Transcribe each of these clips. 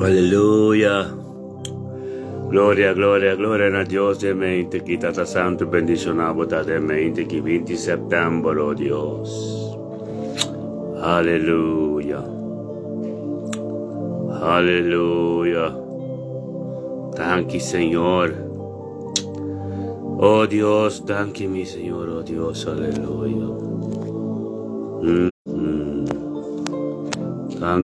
Aleluya. Gloria, gloria, gloria a Dios de mente, que está santo, bendicionado de mente, que 20 de septiembre, oh Dios. Aleluya. Aleluya. Thank you, Señor. Oh Dios, thank you, mi Señor, oh Dios, aleluya. Thank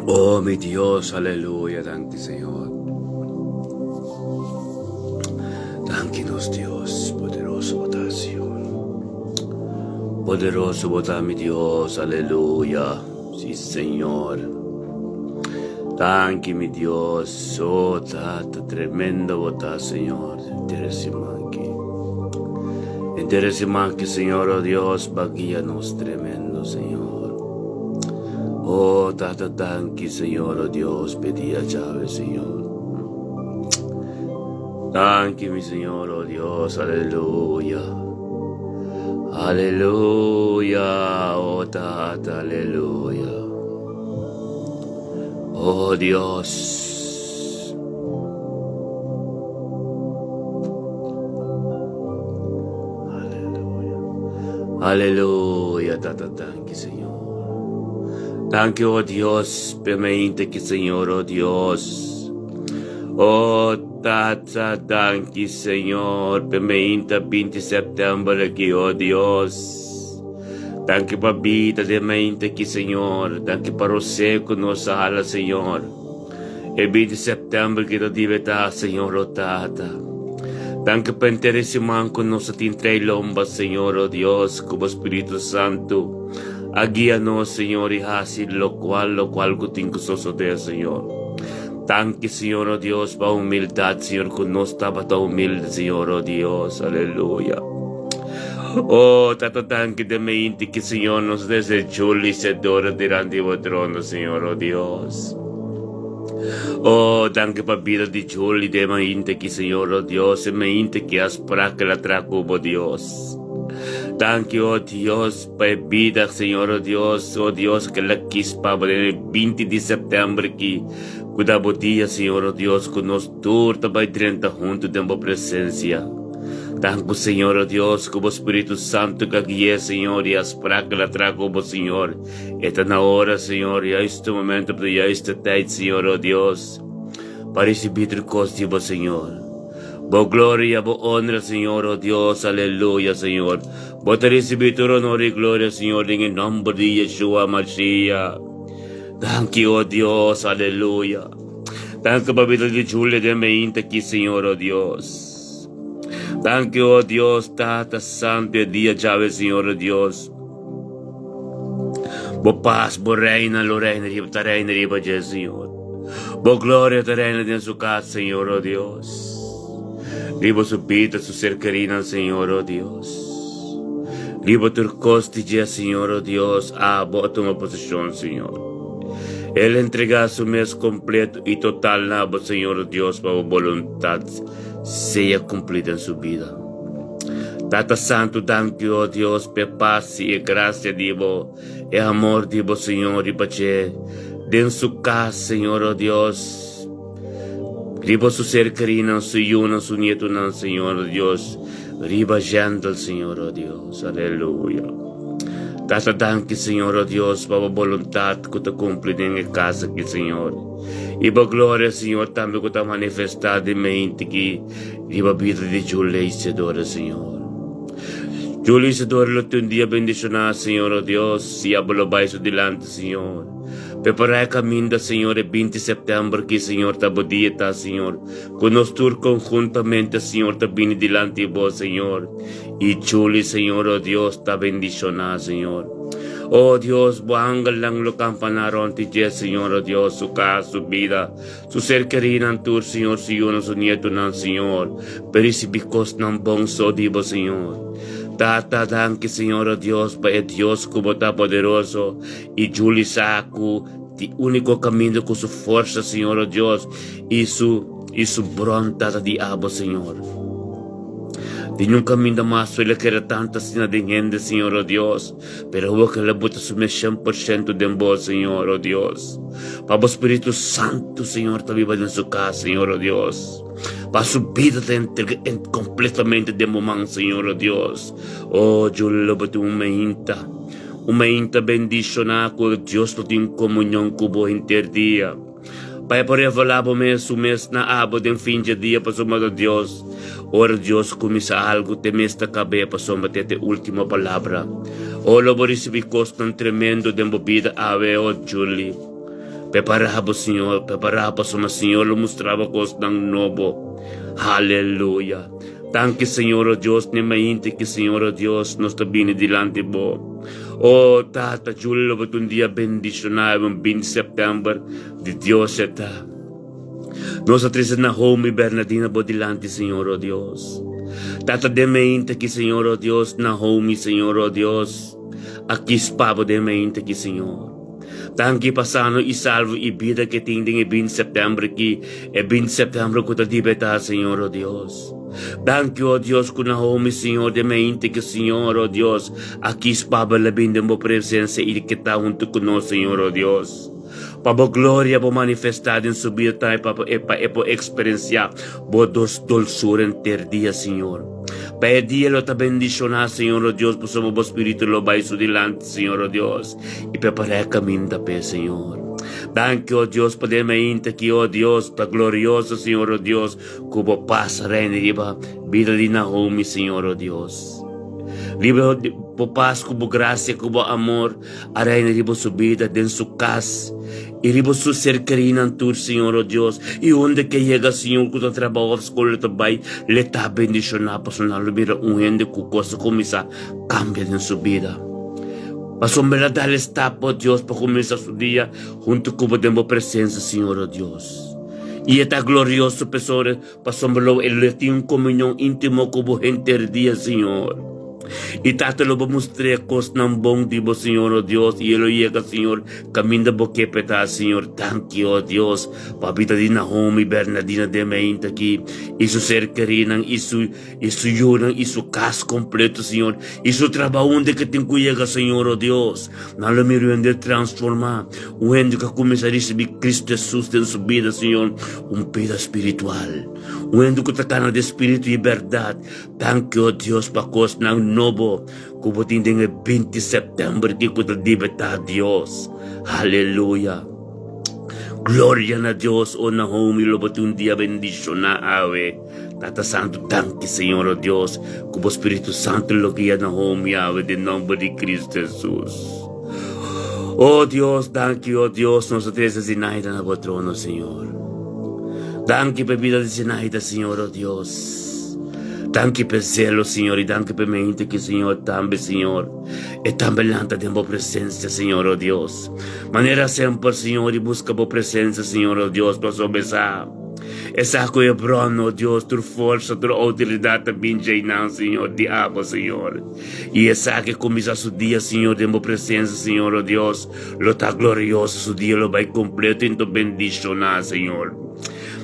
Oh, mi Dios, aleluya, thank you, Señor. Thank Dios, poderoso votación. Poderoso votar, mi Dios, aleluya. Sí, Señor. Thank you, mi Dios. Oh, tata, tremendo votar, Señor. Interesante, Señor, oh Dios, baguíanos tremendo, Señor. Oh, tata, thank you, Señor, oh Dios, pedía llave, Señor. Thank you, mi Señor, oh Dios, aleluya. Aleluya, oh tata, aleluya. Oh Dios. Aleluya. Aleluya, tata, thank you, Señor. Thank you, oh Dios, permite que, Señor, oh Dios. Oh, tata, thank you, Señor, permite 20 de septiembre aquí, oh Dios. Thank you, papita, de mente aquí, Señor. Thank you, para você que nos ala, Señor. El 20 de septiembre que te diventa, Señor, oh tata. Thank you, para interesar con nos atintrei lomba, Señor, oh Dios, como Espíritu Santo. Guíanos, Señor, y así lo cual que tengo de Señor. Thank you, Señor, oh Dios, para humildad, Señor, que no estaba tan humilde, Señor, oh Dios, aleluya. Oh, tata, thank you de mente que, Señor, nos desechó y se adora delante de vuestro trono, Señor, oh Dios. Oh, thank you para vida de Julie de mente que, Señor, oh Dios, y mente que has para que la traco, oh Dios. Thank you, oh Dios, para vida, Señor, oh Dios, que la quispa el 20 de septiembre que cuidado día, Señor, oh Dios, que nos turta para 30 juntos de tu presencia. Thank you, Señor, oh Dios, como Espíritu Santo que guíe, Señor, y as para que la trago, oh Señor. Esta na hora, Señor, y a este momento, pero ya esta tarde, Señor, oh Dios, para recibir el costo, Señor. Bo gloria, bo honra, Señor, oh Dios, aleluya, Señor. Bo te recibir tu honor y gloria, Señor, en el nombre de Yeshua Mashiach. Thank you, oh Dios, aleluya. Thank you, papito de Julia de mente aquí, Señor, oh Dios. Thank you, oh Dios, tata santo, día llave, Señor, oh Dios. Bo paz, bo reina, lo reina, riba, Señor. Bo gloria, te reina en su casa, Señor, oh Dios. Ribo su vida, su cercanía, Señor, oh Dios. Ribo tu costilla, Señor, oh Dios, bo toma posesión, Señor. Él entrega su mes completo y total, Señor, oh Dios, para voluntad sea cumplida en su vida. Tata Santo, thank you, oh Dios, por paz y gracia, digo, y amor, digo, Señor, y pache, en su casa, Señor, oh Dios. Riba su cercanía, su yuna, su nieto, Señor Dios. Riba gentle, Señor, oh Dios. Aleluya. Tata tanque, Señor, oh Dios, para voluntad que te cumple en la casa, que Señor. Y para gloria, Señor, también que te manifestado en mente que riba vida de Julia y Isidora, Señor. Julia y Isidora, lo un día bendicionar, Señor, oh Dios, y hablo baixo delante, Señor. Preparar el camino, Señor, el 20 de septiembre, que, Señor, te bodita, Señor. Con nosotros conjuntamente, Señor, te viene delante de vos, Señor. Y Julia, Señor, oh Dios, te bendicionar, Señor. Oh Dios, buangal lang lo campanaron ti Señor, oh Dios, su casa, su vida, su ser querido, tu Señor, su nieto, Señor. Pero si bicos ng bongso, dibo, Señor. Tata, danke, Señor, oh Dios, pa Dios como está poderoso, y Julie Saku, ti único camino con su fuerza, Señor, oh Dios, y su bronta di abo, Señor. Di un camino más suele que era tanta sina de gente, Señor, oh Dios, pero hubo que le bota su 100% de vos, Señor, oh Dios. Pabo Espíritu Santo, Señor, está viva en su casa, Señor, oh Dios. Para su vida completamente de momento, Señor, oh Dios. Oh, yo le boto uma inta bendicionar con Dios, lo tiene comunión con vos interdía. Para poder falar por mês na abo de fim de dia para somar de Deus. Ora Deus começa algo te mesta cabeça para somar te última palavra. Ora vou receber costo tremendo de vida ave o Julie. Preparava Senhor, preparava somar Senhor, lo mostrava costo novo. Aleluia. Tanque Senhor, oh Deus, nem mais que Senhor, oh Deus, nós está bem dilante bo. Oh, Tata, Julie, lo um dia bendicionado, 20 de setembro, de Deus está. Nós atrás na home Bernardina bo dilante, Senhor, oh Deus. Tata, de mente que Senhor, oh Deus, na home, Senhor, oh Deus. Aqui espavo de mente que Senhor. Tanque passando e salvo e vida que tem em 20 de setembro que é 20 de setembro que está libertar, Senhor, oh Deus. Thank you, oh Dios, con home, Señor, de mente que, Señor, oh Dios, aquí es Pablo la bien de mi presencia y que está junto con nosotros, Señor, oh Dios. Papa gloria por manifestar en su vida y por experienciar por dos dulzura en ter día, Señor. Para el día lo está bendicionar, Señor, oh Dios, por su espíritu lo va a ir delante, Señor, oh Dios, y preparar el camino de paz, Señor. Thank you, oh Dios, por mente que, oh Dios, está glorioso, Señor, oh Dios, como paz, reina, vida de Naomi, Señor, oh Dios. Libre por paz, como gracia, como amor, a reina de su vida, de su casa, y ribo su cercanía en tu, Señor, oh Dios, y donde que llega, Señor, que tu trabajo, escuela, trabajo, le está bendicionando, personal, mira, un gente que cosa comienza, cambia en su vida. Para dar está, oh Dios, para comenzar su día junto con tu presencia, Señor, oh Dios. Y está glorioso, pessoas, para sombrar el tiene comunión íntimo con gente el día, Señor. Y tanto lo vamos a mostrar cosas tan bon digo, Señor, oh Dios, y él llega, Señor, camina boque peta, Señor, thank you, oh Dios, para vida de Naomi, Bernardina de mente aquí, y su ser querido, y su ayuda, y su casa completo, Señor, y su trabajo donde que tengo que llegar, Señor, oh Dios, no lo miro en de transformar, un que comienza a recibir Cristo Jesús en su vida, Señor, un vida espiritual, un que está de espíritu y verdad, thank you, oh Dios, para cosas novo, como tem el 20 de setembro que puede libertar a Dios. Aleluya. Gloria a Dios, oh Naomi, lo bote un día bendicionar, ave. Tata Santo, tanque, Señor, oh Dios, como Espíritu Santo lo guía Naomi, ave, de nombre de Cristo Jesús. Oh Dios, danke, oh Dios, nossa teresa Zinaida na trono, Senhor. Danke per vida de Zinaida, Senhor, oh Dios. Danke per cielo, Signore, danke per mente che, Signore, tambe, Signore, e tambe lanta de tua presença, Signore, oh Deus. Maneira sempre, Signore, busca tua presença, Signore, oh Deus, para sobressar. Essa que é bom, oh Deus, tua força, tua autoridade também já não, Senhor, diabo, Senhor. E essa que começa o dia, Senhor, de tua presença, Senhor, oh Deus, lo está glorioso, o dia lo vai completo em tua bendição, Senhor.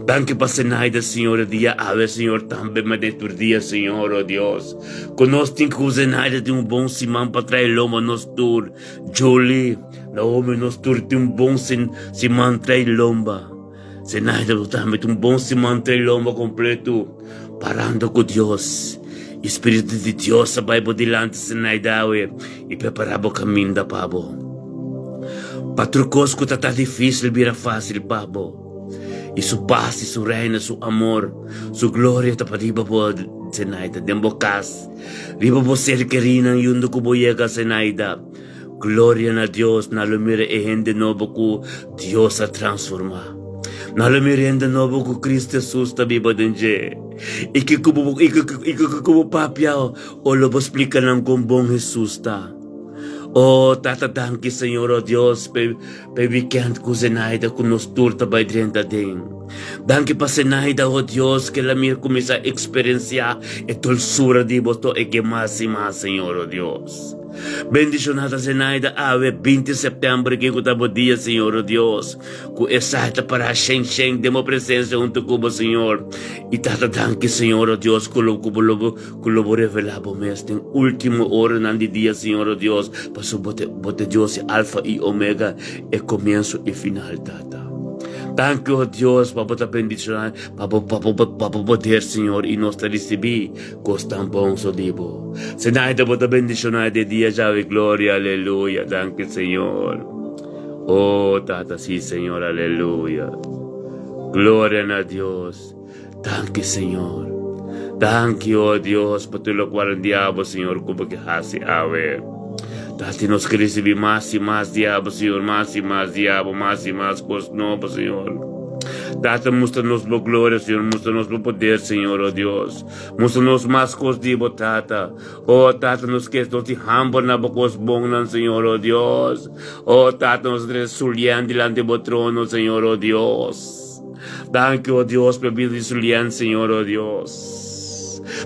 Danke para Zenaida, Senhor, dia ave, Senhor, também me dentro dia, Senhor, oh Deus. Conosco tem que Zenaida de bom simão para trazer loma nos tur. Julie, Naomi nos tur tem bom simão trazer lomba. Zenaida também tem bom simão trazer lomba completo, parando com Deus. Espírito de Deus vai por delante Zenaida e preparar o caminho da pabo. Patrucosco tá difícil, vira fácil, pabo. E su paz, e su reina, su amor, su gloria ta pariba po Zenaida, dembokas. Riba po ser querina yundo ko boyega Zenaida. Gloria na Dios, na lumire e hende novo ko Dios a transforma. Na lumire hende novo ko Cristo Jesus ta biba denje. Iki kubo papia o lobo explica ng kumbong Jesus ta. Oh, tatatanki, Senhor, oh Deus, pe weekend ko Zenaida, ko nos turta by drenta din. Danke pa Senaida, oh Dios, que la mía comienza a experienciar el dulzura de voto y que más y más, Señor, oh Dios. Bendicionada Zenaida, ave 20 de setembro que kutabo dia, Senhor, oh Deus. Com exata para a Shen de uma presença junto com o Senhor. E tata danke, Senhor, oh Deus, kulobo revelabo mes tem último hora nandi dia, Senhor, oh Deus. Passo bote Deus é alfa e omega, e começo e final, tata. Thank you, oh Dios, para bendicionar, para poder, Senhor, e nós receber costan bom sodibo. Senaida para bendicionar de dia já e glória, aleluia. Thank you, Senhor. Oh, tata, sim, Senhor, aleluia. Glória a Deus. Thank you, Senhor. Thank you, oh Dios, por tudo que o diabo, Senhor, como que hace ave. Tati nos que receber mais e mais diabo, Senhor, mais e mais diabo, mais e mais coisas novas, Senhor. Tata, mostra-nos a glória, Senhor, mostra-nos o poder, Senhor, oh Deus. Mostra-nos mais coisas de Tata. Oh, Tata, nos que nós te humble na coisas boas, Senhor, oh Deus. Oh, Tata, nos resulhando diante do trono, Senhor, oh Deus. Thank you, oh Deus, por vida de Sulian, Senhor, oh Deus.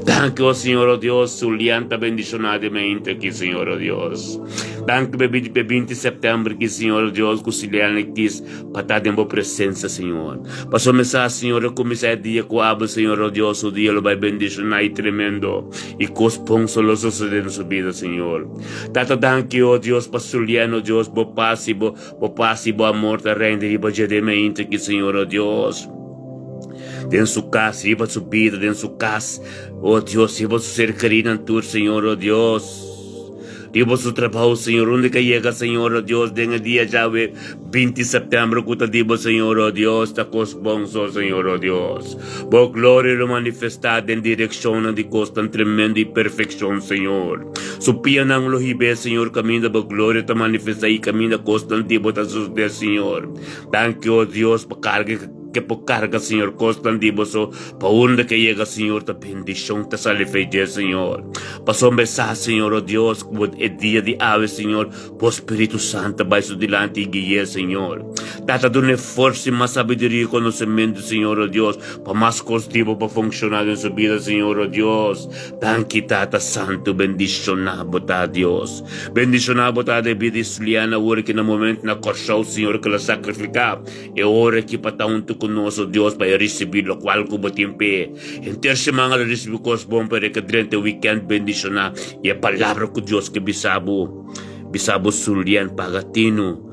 Thank you, Senhor, oh Deus, Sulianta bendicionadamente aqui, Senhor, oh Deus. Thank you, 20 de setembro, que, Senhor, oh Deus, que o Suliana quis para estar em boa presença, Senhor. Passou mensagem, Senhor, eu comecei a dia com a aba, Senhor, oh Deus, o dia ele vai bendicionar e tremendo. E cospão solo suceder na sua vida, Senhor. Tata, thank you, oh Deus, para Suliana, oh Deus, bo paz e bo amor, te rende e bo gedemente aqui, Senhor, oh Deus. Dentro de sua casa, riba sua vida, dentro de sua casa, oh Deus, riba sua ser querido em tu, Senhor, oh Deus. Riba sua trabalho, Senhor, onde que chega, Senhor, oh Deus, dentro dia já 20 de setembro, que está dibo, Senhor, oh Deus, está com os bons, Senhor, oh Deus. Boa glória lo manifestada em direção de costa tremenda e perfeição, Senhor. Supia nang lohibe, Senhor, caminho da boa glória, está manifestada e caminho da costa antigo, está suceder, Senhor. Thank you, oh Deus, para carga que por carga, Senhor, constantivo, so, para onde que chega, Senhor, ta bendição, ta salve, Senhor. Passou mensagem, Senhor, oh Deus, como é dia de ave, Senhor, por Espírito Santo, vai se dilante e guia, Senhor. Tata, dune força e mais sabedoria e conhecimento, Senhor, oh Deus, para mais constivo, para funcionar em sua vida, Senhor, oh Deus. Tanque, Tata Santo, bendicionado, tá, Deus. Bendicionado, tá, de vida isliana, hora que no momento na corção, Senhor, que ela sacrificar, é hora que para tanto conosco, Deus, para receber o qual como tempo. Em terceira semana, receber coisas bom para que durante o weekend bendicionar. E a palavra que Deus que bisabo sulian, pagatino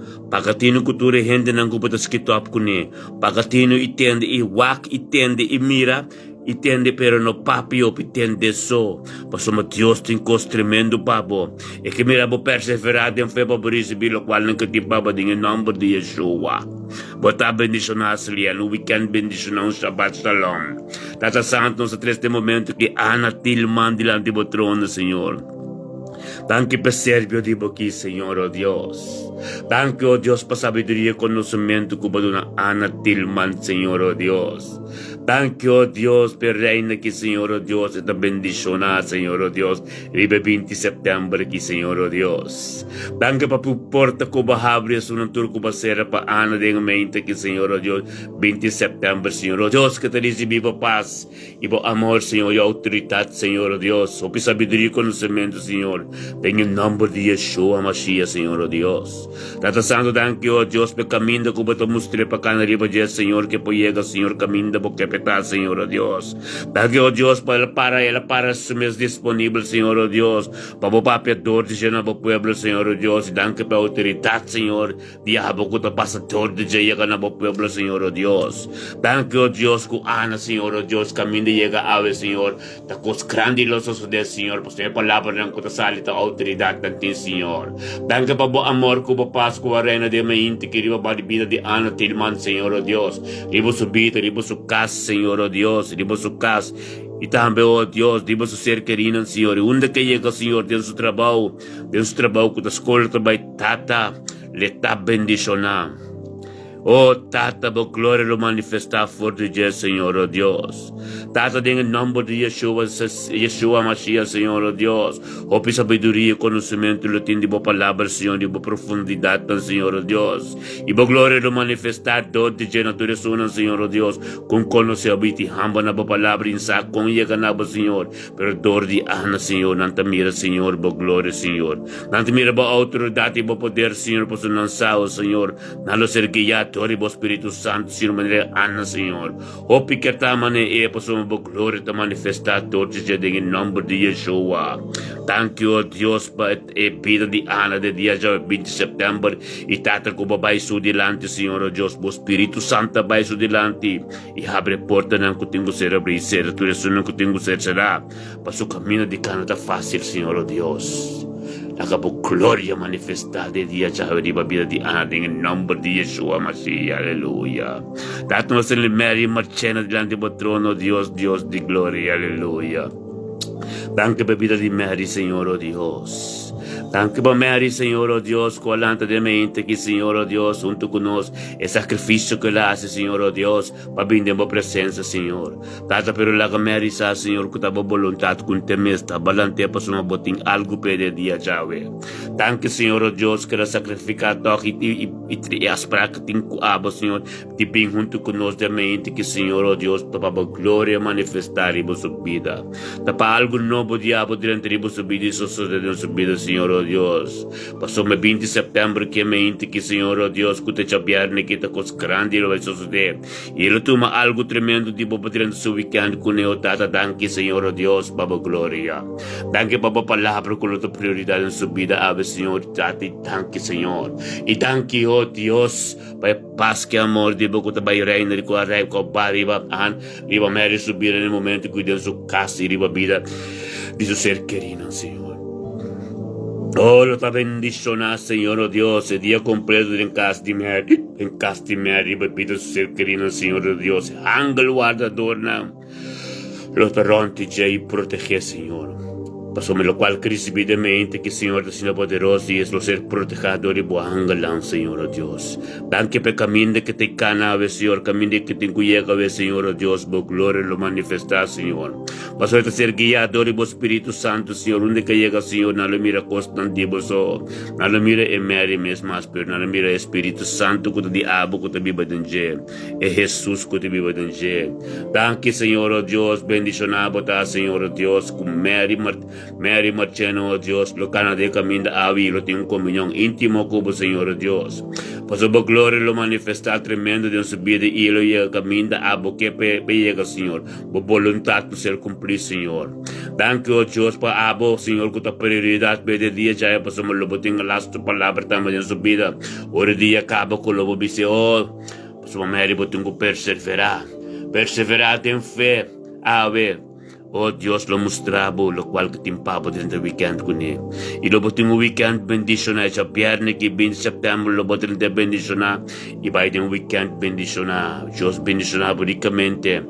cultura gente não cuba escrito up kune. Pagatino itende e wak, itende e mira, itende pero no papio, itende so. Passou Deus tem coisa tremendo, pabo. E que mira bo perseverado em fé para receber o qual não que te pabo em nome de Yeshua. Bota bendicionar Sulian, o weekend bendicionar Shabbat Shalom. Tata Santo, nós três momento que Ana Tilman dilante do trono, Senhor. Tanque per servio di boqui, Senhor, oh Deus. Tanque, oh Deus, para sabedoria e conhecimento que baduna Ana Tilman, Senhor, oh Deus. Tanque, oh Deus, per reina que, Senhor, oh Deus, esta bendicionar, Senhor, oh Deus. Ribe 20 de setembro aqui, Senhor, oh Deus. Tanque para porta que bahabre sunang turco basera pa Ana de mente que, Senhor, oh Deus. 20 de setembro, Senhor, oh Deus, que te recebi pa paz e pa amor, Senhor, e autoridade, Senhor, oh Deus. O sabedoria e conhecimento, Senhor. Tenho o nome de Yeshua Mashiach, Senhor, oh Deus. Tata Santo, thank you, oh Deus, pe caminho que bato mostre pa canariba dia, Senhor, que po llega, Senhor, caminho da boca petar, Senhor, oh Deus. Thank you, oh Deus, para sumes disponível, Senhor, oh Deus, para o papiador de gena po pueblo, Senhor, oh Deus, thank you pa autoridade, Senhor, diabo ko ta pasador de jaya ka na po pueblo, Senhor, oh Deus. Thank you, oh Deus, ku ana, Senhor, oh Deus, caminho de llega ave, Senhor, ta cos grandilosos de, Senhor, pues te palabra ng kutasalita autoridade natin, Senhor. Thank you pa po amor ko pa paz ko arena de mainti que riba ba vida de Ana Tilman, Senhor, oh Deus. Ribo su vida, ribo su casa, Senhor, oh Deus, ribo su casa. E também, oh Deus, ribo su ser querido, Senhor. Onde que chega, Senhor, dentro do trabalho que da escola também, tata, le tá bendicionar. Oh, Tata, bo glória lo manifestar forte de Senhor, oh Deus. Tata, em nome de Yeshua Mashiach, Senhor, oh Deus. Hope sabedoria, conhecimento, lo tem de boa palavra, Senhor, de boa profundidade, Senhor, oh Deus. E bo glória lo manifestar dor de natureza, Senhor, oh Deus. Com conhecer habiti hamba na boa palavra, insa com iega na bo, Senhor. Pero dor de ana, Senhor, nanta mira, Senhor, bo glória, Senhor. Nanta mira bo autoridade, bo poder, Senhor, posso lançar, Senhor. Nalo ser guiado, bo Espírito Santo, Senhor, maneira ana, Senhor. Hope que tamane posso bo glória te manifestar dor de em nome de Yeshua. Thank you, oh Deus, para a vida de Ana, de dia 20 de setembro, e tata ko babay su dilante, Senhor, oh Deus, bo Espírito Santo babay su dilante, e abre porta ng kutingo ser abrir, ser tureso ng kutingo ser será, paso caminho de Canada fácil, Senhor, oh Deus. Nakapag gloria manifestada dia sa vida di Ana dengan nombre de Yeshua Mashiach, aleluya. Dato sa Mary marchena delante do trono, Dios, Dios de gloria, aleluya. Danke por vida de Mary, Senhor, oh Dios. Danke por Mary, Senhor, oh Dios, colanta de mente que, Senhor, oh Dios, junto conosco, el sacrificio que ela hace, Senhor, oh Dios, para brindar a presença, Senhor. Tata, pero la que Mary sa, Senhor, que tava voluntad, com temesta, balante para suma boting algo pede dia, Yahweh. Danke, Senhor, oh Dios, que ela sacrifica toque e aspra que tem abo, Senhor, de bem junto conosco de mente que, Senhor, oh Dios, para a glória manifestar em sua vida. Para algo novo, diabo, durante a sua vida e sua vida, Senhor, oh Dios. Passou me 20 de setembro que mente que, Senhor, oh Dios, que te chabiarne que te cos grande vai suceder. E ele toma algo tremendo de bobo durante seu weekend com o tata. Danke, Senhor, oh Dios, Baba Gloria. Danke, Baba Palavra, com a tua prioridade em sua vida, Ave, Senhor, tata. Danke, Senhor. E danke, oh Dios, para paz que amor de boco também reina, com a rei, com a bariba, riba Mary subir no momento que Deus o casa e riba vida de seu ser querido, Senhor. Oh, lo está bendicionado, Señor, oh Dios, el día completo en Castimeri, bebida su ser querido, Señor, oh Dios, ángel guardador, los perronti y protege, Señor. Pasó-me lo cual recibidemente que, Senhor, da Sina poderoso e es ser protegedor e boa angalan, Senhor, oh Deus. Danke pe caminho que te cana, ave, Senhor, caminho que te encuiega, ave, Senhor, oh Deus, bo glória lo manifestar, Senhor. Pasó a ser guiador e bo Espírito Santo, Senhor, onde que llega, Senhor, não lo mira constantivo, so, não lo mira e Mary mesmo, pero não lo mira Espírito Santo, que te diabo, que te viva denge, e Jesus, que te viva denge. Danke, Senhor, oh Deus, bendicionado, tá, Senhor, oh Deus, com Mary Marcheno, oh Dios, lo cana de camino avi, lo tengo comunión íntimo con el Señor, oh Dios. Paso por gloria lo manifestar tremendo de su vida y lo llega camino abo que llega, Señor. Por voluntad de ser cumplir, Señor. Danke, oh Dios, para abo, Señor, con tu prioridad, de día ya pasamos lo botín las tu palabra también en su vida. Ahora día acaba con lo dice, oh, pasamos Mary botín perseverar en fe, a ver. Oh Dios, lo mostrabo, lo cual que timpabo dentro del weekend con él. Y lo botin un weekend bendicionar, esa viernes que 20 de septiembre lo botin de bendicionar. Y va a ir un weekend bendicionar. Dios bendicionar ricamente.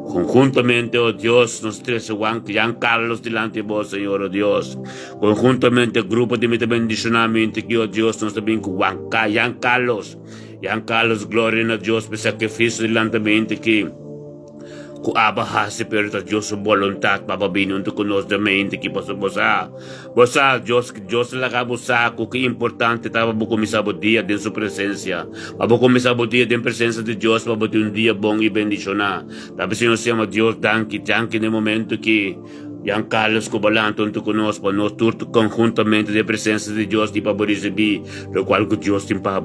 Conjuntamente, oh Dios, nos tres Juan Carlos delante de vos, Señor, oh Dios. Conjuntamente, el grupo de mi bendicionamiento que, oh Dios, nos también con Juan Carlos. Gloria a Dios, por sacrificio delante de mi que abahase pero ta Diyos sa voluntad papabinunto ko nos da mente ki bosa Diyos la kabusa ko que importante tava bu comisabo dia din su presencia abo comisabo dia din presencia de Diyos pabo un dia bom e bendicionar tapi Senhor siamo Diyos danke no momento que Yang Carlos Cobalanto junto conosco, nós tudo conjuntamente de presença de Deus de para receber, lo qual que Deus tem para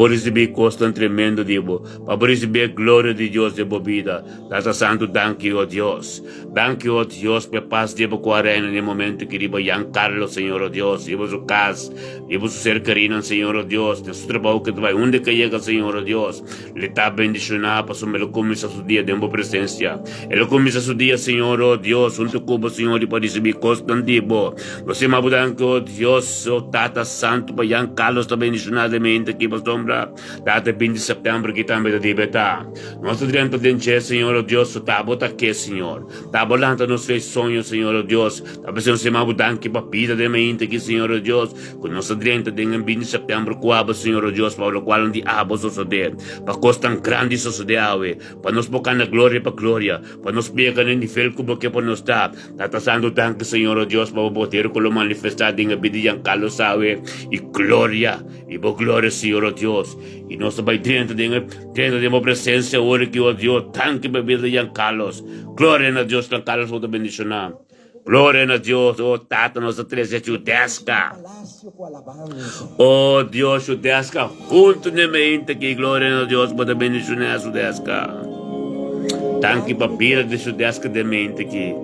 receber costa tremendo de para receber a glória de Deus de vida. Tata Santo, danke, oh Deus. Danke, oh Deus, por paz de quarena no momento que riba Yang Carlos, Senhor, oh Deus, riba su casa, riba su ser querido, Senhor, oh Deus, de su trabalho que vai, onde que chega, Senhor, oh Deus, le está bendicionado, para su me lo comienza su dia de uma presença. Ele comienza su dia, Senhor, oh Deus, junto com Senhor, e para receber constantivo. Você me abudan que, oh Deus, oh Tata Santo, para Jan Carlos também bendicionadamente aqui, para sombra. Data 20 de setembro, que também da libertar. Nosso direito de Senhor, oh Deus, tabo tá aqui, Senhor. Tabo lá, nos fez sonhos, Senhor, oh Deus. Tabo, Senhor, se me abudan que, para pida de mente aqui, Senhor, oh Deus. Com nosso direito de 20 de setembro, coaba, Senhor, oh Deus, para o qual não de abo suceder. Para costan grande suceder, para nos bocar na glória para glória. Para nos pegar em nível como que para nos dar. Tata Santo, tanque, Senhor, oh Deus, para botar com o manifestar em a vida de Jan Carlos, e glória, e boa glória, Senhor, oh Deus. E nós vai dentro de uma presença, ora que, oh Deus, tanque para a vida de Jan Carlos. Glória a Deus, Jan Carlos, vou te bendicionar. Glória a Deus, oh Tata, nossa treze judesca. Oh Deus, judesca, junto na mente que glória a Deus, vou te bendicionar, judesca. Tanque para a vida de judesca de mente aqui.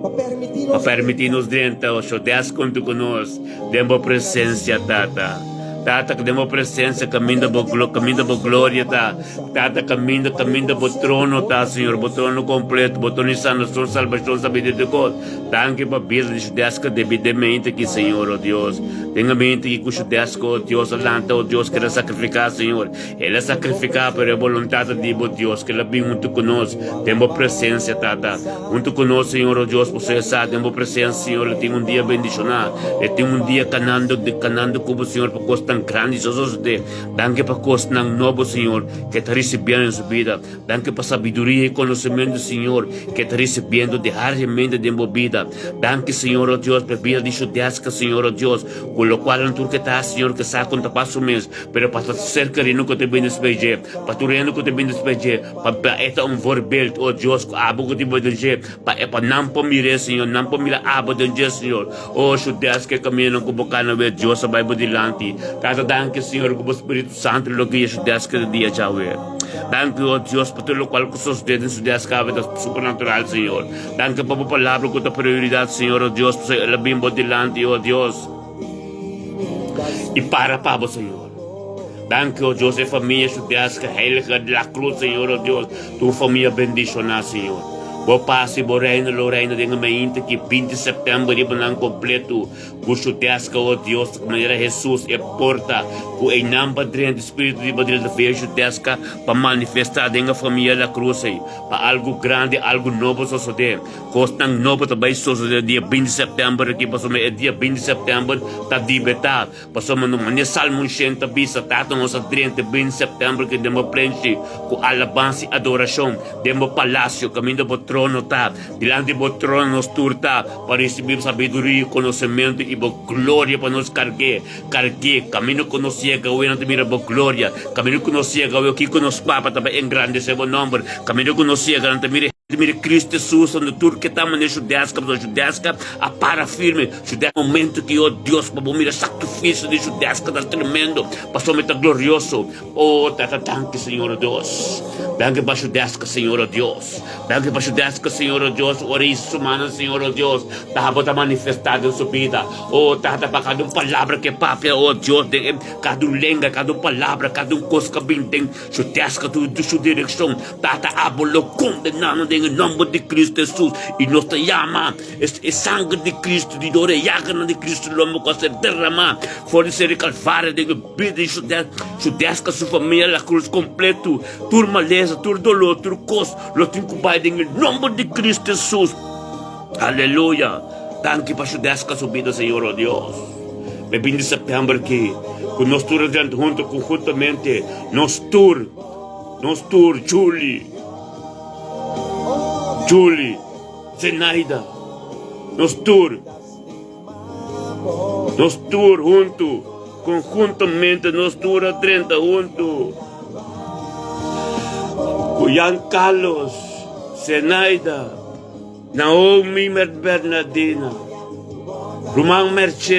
Para permitir-nos dentro, oh judesca, junto conosco, demos presença, Tata. Tata, que demos presença, caminho da glória, Tata, caminho do trono, Senhor, o trono completo, o trono de salvação, sabedoria de Deus. Tanque para a vida de judesca devidamente aqui, Senhor, oh Deus. Tenha mente que o judesca, oh Deus, alanta, oh Deus, quer sacrificar, Senhor. Ele sacrificar para a vontade de Deus, que Ele vem junto conosco. Temos presença, Tata. Junto conosco, Senhor, oh Deus, por ser sábado, temos presença, Senhor. Ele tem dia bendicionado. Ele tem dia canando como, Senhor, para costa tão grande, Jesus, de. Danke para costa ng novo, Senhor, que está recebendo em sua vida. Danke para sabedoria e conhecimento, Senhor, que está recebendo diariamente de sua vida. Danke, Senhor, oh Deus, para a vida de judesca, Senhor, oh Deus, com o qual não tu que está, Senhor, que sabe quanto passa o mês, pero para ser querido que te bem despeje, para tu reino que te bem despeje, para esta vorbel, oh Deus, abo que te bem despeje, para não pomire, Senhor, não pomire abo de Deus, Senhor, oh judesca que caminham com boca na vez, Deus, vai bodilante. Cada danke, Senhor, com o Espírito Santo, lo que é judesca de dia, Yahweh. Danke, oh Deus, por tudo o qual que sucede em judesca, a supernatural, Senhor. Danke por a palavra com a prioridade, Senhor, oh Deus, por ela bem bodilante, oh Deus. E para Pablo, Senhor. Danke, oh Deus, a família judesca, heilige de la cruz, Senhor, oh Deus, tua família bendicionar, Senhor. Vou passar por reino de mente que 20 de setembro de banang completo, com judesca, oh Deus, de maneira Jesus é porta, com em nome do Espírito de Badil da fé judesca, para manifestar em a família da cruz, para algo grande, algo novo suceder. Costang novo também suceder dia 20 de setembro, aqui passou é dia 20 de setembro, está libertado. Passou no Salmo 100 bisa, tato nossa 30 20 de setembro, que demos preenche com alabança e adoração, demos palácio, caminho do trono, tá? Dilante do trono nos turta, para receber sabedoria, conhecimento e glória para nos carregar, caminho que nos chega, o não te mira glória, caminho que nos chega, o que nos papa também engrandecer o nome, caminho que nos chega, não te mira Cristo Jesus, onde tudo que estamos na judesca, a para firme, judesca, momento que, oh Deus, para o sacrifício de judesca, está tremendo, passou muito glorioso, oh, danke, Senhor, Deus, danke para judesca, Senhor, Deus, danke para judesca, Senhor, Deus, oração humana, Senhor, Deus, está manifestado em sua vida, oh, está para cada palavra que papai, oh Deus, cada lenga, cada palavra, cada coisa que bem tem, judesca, tudo sua direção, está abolo, condenando, em nome de Cristo Jesus, e nós te chama, é sangue de Cristo, de dor e llagana de Cristo, lomo que ser derramar, fora ser calvário de vida judesca, sua família, a cruz completo, tur maleza, tur dolor, tur cos, lo tincubai em nome de Cristo Jesus, aleluia, danke para judesca sua vida, Senhor, oh Deus, me 20 de setembro que, com nós tur junto, conjuntamente, nós tur, Julie, Zenaida, nos tur junto, conjuntamente nos tur a 30 junto, com Jan Carlos, Zenaida, Naomi Bernardina, Román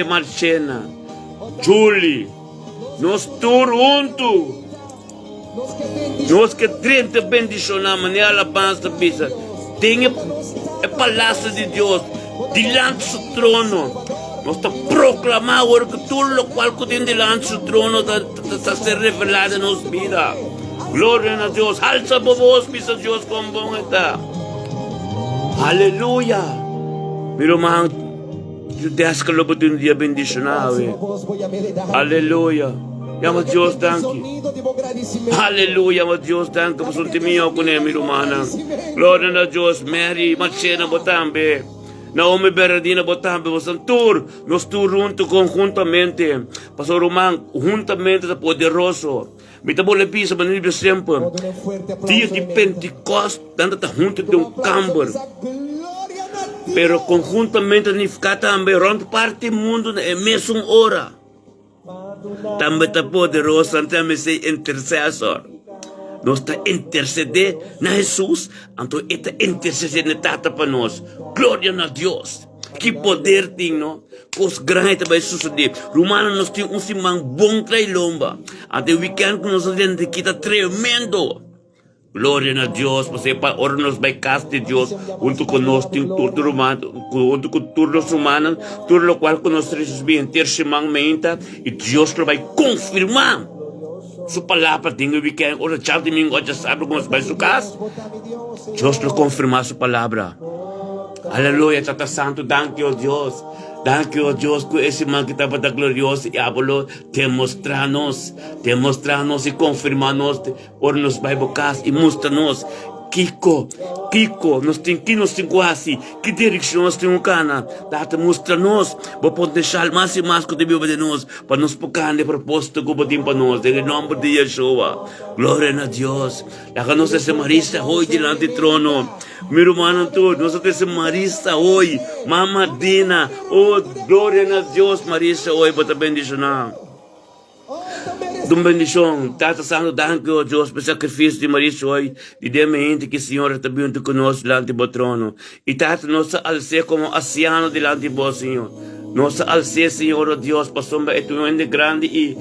Marchena, Julie, nos tur junto, nós que 30 bendicionamos, nem alabança bisa. Tem o palácio de Deus, diante do trono. Nós estamos proclamando que tudo o qual tem diante do trono está ser revelado em nossa vida. Glória a Deus. Alça a voz, bisa Deus, como bom está. Aleluia. Meu irmão, Deus que lobo tem um dia bendicionado. Aleluia. Llama Dios, danke. Aleluia, mas Deus, danke por sentimento com ele, meu irmão. Glória a Deus, Mary, Machena, Botambe. Naomi Bernardina Botambe, nós tour junto conjuntamente. Pastor Román, juntamente é poderoso. Me tá bola pisa, mas não sempre. Dia de Pentecostes, tanto tá junto de campo. Pero conjuntamente ni ficar também, rond parte do mundo é mesmo hora. Também tá poderoso, também ser intercessor. Nós está interceder na Jesus, então está interceder na tata para nós. Glória a Deus. Que poder tem, não? Coisa grande vai suceder. Romano nós temos um simão bom trailomba. Até o weekend que nós temos aqui está tremendo. Glória a Deus, você para ora nos vai casa de Deus, junto com nós tem tudo romano, junto com turnos humanos, tudo o qual que nós recebemos terceiramente e Deus vai confirmar. Sua palavra tem o weekend, ora tchau domingo, já sabe como vai sua casa. Deus vai confirmar sua palavra. Aleluia, Tata Santo, danke a Deus. Danke a Deus que esse man que estava glorioso e abolo te mostrar-nos e confirmar-nos por nos Bible e mostrar-nos Kiko, nós temos quase, que direção nós temos cana, data mostra-nos, o potencial mais e mais que devemos de nós, para nos focar no propósito que podemos para nós, em nome de Yeshua, glória a Deus, lá nós temos Marisa hoje diante do trono, meu irmão todo, nós temos Marisa hoje, Mama Dina, oh, glória a Deus, Marisa hoje, para bendicionar. Dum bendição, Tata Santo, danke a Deus pelo sacrifício de Marisa hoje, e de mente que o Senhor está bem conosco diante do trono. E Tata, nós alce como anciano diante do Senhor. Nós alce, Senhor, Deus, para sombra é um ente grande e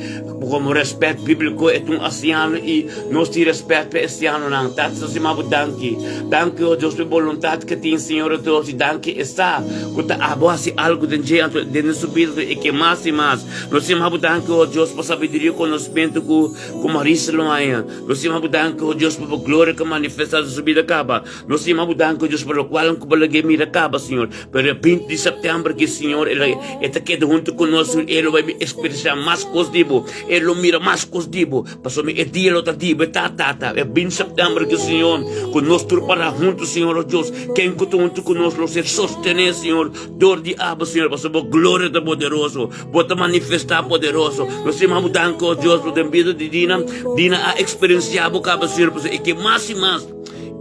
como respeito bíblico é um anciano e nós te respeito para esse ano. Tata, nós te danke. Danke a Deus pela vontade que tem, Senhor, Deus, e danke essa, que está abaixo algo dentro de nosso vida e que mais e mais. Nós te danke a Deus para sabedoria conhecimento com Marisa Loaia. Nós te danke a Deus pela glória que manifesta sua vida acaba. Nós te danke a Deus pelo qual que balagay mira acaba, Senhor. Pero 20 de setembro que, Senhor, ele está aqui junto conosco, ele vai experienciar mais coisas, ele mira mais coisas, passou me dia lo tativo, é 20 de setembro que, Senhor, conosco para junto, Senhor, Deus, quem que junto conosco, se sostener, Senhor, dor de aba, Senhor, passou a glória do poderoso, bota manifestar poderoso, nós temos danke a Deus, por vida de Dina a experienciar o cabo, Senhor, e que mais e mais.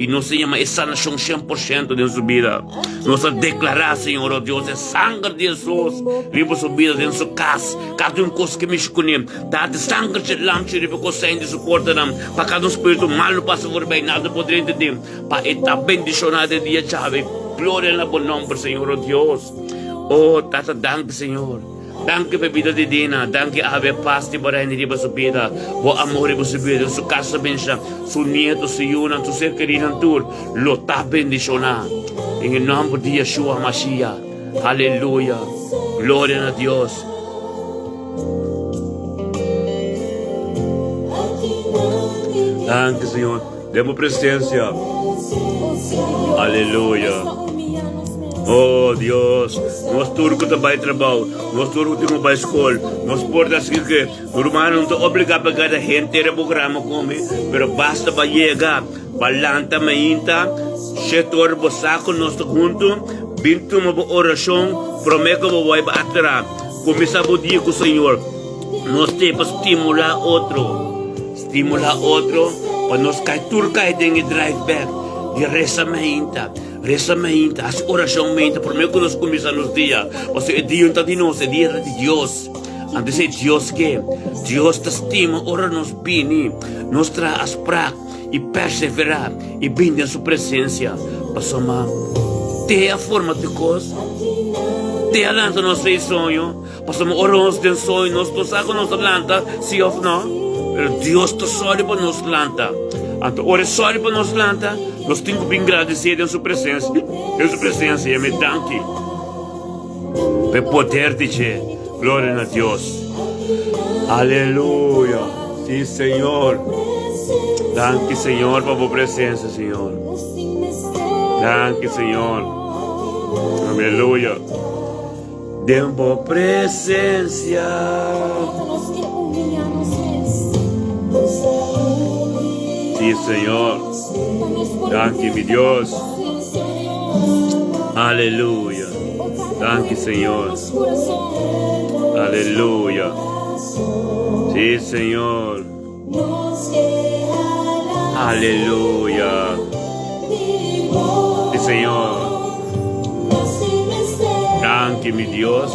E nós temos essa nação 100% de sua vida. Nós declarar, Senhor, oh Deus, é sangue de Jesus. Limpa sua vida dentro da sua casa. Cada um coisa que me escolhe. Dá sangue de lampe, limpa com sangue de suporte. Para cada espírito malo passa por bem, nada poderia entender. Para estar bendicionado de dia chave. Glória no bom nome, Senhor, oh Deus. Oh, tata, danke, Senhor. Danke per vida di Dina, danke ave paz di barani di sua vida, o amore di sua vida, su casa bença, su nieto, su yuna, su ser querido tur, lo tá bendicionar. Em nome de Yeshua Mashiach, aleluia, glória a Deus. Danke, Senhor, demos presença, aleluia. Oh Deus, nós turco também trabalho, nós turco temos para a escola, nós podemos dizer que o romano não está obrigado a pegar a gente ter programa como, mas basta para chegar, para lá também, setor do saco, nós estamos juntos, vindo uma oração, prometo que vai atrás, começar o dia com o Senhor, nós temos para estimular outro, para nós cair tudo cair dentro de drive back, de rezamento, as oração mente, por meio que nós começamos os dias, você é dia de nós, é dia de Deus. Antes é Deus que Deus te estima, ora nos bem, nos traz as práticas e perseverar e bem na sua presença. Passamos ter a forma de coisa, ter a lanta nosso sonho, passamos oramos de sonho, nós tosamos nossa lanta, se ou não, mas Deus te solhe para nos lanta. Então, ora solhe para nos lanta. Nós temos que agradecer em sua presença, e me danke, pelo poder de Deus, glória a Deus, aleluia, sim Senhor, danke Senhor, por sua presença, Senhor, danke Senhor, Aleluia. Tempo presencia. Sí, Señor. Danke, mi Dios. Aleluya. Danke, Señor. Aleluya. Sí, Señor. Aleluya. Sí, Señor. Danke, mi Dios.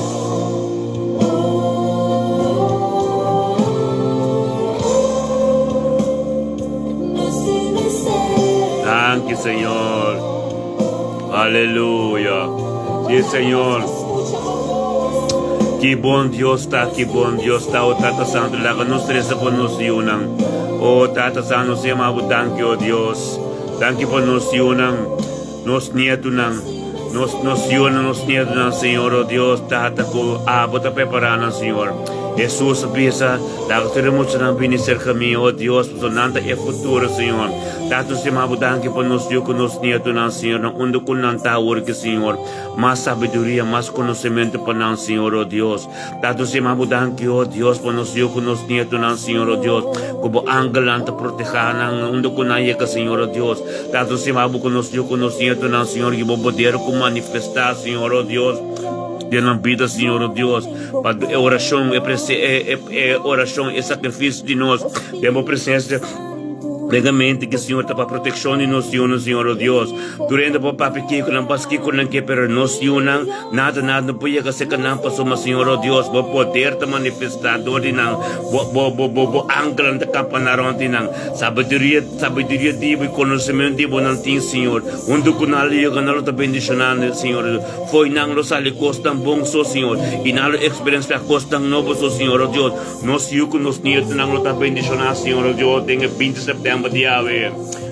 Danke, Señor. Aleluya. Sí, Señor. Que bom Deus está, que bom Deus está. O Tata Santo, lá que nos três por nos unam. O Tata Santo, nos amamos, danke, oh Deus. Danke por nos unam. Nos nietunam. Nos unam, nos nietunam, Senhor, oh Deus. Tata, com a bota preparada, Senhor. Jesus pisa, dá teremos na benicer caminho, oh Deus, sonanta é futuro, Senhor. Tato se mabudanque por nos dio con nos nieto nan, Senhor, não undo com nanta work, Senhor. Mais sabedoria, mais conhecimento para nan, Senhor, oh Deus. Tato se mabudanque, oh Deus, por nos dio con nos nieto nan, Senhor, oh Deus. Como angelanta proteger nan, undo com na yeca, Senhor, oh Deus. Tato se mabu con nos dio con nos nieto nan, Senhor, que vou poder com manifestar, Senhor, oh Deus. De na vida, Senhor, oh Deus, para oração oração é sacrifício de nós, temos presença legalmente que o Senhor está para proteção de nós, Senhor, oh Deus. Durante o papo que não passa que não quer, pero nós nada não pode ser que não passou, mas Senhor, oh Deus, vou poder te manifestar de não, vou anclar de campanarão de não, sabedoria divo e conhecimento divo não tem, Senhor. Onde que não lhe ganhou está bendicionando, Senhor. Foi não nos ali costa bom, só Senhor, e não experiência costa novo, só Senhor, oh Deus. Nós que nos nietos não está bendicionando, Senhor, oh Deus. Tem 20 de setembro.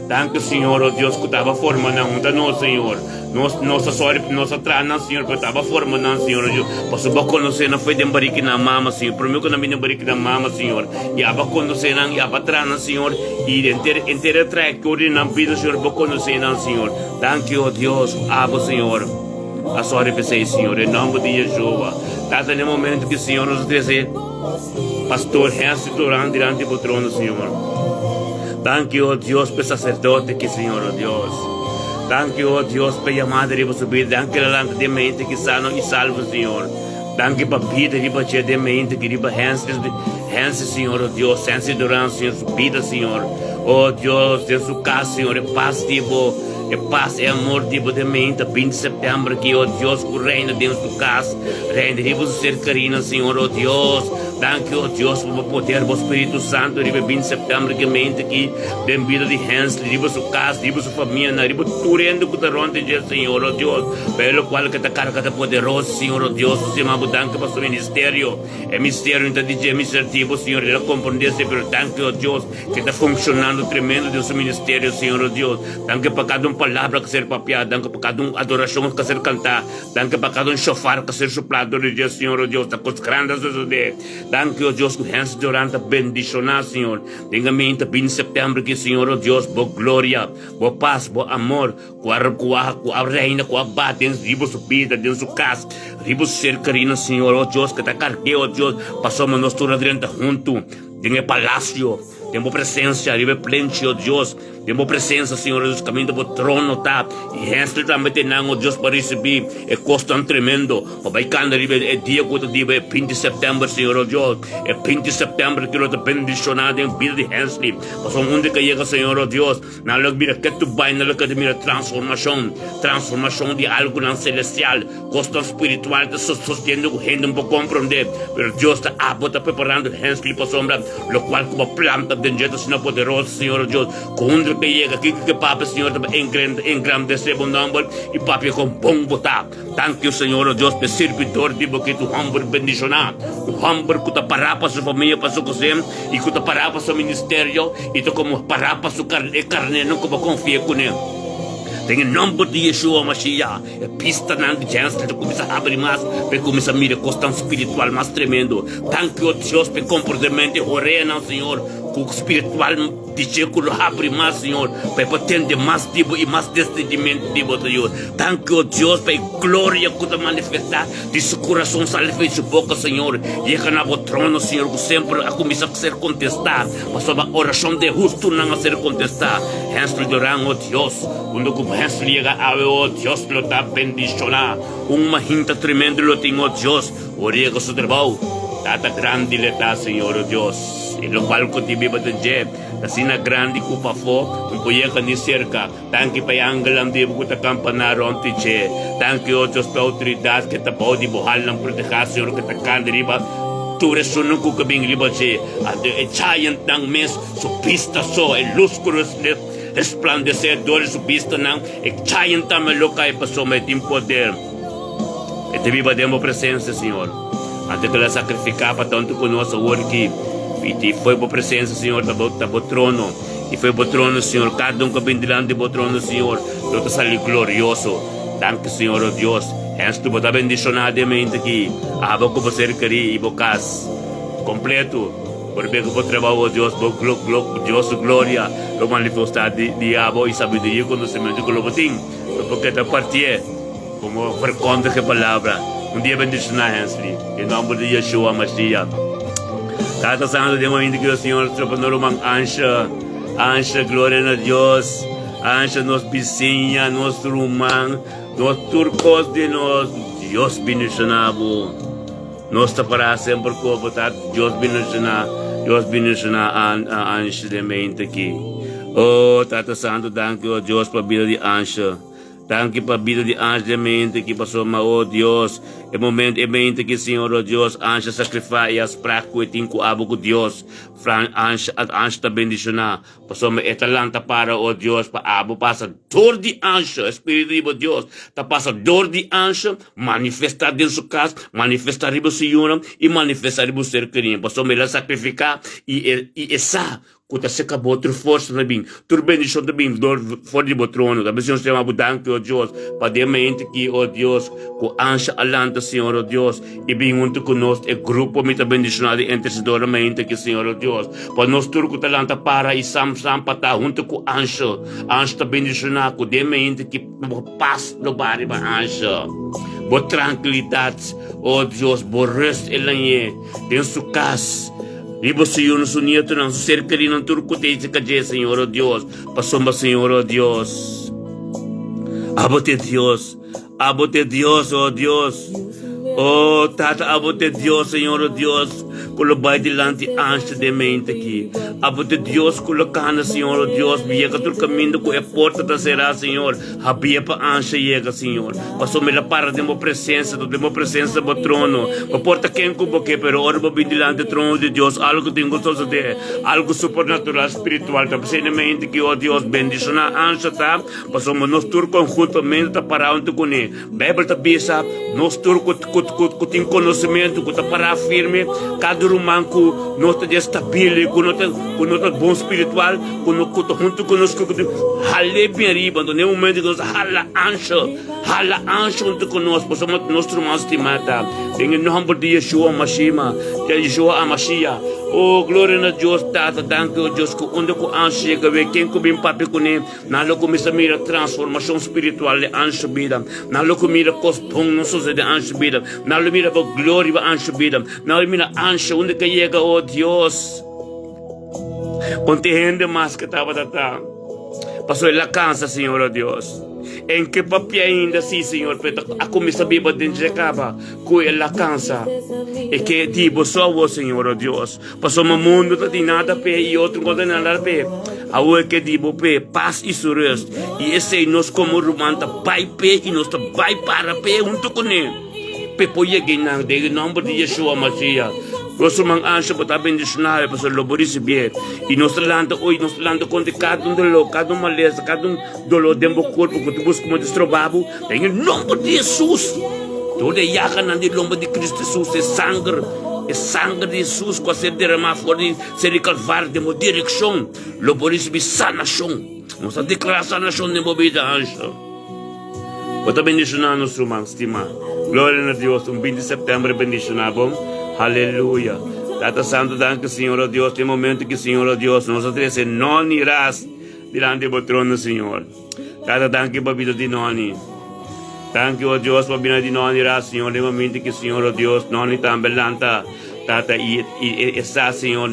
Danke, Senhor, oh Deus, que estava formando a nós, Senhor. Nossa trana, Senhor, que estava formando, Senhor. Posso conhecer na fé de embarique na mama, Senhor. Por mim, que na minha embarique na mama, Senhor. E aba conhecer na aba trana, Senhor. E inteira trajetória na vida, Senhor, vou conhecer, Senhor. Danke, oh Deus, aba, Senhor. A sua repensei, Senhor, em nome de Yeshua. Tata no momento que o Senhor nos dizer, pastor, resta durante o trono, Senhor. Danke, oh Deus, para sacerdote que, Senhor, oh Deus. Danke, oh Deus, para a madre riba subir. Danke, lanta de mente que sano e salvo, Senhor. Danke, para a vida riba cheia de mente que riba hanse, Senhor, oh Deus. Sense durante, Senhor, subida, Senhor. Oh Deus, de sua casa, Senhor, é paz, tipo. É paz, é amor, tipo de mente. 20 de setembro, que, oh Deus, que reina dentro da casa. Reina, riba ser carina, Senhor, oh Deus. Danke, oh Deus, por poder do Espírito Santo, riba 20 de setembro, que mente aqui, den vida de Hansel, riba sua casa, riba sua família, riba turendo que está ronde de Senhor, oh Deus, pelo qual que está carregada poderoso, Senhor, oh Deus, se mabu danke para seu ministério, é mistério, então de administrativo, Senhor, ele compreende-se, pero danke, oh Deus, que está funcionando tremendo de seu ministério, Senhor, oh Deus, danke para cada palavra que ser papiada, danke para cada adoração que ser cantar, danke para cada shofar que ser soplado de Deus, Senhor, oh Deus, está com os grandes de danke, oh Deus, que Hans durante a bendicionar, Senhor. Tenha mente, 20 de setembro, que, Senhor, oh Deus, boa glória, boa paz, boa amor, com a reina, com a bata, dentro de sua vida, dentro de sua casa, riba ser carina, Senhor, oh Deus, que está carguei, oh Deus, passamos nós toda diante junto, tenha palácio, temos presença, riba plente, oh Deus, temos presença, Senhor, dos caminhos do trono, tá? E Hansel também tem, oh Deus, para receber, é custo tremendo, vai canda, riba, é dia que é 20 de setembro, Senhor, oh Deus, é 20 de setembro que nós está bendicionado em vida de Hansel, mas onde que chega, Senhor, oh Deus, na log mira que tu vai, na log que mira transformação de algo não celestial, custo espiritual, está sustendo, gente não pode compreender, mas Deus está preparando Hansel para sombra, o qual como planta de jeito assim poderoso, Senhor, oh Deus, com que chega aqui que Papa, Senhor, engrandecer o nome e Papa com bom botar. Thank you, Senhor, oh Deus, para servidor de que tu humble bendicionar, o humble que tu parar para sua família, para sua cozinha, e que tu parar para seu ministério, e tu como parar para sua carne, não como confia com ele. Tem nome de Yeshua Mashiach, é pista na chance de começar a abrir mais, para começar a mirar a questão espiritual mais tremendo. Thank you, Deus, para comportamento, orena, Senhor, com o espiritual dizer que abre mais, Senhor, para atender mais tipo e mais descendimento, tipo, Senhor. Thank you, Deus, para a glória que tu manifestar de seu coração, salve de boca, Senhor. E que na trono, Senhor, que sempre a começar a ser contestada, mas a oração de justo não a ser contestada. Hensley Doran, oh Deus, quando o Hensley chega a oh Deus, lo está bendicionando. Uma hinta tremenda, lo tem, oh Deus, orega seu trabalho. Tata grande leta, Senhor, oh Deus. E lo qual ko ti biba de je, kasi na grande ko pa fo, un puya ka ni cerca, tanki pa yang galang di ko ta campanaro ang tiche, tanki o Diyos pa autoridad, kita pa o di buhal ng protekasyon, kita kandi riba, ture sunong ko kabing riba je, at a giant ng mes, so pista so, a luscurous resplandecedor, so pista ng, a giant tamalokay pa so may timpoder. E te biba demo presença, Senhor, ante que la sacrificar pa tanto conosco worki, e foi para a presença, Senhor, da trono. E foi para o trono, Senhor. Cada que vem delante do trono, Senhor. Deus está ali glorioso. Danke, Senhor, oh Deus. És tu para bendicionadamente aqui. Aba que você queria e bocas. Completo. Porque que vou trabalhar, oh Deus, Deus, glória. Lo manifestar de abo e sabedoria e conhecimento que lo botim. Porque te partir, como freconda que palavra. Dia bendicionar, Hensley. Em nome de Yeshua Mashiach. Tata Santo, de momento que o Senhor tropenou uma ancha, glória a Deus, ancha nos vizinha, nos rumang, nos turcos de nós, Deus bendicionado, nós para sempre como tá, Deus bendicionar a ancha de mente aqui. Oh, Tata Santo, danke, oh Deus, para a vida de ancha. Tanque para a vida de anjo de mente que passou, oh Deus. É momento, é mente que, Senhor, oh Deus, anjo sacrifica as práticas e tem com abo com Deus. Anjo está bendicionar. Passou, é talanta para, oh Deus, para abo passa dor de anjo, Espírito de Deus. Tá passa dor de anjo, manifestar dentro da casa, manifestar o Senhor e manifestar o ser querido. Passou, ele sacrificar e essa. Kuta se acabou outra força também, outra bendição também, fora de trono. Também Senhor, tem uma budança, oh Deus, para a mente que, oh Deus, com ancha alanta, Senhor, oh Deus, e bem junto conosco, é grupo me bendicionado intercedoramente que, Senhor, oh Deus, para nós turco talanta para e sam para junto com ancha está bendicionado, com a mente que paz no barrio para ancha, boa tranquilidade, oh Deus, boa rest elanhe, tem sua casa. Ibo Senhor, no nieto, não ser querido, não turco te dizer, Senhor, oh Deus, passou, Senhor, oh Deus. Abote Deus, oh Deus. Oh, Tata, abote Deus, Senhor, oh Deus. Colobai delante antes de mente aqui. Abote Deus, colocando, Senhor, oh Deus. Viega todo caminho com a porta da será, Senhor. Habia para ancha chega, Senhor. Passou-me lá para de minha presença do trono. A porta quem cubo que, pero ora bem delante do trono de Deus. Algo tem gostoso de, algo supernatural, espiritual. Tá pensando mente que, oh Deus, bendição na ancha, tá? Passou-me nos turco conjuntamente, tá para onde com ele. Bíblia tá bisa, nos turco tem conhecimento, que tá para firme. Cada rumanco, nós tá estável, com nós bom espiritual, com nós junto conosco, halé bem arriba, no momento que nós hala ancha junto conosco, passamos nosso irmão estimado. Em nome de Yeshua Mashiach. Oh, glória a Deus, Tata, danke, oh Deus, que onde o anjo chega, quem que vem papi com ele, na lo começa a mirar transformação espiritual de anjo vida, na lo que mira cospão, não só de anjo vida, na lo mira a glória de anjo vida, na lo mira anjo, onde que chega, oh Deus, quando gente mais que estava tratando, passou ele cansa, Senhor, oh Deus. Em que papel ainda sim, Senhor, a começar a Bíblia dentro de acaba, com ela cansa. E que tipo só o Senhor, oh Deus. Passou um mundo que tem nada pé e outro não tem nada pé. A o que tipo pé, paz e segurança. E esse nós como romanta vai pé e nós vai para pé junto com ele. Pé pode ganhar, em nome de Yeshua Mashiach. Nosso mga anjo po tabi bendicionado para o lobo receber. E nós falando hoje, nós falando contra cada dolor, cada maleza, cada dolor dentro do corpo que tu busca como destrobado. Em nome de Jesus. Toda yaga na lomba de Cristo Jesus é sangue de Jesus que ser derramado fora de ser calvário de uma direção. Lobo receber sanação. Nós declarar sanação de uma vida anjo. Po tabi bendicionado nosso irmão, estimado. Glória a Deus, 20 de setembro bendicionado. Hallelujah. Tata Santo, danke, Senhor, ó Deus, tem momento que, Senhor, ó Deus, nós três não irás diante do trono, Senhor. Tata, danke, para a vida de noni. Danke, ó Deus, para a vida de noni irás, Senhor, tem momento que, Senhor, ó Deus, noni também lanta. Tata, está, Senhor,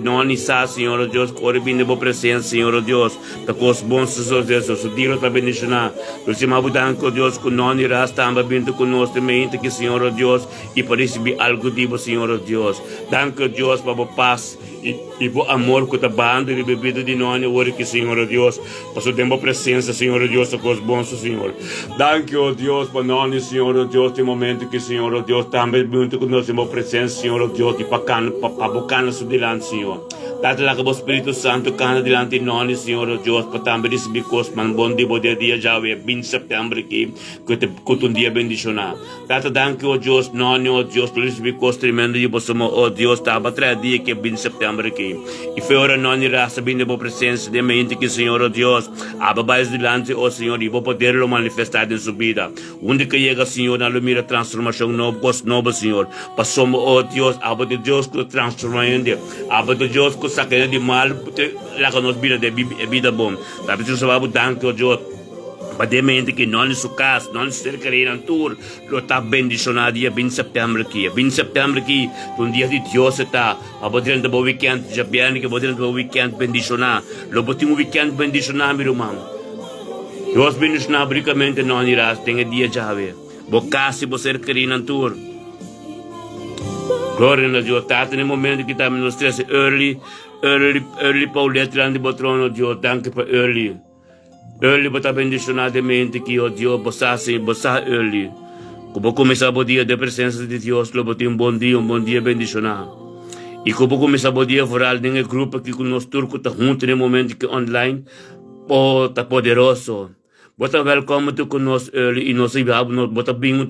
não está, Senhor, oh Deus, corre bem de boa presença, Senhor, oh Deus, da coisa bom, Senhor, Deus, o Deus está bendicionado. Eu te amo, danke, Deus, que não irá estar bem conosco, também, que, Senhor, oh Deus, e para receber algo de você, Senhor, oh Deus. Danke, Deus, para a paz e para o amor que está bando e bebida de nós, agora que, Senhor, oh Deus, para o tempo a presença, Senhor, oh Deus, da coisa bom, Senhor. Danke, oh Deus, para nós, Senhor, oh Deus, tem momento que, Senhor, oh Deus, também bem conosco, em presença, Senhor, oh Deus, e para bocar na sua dilante, Senhor. Date lá que o Espírito Santo cana dilante de nós, Senhor, oh Deus, para também receber coisas, mas bom dia já, 20 de setembro aqui, que um dia bendicionado. Date, danke, oh Deus, nós, oh Deus, para receber coisas tremendas, e você, oh Deus, estava 3 dias que é 20 de setembro aqui. E foi hora não irá sabendo a boa presença de mente que, Senhor, oh Deus, ababais dilante, oh Senhor, e vou poder manifestar em sua vida. Onde que chega, Senhor, na lumira transformação nova, coisa nova, Senhor. Passamos, oh Deus, aba de Deus que transforma em Deus, aba de Deus que saca de mal, lá que nós vida bom. Sabe, se você danke, oh Deus, para mente que não se casa, não se querer em tour, lo está bendicionado dia 20 de setembro aqui. 20 de setembro aqui, um dia de Deus está, a poder do weekend, já bem que poder do weekend bendicionado, lo botinho weekend bendicionado, meu irmão. Deus bendicionado, bricamente não irá, tenha dia já ver. Bocassi, você querer em tour. Glória a Deus, tá no momento que estamos nos três early para o letra de botrono, Deus, danke para early para bendicionadamente que o Deus bossa early. Como começar o dia de presença de Deus, lo botem um bom dia bendicionado. E como começar o dia foral nesse grupo que nós turco está junto no momento que online, tá poderoso. Bota welcome to conosco early e nós sabemos bota bem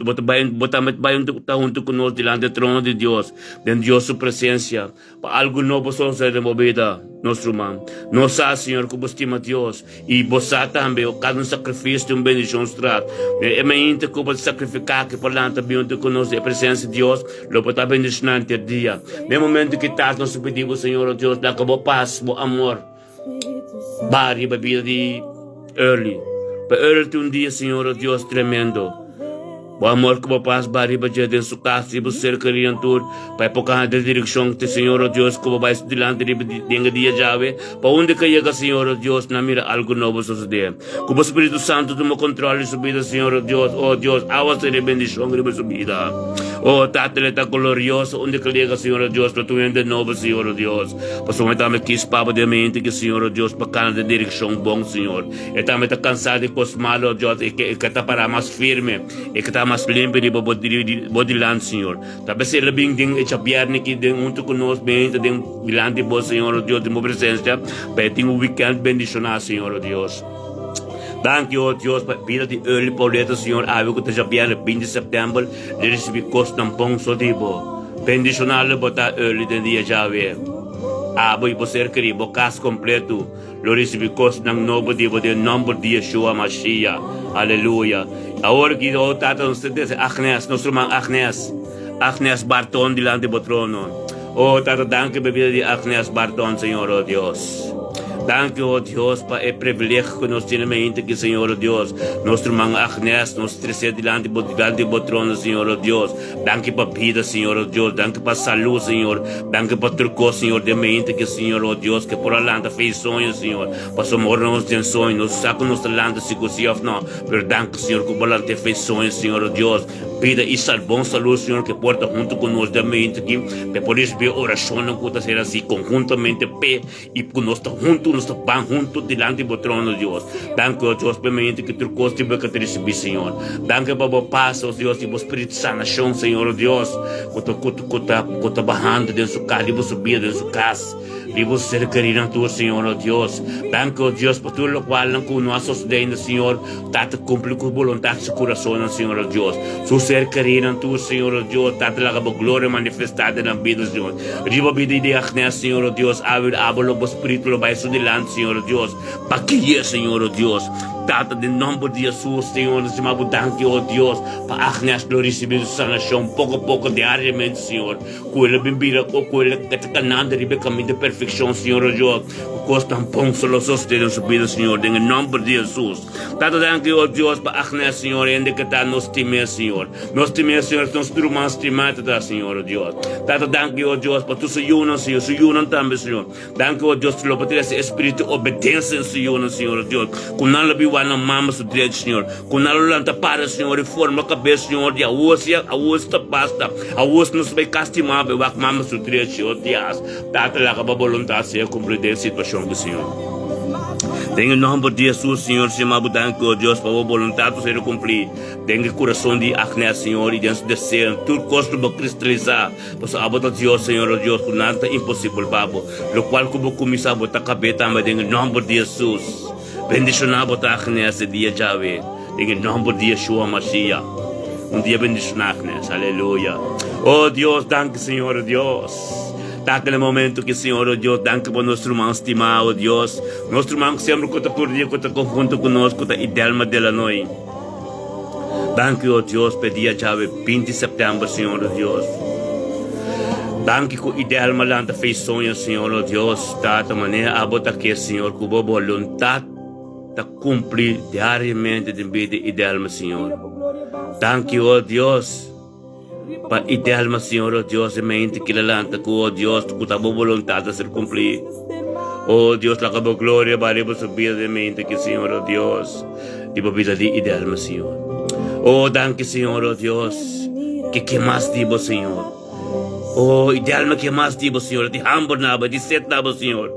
tá junto conosco diante do trono de Deus, dentro de Deus sua presença, para algo novo só ser removida, nosso irmão. Nós Senhor, que estima Deus e você também, cada sacrifício de bendição estrat. É mente que pode sacrificar que para lá também junto conosco a presença de Deus, lo pode bendicionar ter dia. No momento que estás nós pedimos, Senhor Deus, dá que boa paz, bom amor, bari bebida de early. Para um dia, Senhor, Deus tremendo. O amor que paz bariba de dentro da casa e você queria tur para época de direção que Senhor Deus que vai dilante de dia já para onde que chega Senhor Deus na mira algo novo suceder. Que o Espírito Santo toma controle sua vida Senhor Deus, oh Deus, awas de bendição sobre sua vida. Oh tatleta glorioso onde que chega Senhor Deus para tu de novo Senhor Deus. Passou também que espava de mente que Senhor Deus para cada de direção bom Senhor. E também está cansado de coisas malas Deus e que está para mais firme e que está mas limpo de bodilan, Senhor. Talvez ele bem tem essa bierni que tem junto conosco bem tem bilante bo Senhor Deus de presença para ter um weekend bendicionado Senhor Deus. Danke oh Deus para vida de early pauleta Senhor ave que esteja bierni 20 de setembro de receber costa um pão só de bo bendicionado botar early de dia já ver. Abo e você querer bocas completo lo receber costa ng novo de nome de Yeshua Mashiach. Aleluia. Agora que o tata nos diz Agnes, nosso irmão Agnes Barton dilante do trono. Oh tata, danke bebida de Agnes Barton, Senhor oh Deus. Danke oh Deus para o privilégio que nós temos mente que Senhor oh Deus, nosso irmão Agnes, nos trazer dilante do trono, Senhor oh Deus. Danke para vida, Senhor oh Deus. Danke para saúde, Senhor. Danke para turco, Senhor, de mente que Senhor oh Deus, que por além fez sonho, Senhor. Passou mornos de sonho, nos saco nos talento se coziaf não. Pero danke, Senhor, que por além fez sonho, Senhor oh Deus. Vida e bom saúde, Senhor, que porta junto conosco de mente que por isso ver oração não pode ser assim conjuntamente pé e conosco junto nos ban junto diante do trono de Deus. Danke oh Deus pela mente que tu coste que te recebi, Senhor. Danke para paz, oh Deus, e o Espírito sanação, Senhor oh Deus. Que tá barrando dentro do carro, e subir dentro da casa. E você querer tu, Senhor oh Deus. Danke oh Deus por tudo o qual não conosco dentro, Senhor. Tata cumpre com vontade do coração, Senhor oh Deus. Ser querer tu, Senhor oh Deus, tata lá a glória manifestada na vida, Senhor. Riba vida de Agnes, Senhor oh Deus, abro o Espírito lo vai sudilan, Senhor oh Deus. Paquia, Senhor oh Deus. Tata, em nome de Jesus, Senhor, nós chamamos danke, oh Deus, para Agnes lo receber sanação, pouco a pouco, diariamente, Senhor. Coelho bembira, coelho que te cananda, ribe caminho de perfeição, Senhor, oh Deus. Costa um pão solo sostenido subida, Senhor, em nome de Jesus. Tata, danke, oh Deus, para Agnes, Senhor, e que está nos time, Senhor. Nos time, Senhor, nos turmas estimados, Senhor, oh Deus. Tata, danke, oh Deus, para tu se unam, Senhor, se unam também, Senhor. Danke, oh Deus, para ter esse espírito de obediência, Senhor, Senhor, oh Deus. Com nada biwana mama su direito, Senhor. Com nada lanta para, Senhor, e forma a cabeça, Senhor, de a osso basta. A osso não se vai castimar, vai mama su direito, Senhor, Deus. Tata, lá, a vontade se cumprir a situação do Senhor. Em nome de Jesus, Senhor, chamamos danke, oh Deus, para a vontade ser cumprida. Tenha coração de Agnes, Senhor, e dentro de ser, tudo custa para cristalizar. Mas a botar Deus, Senhor, oh Deus, com nada é impossível, Babo. O qual como começar a botar cabeça, mas em nome de Jesus. Bendicionar a botar Agnes, dia Javé. Em nome de Yeshua Mashiach. Dia bendicionar Agnes, aleluia. Oh Deus, danke, Senhor, oh Deus. Naquele momento que, Senhor, oh Deus, danke por nosso irmão estimado, oh Deus. Nosso irmão que sempre conta por dia, conta conjunto conosco, conta idelma dela noite. Danke, oh Deus, pedia chave 20 de setembro, Senhor, oh Deus. Danke que idelma lanta fez sonho, Senhor, oh Deus. Tata maneira a botar aqui, Senhor, que boa vontade de cumprir diariamente de vida idelma, Senhor. Danke, oh Deus. Para ideal, Senhor, oh Deus, e mente que lanta, oh Deus, que a boa vontade a ser cumprida. Oh Deus, la boa glória, para subir de mente que, Senhor, oh Deus, de vida de ideal, Senhor. Oh, danke, Senhor, oh Deus, que mais digo, Senhor. Oh, ideal, que mais digo, Senhor, de humble naba, de set naba, Senhor.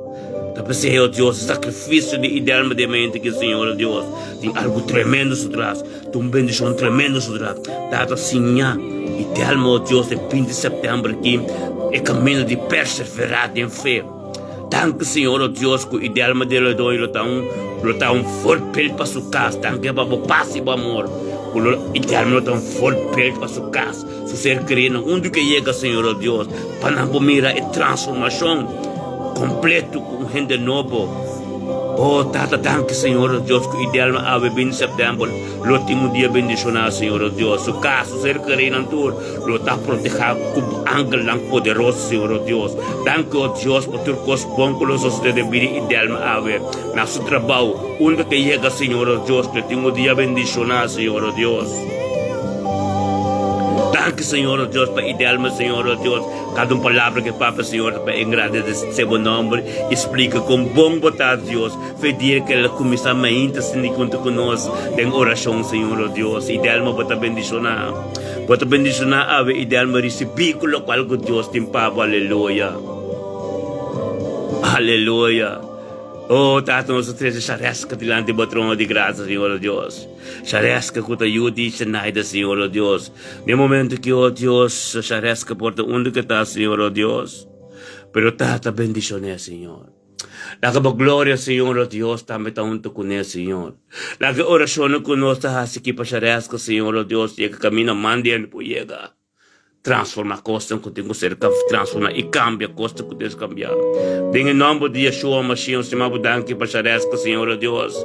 Tapos, oh Deus, sacrifício de ideal de mente que, Senhor, oh Deus, tem algo tremendo por trás, tem bendição tremendo por trás. Data, Senhor. Ideal, meu Deus, de 20 de setembro aqui é caminho de perseverar em fé. Danke, Senhor, oh Deus, que o ideal dele ele está um forte pele para sua casa. Danke para o passe e o amor. O ideal está um forte pele para sua casa. Se ser querido, onde que chega, Senhor, oh Deus, para não mirar a transformação completa com gente nova. Oh, Tata, danke, Senhor, oh Deus, que o ideal é 20 de setembro. Lo tenho um dia bendicionado, Senhor, oh Deus. O caso, ser querido, lo está protegido com ángel poderoso, Senhor, oh Deus. Danke, oh Deus, por ter coisas bom que nós de vida ideal é na seu trabalho. Onde que chega, Senhor, oh Deus, que tenho um dia bendicionado, Senhor, oh Deus. Danke, Senhor, oh Deus, para ideal, Senhor, oh Deus. Cada palavra que Papa, Senhor, para agradecer seu nome, explica com bom vontade, Deus. Pedir que ela comece a ainda se encontrar conosco em oração, Senhor, oh Deus. Ideal, para bendicionar. Para bendicionar, ave ideal, receber com o qual Deus tem Papa, aleluia. Aleluia. Oh, Tata, nós três charesca dilante do trono de graça, Senhor, oh Deus. Charesca que te ajude e naida, Senhor, oh Deus. No momento que, oh Deus, charesca porta onde que está, Senhor, oh Deus. Pero Tata, bendiciones, Senhor. La glória, Senhor, oh Deus, também está junto com ele, Senhor. La oração que nós está aqui para charesca, Senhor, oh Deus, e que caminha mandiando por chegar. Transforma a costa que tem que ser transforma e cambia a costa que tem que cambiar. Em nome de Yeshua Mashiach, Senhor, danke para charesca, Senhor, oh Deus.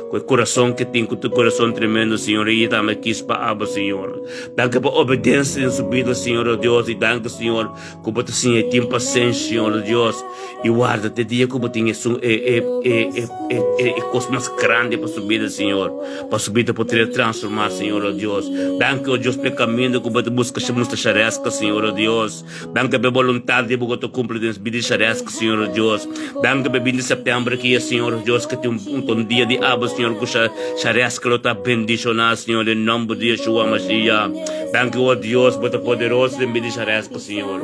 Com o coração que tem, com o coração tremendo, Senhor, e também quis para Abba, Senhor. Danke para obediência em subida, Senhor, oh Deus, e danke, Senhor, que você assim, tem paciência, Senhor, oh Deus, e guarda-te dia que você tem coisa mais grande para subida, Senhor, para subida poder transformar, Senhor, oh Deus. Danke, oh Deus, pelo caminho que você busca, chamamos de charesca, Senhor, oh Deus. Danke pela vontade de você cumprir nesse vídeo charesca, Senhor, oh Deus. Danke pelo 20 de setembro que é, Senhor, oh Deus, que tem um dia de Abba, Senhor, que charesca lo está bendicionado, Senhor, em nome de Yeshua Mashiach. Danke, oh Deus, por poderoso de vídeo charesca, Senhor.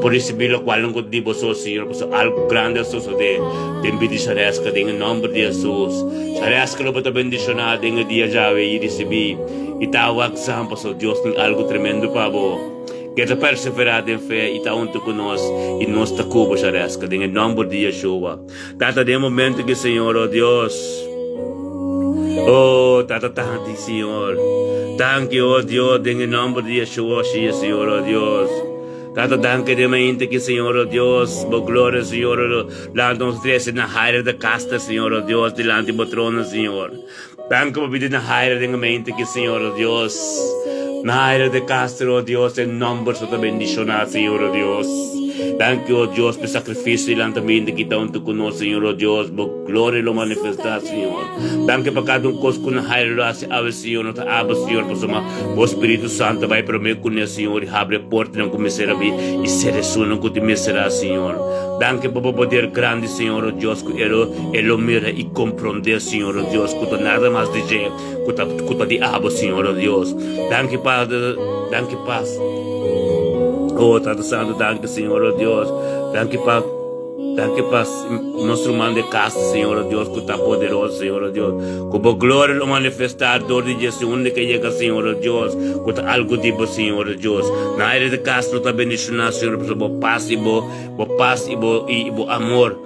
Por receber o qual não digo só, Senhor, por algo grande suceder de vídeo charesca, em nome de Jesus. Charesca lo está bendicionado em dia já e receber. E tawag sa Pastor Deus tem algo tremendo para você. Que te perseverar em fé e está junto conosco e nós está cubo charesca em nome de Yeshua. Tata de momento que Senhor, oh Deus. Oh, Tata tanto, Senhor. Thank you, oh Deus, em nome de Yeshua, Senhor, oh Deus. Tata, danke de mente que, Senhor, oh Deus, bo glória, Senhor, lá nos três na raia da casta, Senhor, oh Deus, delante do trono, Senhor. Danke por pedir na raia da mente que, Senhor, oh Deus, na raia da casta, oh Deus, em nome de bendicionar, Senhor, oh Deus. Danke, oh Deus, por sacrifício delante da mente que está junto conosco, Senhor, oh Deus, bo glória lo manifestar, Senhor. Danke por cada coisa que na raia da ave, Senhor, não abre, Senhor, por soma, o Espírito Santo vai para mim com o Senhor, e abre a porta, não começar a vir, e seleção, não começará, Senhor. Danke por poder grande, Senhor, oh Deus, que ele mira e compreender, Senhor, oh Deus, que nada mais dizer, que te abo, Senhor, oh Deus. Danke, Padre, danke, Paz. Oh, Tata Santo, danke, Senhor, oh Deus. Danke, Paz. Danke, Paz, nosso irmão de casa, Senhor, oh Deus, que está poderoso, Senhor, oh Deus. Que por glória lo manifestar, dor de Jesus, onde que chega, Senhor, oh Deus, que está algo tipo, Senhor, oh Deus. Na área de casa, está bendicionado, Senhor, por paz e por amor.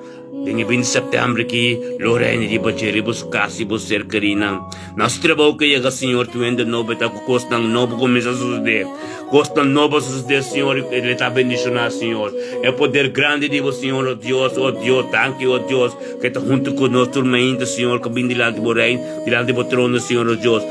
Tem 20 de setembro aqui, Lorena de Bajeri, Buscasi, Busser Karina. Nós trabalhamos que chega, Senhor, tu ainda não vai estar com custo novo, começa a suceder. Custo novo a suceder, Senhor, ele está bendicionado, Senhor. É poder grande de você, Senhor, oh Deus, thank you, oh Deus, que está junto conosco, turma, Senhor, que vem delante do reino, delante do trono, Senhor, oh Deus,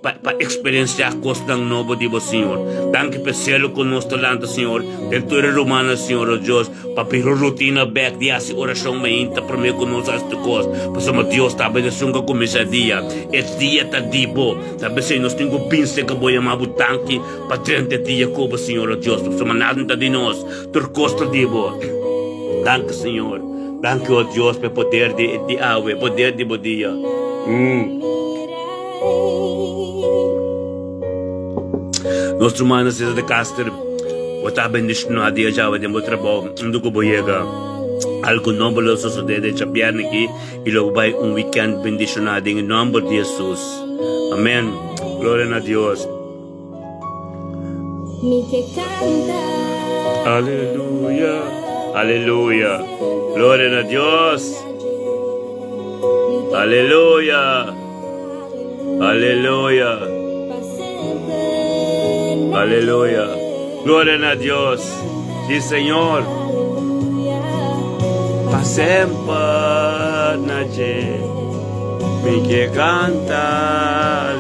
para experienciar coisa nova de você, Senhor. Danke por ser conosco delante, Senhor, cultura romana, Senhor, oh Deus, para pelo rotina back de essa oração mainta para mim conosco esta coisa. Para somos Deus, está bendição que começa dia. Esse dia está dibo, está bendição nós temos pince que vou chamar o tanque para 30 dias como, Senhor, oh Deus, para somos nada de nós, tur costa dibo. Danke, Senhor. Danke, oh Deus, por poder de ave, poder de dia. Nosso irmão César de Castro, está bendicionado a dia já vai ter trabalho, onde que vou chegar. Algo novo lo sucede de chapiar aqui e logo vai weekend bendicionado em nome de Jesus. Amém. Glória a Deus. Aleluia. Aleluia. Glória a Deus. Aleluia. Aleluia. Aleluia. Glória a Deus. Sim, Senhor. Para sempre na gente. Me que canta.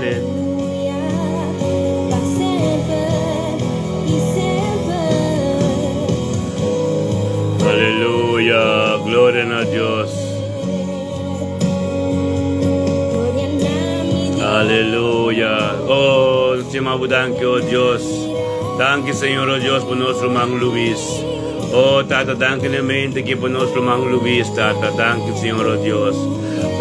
Aleluia. Glória a Deus. Aleluia. Oh, Senhor, danke, oh Deus. Danke, Senhor, oh Deus, por nosso irmão Luís. Oh, Tata, danke na mente que por nosso irmão Luís, Tata. Danke, Senhor, oh Deus.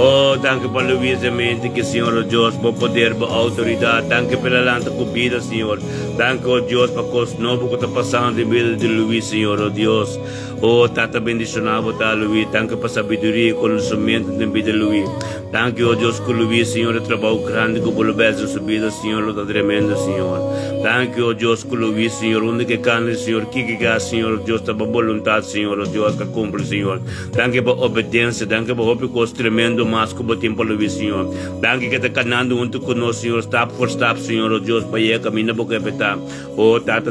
Oh, danke por Luís na mente que, Senhor, oh Deus, por poder, por autoridade. Danke pela lanta com vida, Senhor. Danke, oh Deus, por coisa nova que está passando na vida de Luís, Senhor, oh Deus. Oh, Tata, bendicionado, tá, Luís. Danke por sabedoria e conhecimento na vida de Luís. Danke, oh Deus, que Luís, Senhor, é trabalho grande que por bem sua vida, Senhor, está tremendo, Senhor. Danke, oh Deus, que Luís, Senhor, onde que canta, Senhor, que Senhor, Deus, está por vontade, Senhor, oh Deus, que cumpre, Senhor. Danke por obediência, danke por coisa tremendo, mas que por tempo, Luís, Senhor. Danke que está canando junto conosco, Senhor, step por step, Senhor, oh Deus, para ir caminhar por que está. Oh, Tata,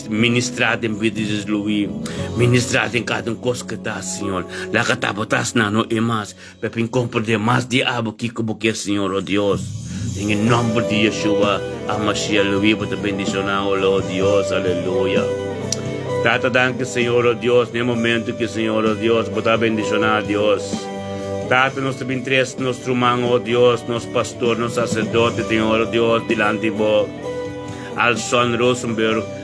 ministrar em vida de Luís, ministrar em cada coisa que está, Senhor. Lá que está botas na no imas, para compreender mais diabo que é, Senhor, oh Deus. Em nome de Yeshua, a Mashiach, Luís, para bendicionar, oh Deus, aleluia. Tata, danke, Senhor, oh Deus, no momento que, Senhor, oh Deus, para bendicionar, Deus. Tata, nós também interesse, nosso irmão, oh Deus, nosso pastor, nosso sacerdote, Senhor, oh Deus, delante de vós. Alson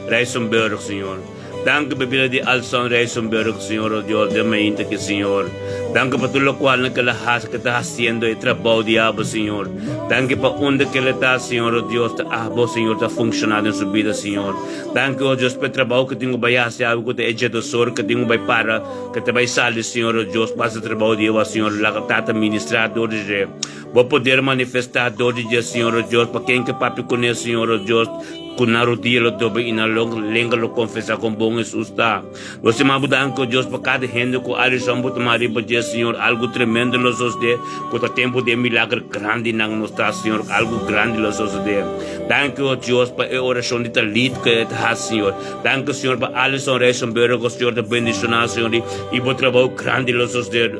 Reisenberg, Senhor. Danke por vida de Alson Reisenberg, Senhor, oh Deus, de mente que, Senhor. Danke por tudo o qual naquela raça que está fazendo e trabalho diabo, Senhor. Danke por onde que ele está, Senhor, oh Deus, está Senhor, está funcionando em sua vida, Senhor. Danke, oh Deus, pelo trabalho que tenho vai fazer, que te educador, que tenho vai para, que te vai sair, Senhor, oh Deus, para o trabalho diabo, Senhor, lá que está administrador de Vou poder manifestar a dor de Deus, Senhor, oh Deus, para quem que papi conhece, Senhor, oh Deus, com na rodilha lo dobe e na língua lo confessar com bom Jesus está. Nós te mabudamos com Deus para cada gente com a lição para tomar para Deus, Senhor, algo tremendo lo sucede, com o tempo de milagre grande na nossa, Senhor, algo grande lo sucede. Danke, oh Deus, para a oração de talit que está, Senhor. Danke, Senhor, para a lição reação bero, Senhor, de bendicionar, Senhor, e para o trabalho grande lo sucede,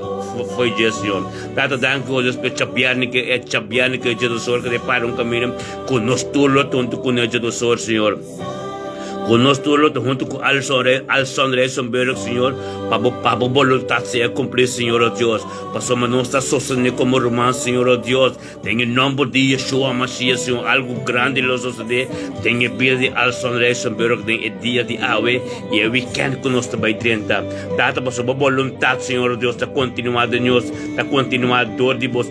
foi Deus, Senhor. Tata, danke, oh Deus, para chapiarne que Jesus, Senhor, que depara caminho, com nós tudo, tonto com Jesus, Senhor. Conosco junto com Alson Reissenberg, Senhor, para a voluntade ser cumprida, Senhor, oh Deus. Para nós estar sostenendo como irmãos, Senhor, oh Deus. Tem em nome de Yeshua Mashiach, Senhor, algo grande lo sucede. Tem a vida de Alson Reissenberg, tem o dia de Ave e o weekend conosco vai 30. Data para a voluntade, Senhor, oh Deus, está continuando em nós, está continuando dor de vos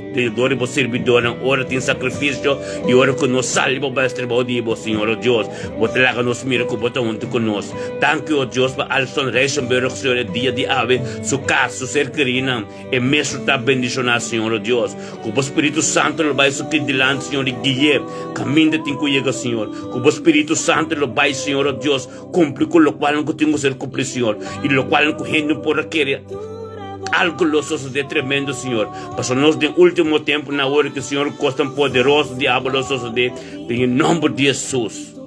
servidor, hora tem sacrifício e hora que nós salimos para este trabalho, Senhor, oh Deus. Você lá que nos mira junto conosco. Danke, oh Deus, para Alson Reissenberg, Senhor, o dia de Ave, su casa, su ser querida, e mesmo está bendicionado, Senhor, oh Deus. Com o Espírito Santo, lo vai subir delante, Senhor, e guiar, caminho de tinco llega, Senhor. Com o Espírito Santo, lo vai, Senhor, oh Deus, cumprir com o qual não tenho que ser cumprir, Senhor, e lo qual não tenho por querer. Algo lo sucede tremendo, Senhor. Passou nós no último tempo, na hora que o Senhor costa poderoso, diabo lo sucede, em nome de Jesus.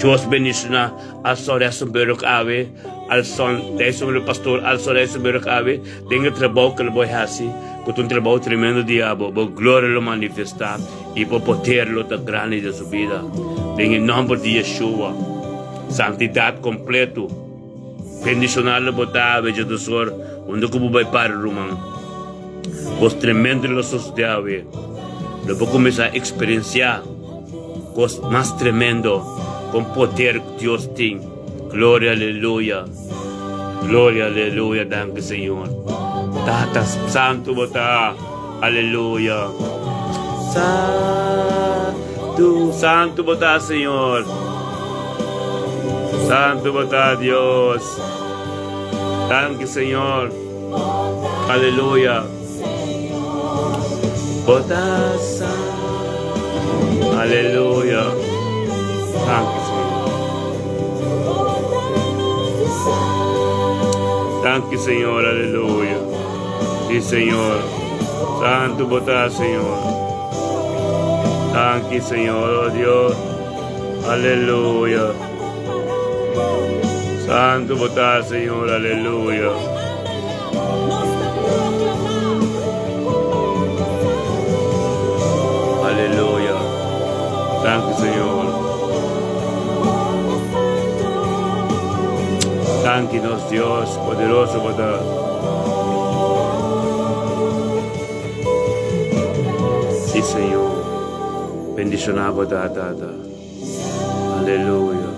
Deus bendicionar al Son Reissenberg Ave, al Son Reissenberg Pastor, al Son Reissenberg Ave, tenha trabalho que ele vai fazer, com trabalho tremendo diabo, para glória lo manifestar e para poder lo dar grande de sua vida. Em nome de Yeshua, santidade completo, bendicionar lo botar, Jesus, onde como vai para o romano. Os tremendo lo sucede, lo vou começar a experienciar, os mais tremendo, com poder que Deus tem. Glória, aleluia. Glória, aleluia. Danke, Senhor. Tata, santo bota. Aleluia. Santo, santo bota, Senhor. Santo bota, Deus. Danke, Senhor. Aleluia. Bota, aleluia. Danke, Senhor. Danke, Senhor, aleluia. Sim, Senhor. Santo botar, Senhor. Danke, Senhor, oh Deus. Aleluia. Santo botar, Senhor, aleluia. Aleluia. Danke, Senhor. Danke-nos, Deus, poderoso, botar. Sim, Senhor. Bendicionar, botar, tata. Aleluia.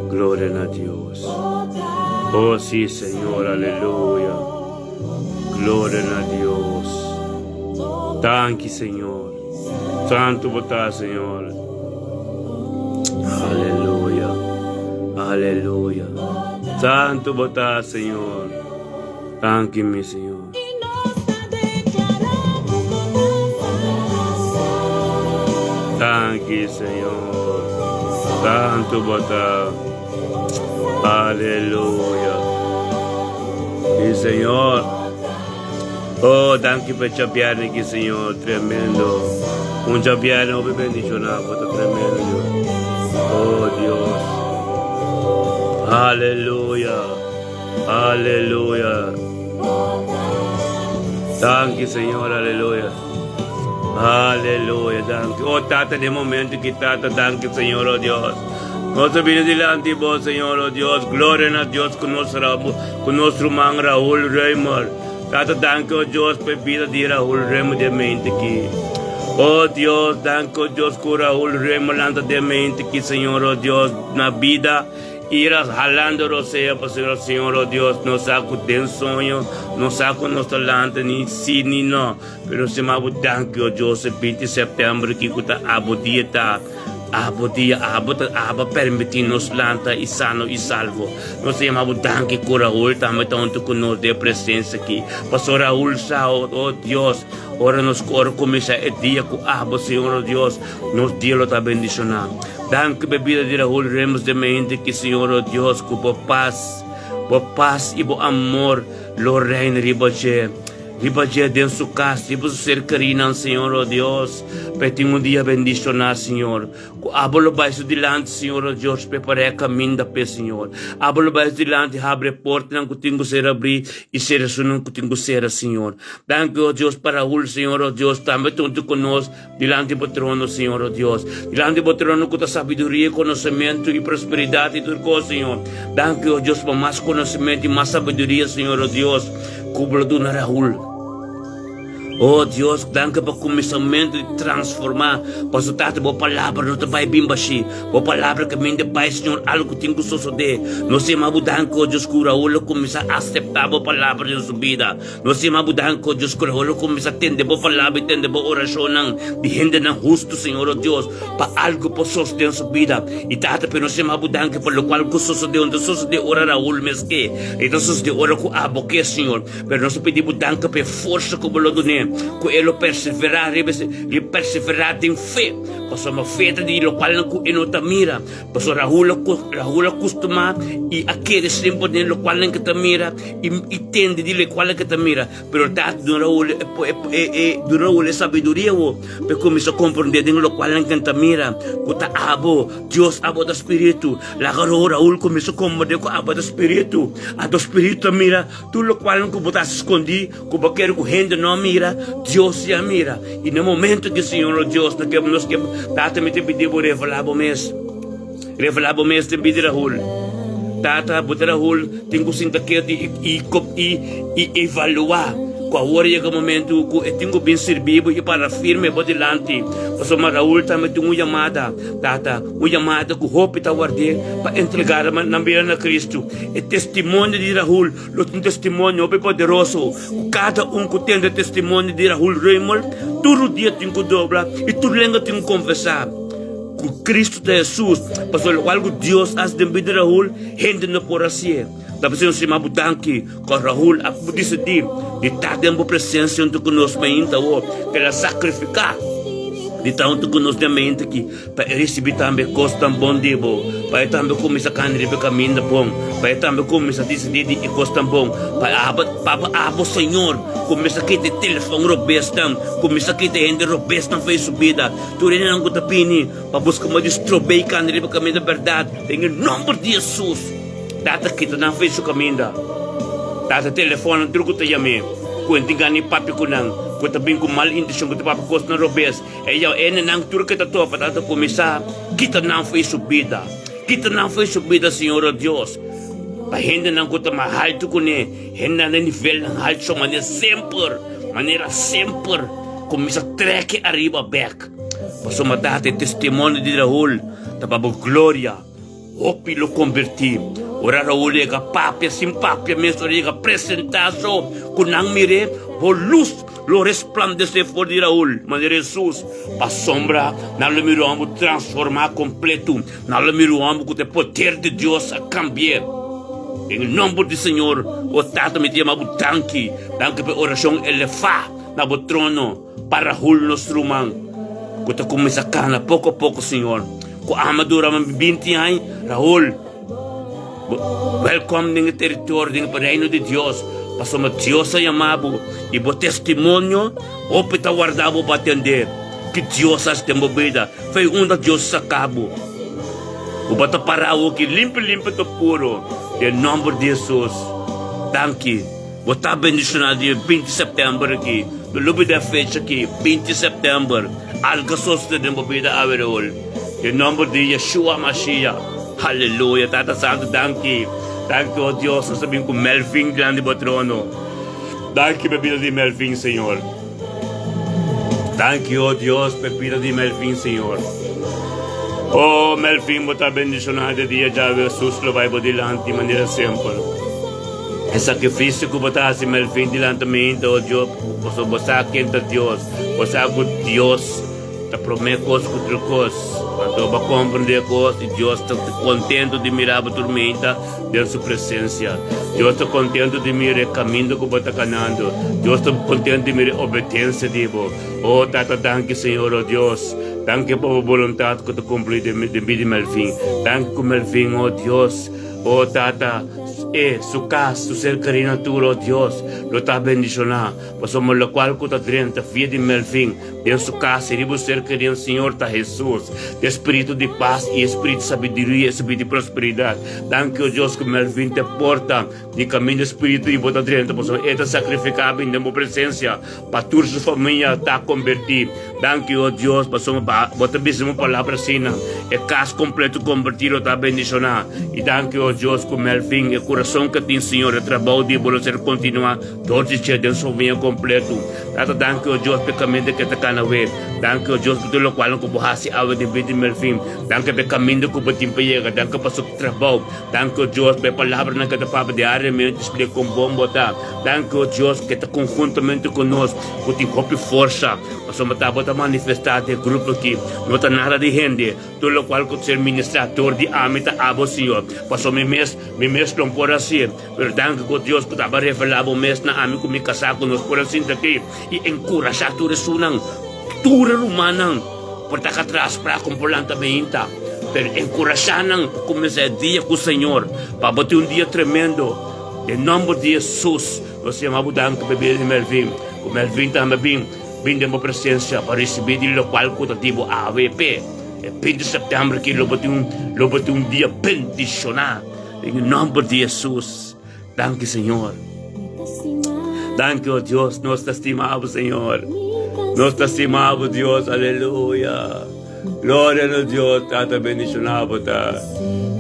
Glória a Deus. Oh, sim, Senhor, aleluia. Glória a Deus. Danke, Senhor. Santo botar, Senhor. Aleluia, aleluia. Santo botar, Senhor. Danke-me, Senhor. Danke, Senhor. Santo botar. Aleluia. E Senhor. Oh, danke por chapear aqui, Senhor. Tremendo. Chapear não me bendicionar, botar tremendo. Oh Deus, aleluia, aleluia. Danke, Senhor, aleluia, aleluia, danke. Oh Tata, de momento que Tata, danke, Senhor, oh Deus. Nossa vida delante de vós, Senhor, oh Deus. Glória a Deus com nosso irmão Raul Reimer. Tata, danke, oh Deus, por vida de Raul Reimer de mente aqui. Oh Deus, danke, oh Deus, que Raul Reimer de mente que, Senhor, oh Deus, na vida, irás jalando roseia para ser, Senhor, oh Deus, não saco de sonho, não saco nosso talento, nem sim, nem não. Pero se me danke, oh Deus, 20 de setembro, que está a dieta, abo dia, abo permitir-nos lanta e sano e salvo. Nós chamamos danke com Raul, também tanto com nós de presença aqui. Pastor Raul sa, oh Deus, ora nos ora começa o dia com abo, Senhor, oh Deus, nos dia lo ta bendicionar. Danke bebida de Raul, remos de mente que Senhor, oh Deus, com boa paz e bom amor, lo reina ribache. Ribache dentro de sua casa, riba su ser carina, Senhor, oh Deus, petim dia bendicionar, Senhor. Abolo baixo dilante, Senhor, oh Deus, prepare caminho da pé, Senhor. Abolo baixo dilante, abre porta, não cutingo ser abrir e ser isso não cutingo ser, Senhor. Danke, oh Deus, para o Senhor, oh Deus, também junto conosco, dilante do trono, Senhor, oh Deus. Dilante do trono, com a sabedoria, conhecimento e prosperidade e tudo, Senhor. Danke, oh Deus, para mais conhecimento e mais sabedoria, Senhor, oh Deus. Cubro do Raul. Oh Deus, danke para o começamento de transformar. Posso dar a boa palavra, não te vai bem baixo. Boa palavra que me Pai, Senhor, algo que tenho que suceder. Não sei mais danke, oh Deus, que o Raul começa a aceitar a boa palavra em sua vida. Não sei mais danke, oh Deus, que o Raul começa a atender a boa palavra, atender a boa oração, de gente não justo, Senhor, oh Deus, para algo que suceder em sua vida. E tata, pero não sei mais danke, por lo qual que sucedeu, então sucedeu ora Raul, mas que, então sucedeu ora com a boca, Senhor. Pero nós pedimos danke para força que o Bolo do que ele perseverar, ele perseverar em fé, para uma fé de lo qual não ele não mira, para Raul acostumar e aquele sempre de lo qual não que mira e entende de lo qual que mira, pero tanto do Raul é sabedoria para começar a compreender de lo qual não que mira, puta abo, Deus abo do Espírito, lá Raul começou a compreender com abo do Espírito, a do Espírito mira, tudo lo qual não que botar se escondi, que quer que gente não mira, Deus já mira. E no momento que o Senhor Deus nós que tata me te pedimos revelar o mês de pedir Raul. Tata botar Raul tem que sentar aqui e evaluar qual hora é o momento que eu tenho que bem servido e para firme por delante. Pastor Raul também tem uma chamada, tata, uma chamada que o hope está guardando para entregar na beira de Cristo. É testemunho de Raul, um testemunho bem poderoso. Cada que tem testemunho de Raul Raymond, todo dia tem que dobrar e todo dia tem que confessar. Com Cristo de Jesus, pastor, algo Deus faz de vida de Raul, gente não pode ser. Tapi saya si mabudanki ko Raul aku decidir de estar dentro presença junto conosco ainda o que ela sacrificar de estar junto conosco também aqui para receber também coisa tão bom de bom para também começar a caminhar de caminho bom para também começar a decidir de coisa tão bom para o Senhor começar a ter telefone robestam começar a ter gente robestam fez subida tu não gosta pini para buscar uma destruir caminhar de caminho da verdade em nome de Jesus. Data kita na fez o caminho. Data telefone truco te yame. Kung tingani papi ko nang. Kung tabing ko mal indisyon ko papi ko na robes. Ayaw nang turo kita to para data kumisa. Kita na fez subida. Kita na fez subida, Senhor Deus. Pahinda nang ko ta mahal to ko ni. Henda na nivel ng halt so maneira sempre. Kumisa treke arriba back. Paso matate testemunho de Raul. Tapabo glória. Hopi lo converti. Ora Raul ega papia sim papia mesmo ega apresentação kunang mire o luz lo resplandece for de Raul maneira Jesus pa sombra na lo miramos transformar completo na lo miramos com o poder de Deus a cambiar em nome do Senhor o tato me chama danke por oração elevada na bo trono para Raul nosso irmão que ta começa a cana pouco a pouco Senhor com a armadura man 20 anos Raul welcome ng território ng reino de Deus. Paso ma Deus sa yamabo. Ibo testimonyo o pita guardabo ba atender. Que Deus as tembo vida. Foi da Deus sa cabo. O bata parao que limpo to puro. Em nome de Jesus. Danke. Bota bendicionado dia 20 de setembro aqui. No lugar da fecha aqui. 20 de setembro. Algo soste tembo vida averol. Em nome de Yeshua Mashiach. Hallelujah, Tata Santo, danke. Danke, oh Deus, nós sabemos com Melvin grande patrono. Danke, bebida de Melvin, Senhor. Danke, oh Deus, bebida de Melvin, Senhor. Oh, Melvin, bota bendicionado dia, já Jesus lo vai dilante de maneira sempre. É sacrifício que botasse Melvin dilantemente, oh Deus, posso botar quem é Deus, posso com Deus. a prometer coisas com outra coisa. Então, para compreender coisas, e Deus está contente de mirar a tormenta de sua presença. Deus está contente de mirar o caminho que você está caminhando. Deus está contente de mirar a obediência de você. Oh, Tata, danke, Senhor, oh Deus. Danke por a vontade que tu cumpre de Melvin. Danke, Melvin, oh Deus. Oh, Tata, su casa, su ser carina tu, oh Dios, lo está bendicionando. Pasamos lo cual que está dentro, fia de Melvin, en su casa, y ribo ser carina, Señor, está Jesús. De espíritu de paz y espíritu de sabiduría, espíritu de prosperidad. Danke, oh Dios, que Melvin te porta, de camino espíritu y bota dentro. Pasamos, esta sacrificada en tu presencia, para tu su familia está convertida. Danke, oh Dios, pasamos, bota mismo palabra sina, el caso completo convertido está bendicionado. Y danke, oh Dios, que Melvin, el coração que tem, Senhor, é trabalho de você continuar todos os dias dentro do seu completo. Tata, danke, oh Deus, pelo caminho que está na vez. Danke, oh Deus, por tudo o qual que você ha de vida meu fim. Danke pelo caminho que você pega. Danke pelo seu trabalho. Danke, oh Deus, pela palavra que está para diariamente explicar com bom botar. Danke, oh Deus, que está conjuntamente conosco, que tem hope e força. Nós vamos manifestar de grupo aqui. Não está nada de gente. Tudo o qual que ser ministrador de amita abo, Senhor. Passou me mesmo por assim. Pero danke ko Dios ko taba revelado mes na amin ko mikasa ko nos por assim daqui. E encorajar tu resunang. Tu rumanang. Por ta atrás para compolanta beinta. Pero encorajar nang começar dia com o Senhor. Para bater dia tremendo. Em nome de Jesus. Nós chamamos danke bebê de Melvin. O Melvin também vem de uma presença para receber de local ko tatibo AWP. E 20 de setembro que lo bate dia bendicionado. Em nome de Jesus. Danke, Senhor. Danke, oh Deus. Nós te estimamos, Senhor. Nós te estimamos, Deus. Aleluia. Glória a Deus. Tata bendicionado.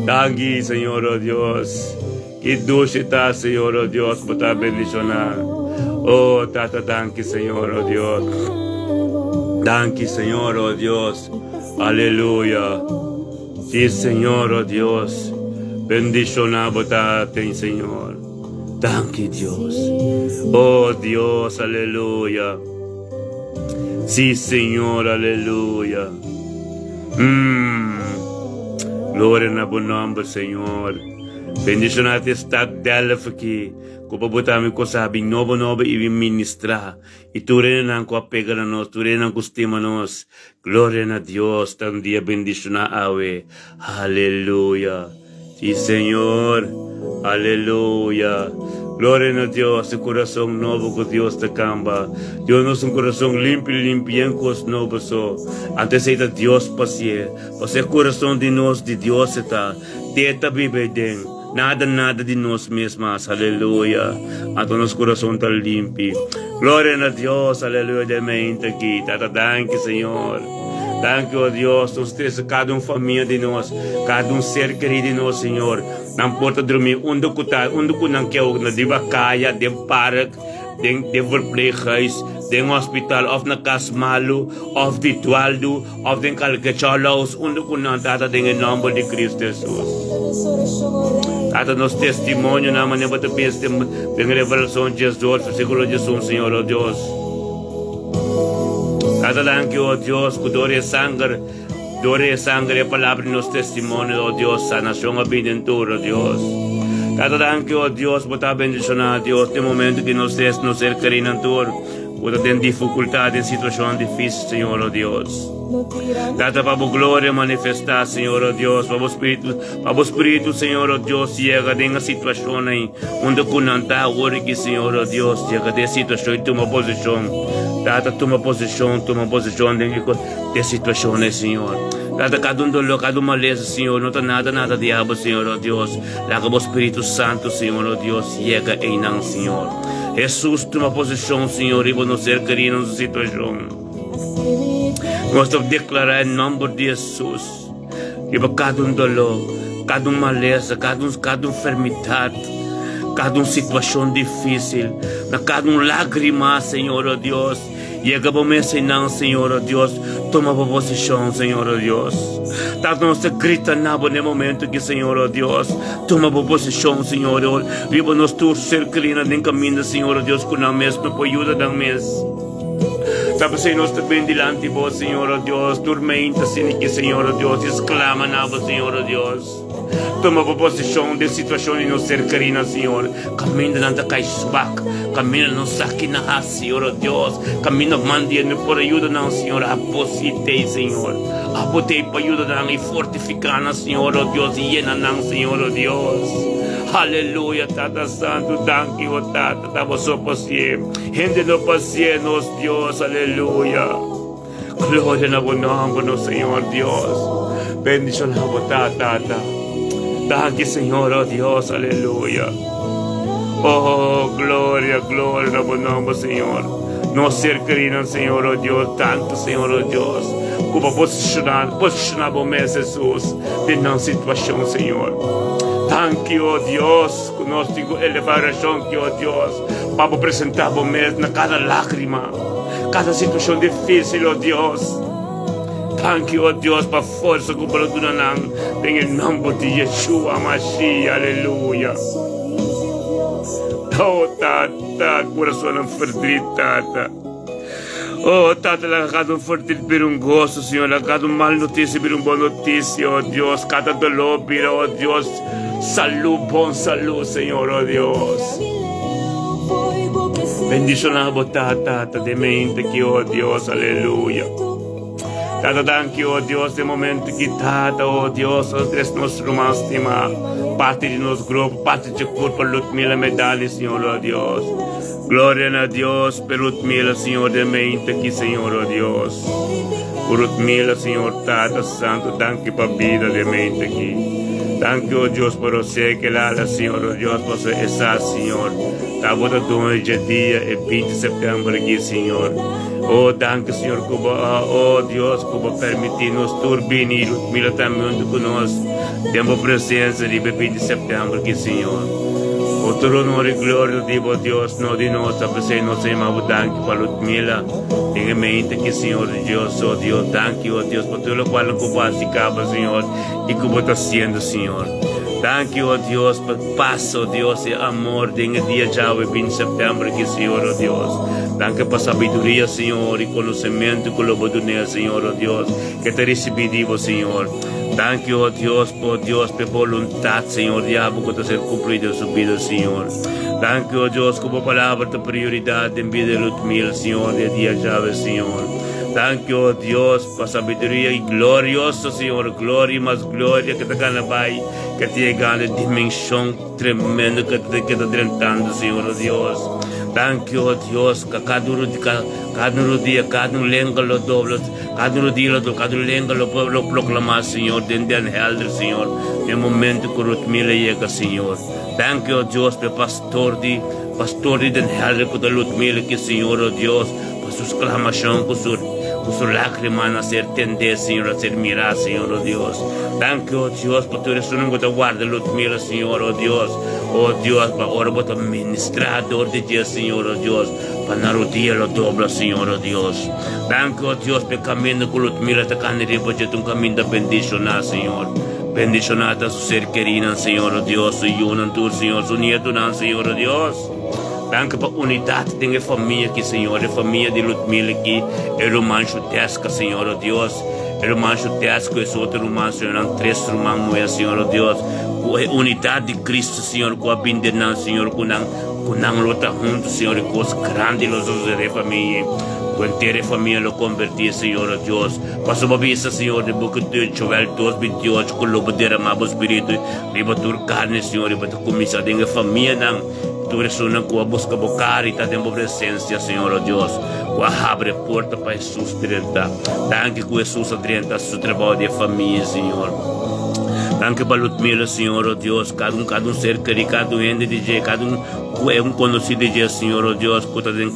Danke, Senhor, oh Deus. Que dulce está, Senhor, oh Deus, para estar bendicionado. Oh, Tata, danke, Senhor, oh Deus. Danke, Senhor, oh Deus. Aleluia. Sí, Senhor, oh Deus. Bendicionado tem, Senhor. Danke, Deus. Oh, Deus, aleluia. Sí, Senhor, aleluia. Glória na bom nome, Senhor. Bendicionado está dela aqui. Como botamos com sabe, novo e ministrar. E tu renan com a pega na nós, tu renan com estima nós. Glória a Deus, tão dia bendicionado. Aleluia. Sí, Senhor. Aleluia. Glória a Deus, esse coração novo que Deus te camba. Deus nos um coração limpo, limpien com os novos. Antes de Deus passear. Você coração de nós, de Deus está. Teta vive dentro. Nada de nós mesmos. Aleluia. Então nosso coração está limpo. Glória a Deus. Aleluia. De mente aqui. Tata, danke, Senhor. Danke, oh Deus, nós temos cada família de nós, cada ser querido de nós, Senhor. Não importa dormir, onde que não quer, na divacaya, de parque, de verpleeghuis, de hospital, of na Kasmalu, of de Tualdo, of de Calcacholos, onde que não está, em nome de Cristo Jesus. Tata, nosso testemunho, na maneira de pensar, de revelação de Jesus, versículo de Jesus, Senhor, oh Deus. Tata, danke, oh Deus, que dore sangre a palavra de nosso testemunho, oh Deus, sanação abençoada, oh Deus. Tata, danke, oh Deus, por estar bendicionado, Deus, no momento que nós temos no ser carinador, por ter dificuldade em situação difícil, Senhor, oh Deus. Tata, para a glória manifestar, Senhor, oh Deus, para o Espírito, Senhor, oh Deus, chega em situação aí, onde não está agora que, Senhor, oh Deus, chega de situação e toma posição. Tata, toma posição de situações, Senhor. Tata, cada dolor, cada maleza, Senhor, não está nada diabo, Senhor, oh Deus. Laga o Espírito Santo, Senhor, oh Deus, chega em nós, Senhor. Jesus, toma posição, Senhor, e vamos ser queridos na situação. Nós vamos declarar em nome de Jesus, que para cada dolor, cada maleza, cada enfermidade, cada situação difícil, cada lágrima, Senhor, oh Deus, e acabamos ensinando, Senhor, oh Deus, toma posição, Senhor, oh Deus. Tanto nós grita no momento que, Senhor, oh Deus, toma posição, Senhor, oh, viva nós todos ser clina em caminho, Senhor, oh Deus, com a mesma ajuda da mesma. Tapos ay nos também dilante po, Senhor, ó Deus, tormenta siniki, Senhor, ó Deus, exclama na po, Senhor, ó Deus. Toma posição de situação em nossa carina, Senhor. Caminho não cai subak, caminho não saque na Senhor, ó Deus. Caminho mande por ajuda não, Senhor, a posite, Senhor. A botei para ajuda não e fortificar na, Senhor, ó Deus, e llena não, Senhor, ó Deus. Aleluia, Tata Santo, thank you, Tata, tava só paciente. Gente no paciente, nos Deus, aleluia. Glória na bonança, no Senhor, Deus. Bendição na boa, Tata. Thank you, Senhor, oh Deus, aleluia. Oh, glória, glória na bonança, Senhor. Nós cercaremos, Senhor, oh Deus, tanto, Senhor, oh Deus. Como posicionar o meu Jesus, de não situação, Senhor. Thank you, oh Deus, conosco elevação que, oh Deus, para apresentar o mês na cada lágrima, cada situação difícil, oh Deus. Thank you, oh Deus, para força que o Brasil não tem em nome de Yeshua Mashiach, aleluia. Oh, Tata, coração fervido, Tata. Oh, Tata, lagado forte per un gozo, Senhor, lagado mal notícia per un boa notícia, oh Deus, cada dolor, oh Deus, salud, bom salud, Senhor, oh Deus. Bendição na botar, Tata, de mente que, oh Deus, aleluia. Tata, thank you, oh Deus, de momento que, Tata, oh Deus, os nossos irmãos, parte de nosso grupo, parte de corpo, Ludmila medalha, Senhor, oh Deus. Glória a Deus por Ludmila, Senhor, de mente aqui, Senhor, oh Deus. Por Ludmila, Senhor, Tata Santo, thank you para a vida de mente aqui. Thank you, oh Deus, por você que lá, Senhor, oh Deus, por você estar, Senhor. Tá botando hoje dia, 20 de setembro aqui, Senhor. Oh, thank you, Senhor, como, oh Deus, como permitir-nos turbinir Ludmila também conosco. Temos presença de 20 de setembro aqui, Senhor. O trono e glória de Deus, não de nós, a você não se chama danke para Ludmila. Tenha mente que, Senhor Deus, oh Deus, danke, oh Deus, por tudo o qual não se acaba, Senhor, e como está sendo, Senhor. Danke, oh Deus, por paz, oh Deus, e amor, tenha dia já, 20 de setembro, que, Senhor, oh Deus. Danke por sabedoria, Senhor, e conhecimento, que o Bodunel, Senhor, oh Deus, que te recebido, Senhor. Thank you, oh Deus, por voluntade, Senhor, diabo, que está ser cumprido em sua vida, Senhor. Thank you, oh Deus, como palavra de prioridade em vida de Ludmila, Senhor, de dia chave, Senhor. Thank you, oh Deus, por sabedoria e glorioso, Senhor, glória mais glória que está vai, que te chega dimensão tremenda que está tentando, Senhor, oh Deus. Thank you, oh Deus, que cada dia, cada lenga lo dobro, cada dia, cada lenga lo proclamar, Senhor, dentro da helder, Senhor, no momento que Ludmila chega, Senhor. Thank you, oh Deus, por pastor de helder que da Ludmila, que, Senhor, oh Deus, por sua exclamação, por sua lágrima a ser tender, Senhor, a ser mirar, Senhor, oh Deus. Thank you, oh Deus, por tudo isso não vou guardar Ludmila, Senhor, oh Deus. Oh Deus, para ora botar ministrador de dia, Senhor, oh Deus, para na rodia lo dobra, Senhor, oh Deus. Thank you, oh Deus, pelo caminho que Ludmila está candidato para um caminho de bendicionar, Senhor. Bendicionar a sua ser querida, Senhor, oh Deus, o Yunan, tu, Senhor, o nieto, Senhor, oh Deus. Thank you para unidade de família aqui, Senhor, a família de Ludmila aqui, é romano chutesca, Senhor, oh Deus. É romano chutesco, esse outro romano, Senhor, 3 romanos, Senhor, oh Deus. Unidade de Cristo, Senhor, com a bindenan, Senhor, com não luta junto, Senhor, e coisas grandiosas de família. Com inteira família lo convertir, Senhor, oh Deus. Passou a vista, Senhor, de boca de Joel 2:28, com o lobo derramado o Espírito, riba tur carne, Senhor, riba tu comissão de família, não. Tu resuna com a busca bocar e está dentro da presença, Senhor, oh Deus. Com a abre a porta para Jesus direita. Danke que Jesus adianta seu trabalho de família, Senhor. Danke para Ludmila, Senhor, oh Deus. Cada um ser querido, cada um ende de dia, cada um é conhecido de dia, Senhor, oh Deus. Quando tem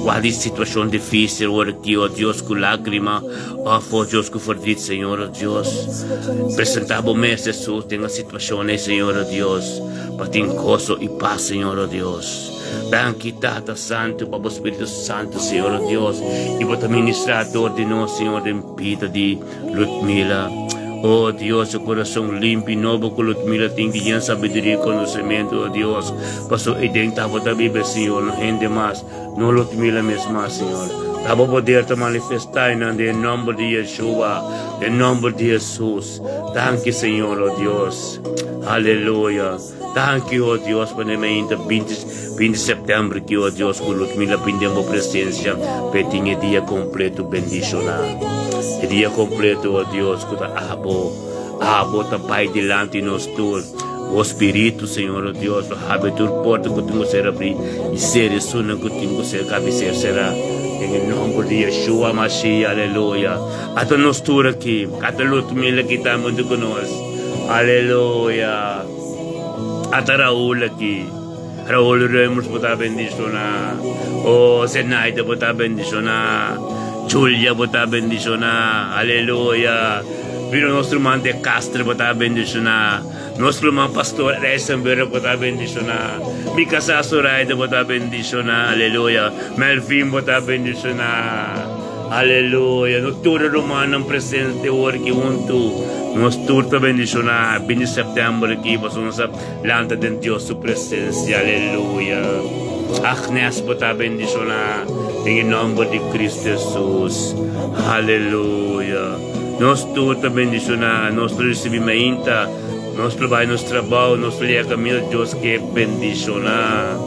qual situação difícil, ora aqui, oh Deus, com lágrima, oh Deus, com forte, Senhor, oh Deus. Apresentava o mês, Jesus, tem a situação, Senhor, oh Deus. Para ter gozo e paz, Senhor, oh Deus. Danke, Tata Santo, para o Espírito Santo, Senhor, oh Deus. E para o ministrador de nós, Senhor, em vida de Ludmila. Oh Dios, su corazón limpio y noble, kulot mila tinggiyan sabiduría y conocimiento, oh Dios. Paso identa po tabibe, Señor, no gente más, no lot mila mesma, Señor. Tabo poder te manifestar en el nombre de Yeshua, en el nombre de Jesús. Thank you, Señor, oh Dios. Aleluya. Thank you, oh Dios, por el 20 de septiembre, que oh Dios, kulot mila pindemos presencia, petinha dia completo, bendicionar. El día completo, oh Dios, que abo ta Pai delante de nós todos. O Espírito, Senhor, oh Deus, o habitur porta que tenho ser abrir e ser isso não que tenho ser cabeceira será. Em nome de Yeshua Mashiach, aleluia. Até nós todos aqui, até luto mil que estamos conosco, aleluia. Até Raul aqui. Raul Ramos botar bendicionar. Oh, Zenaida botar bendicionar. Julia botar bendicionar. Aleluia. Vino nosso irmão de Castro botar bendicionar. Nosso irmão pastor Eisenberg botar bendicionar. Mika Sasuraida botar bendicionar. Aleluia. Melvin botar bendicionar. Aleluia. No tudo romano presente hoje junto. Nós tudo bendicionar. 20 de setembro aqui, nós lanta de Deus sua presença. Aleluia. Agnes botar bendicionar. Em nome de Cristo Jesus. Aleluia. Nós tudo bendicionar. Nós recebimento. Nós trabalhamos no trabalho. Nós fazemos caminho de Deus que bendicionar.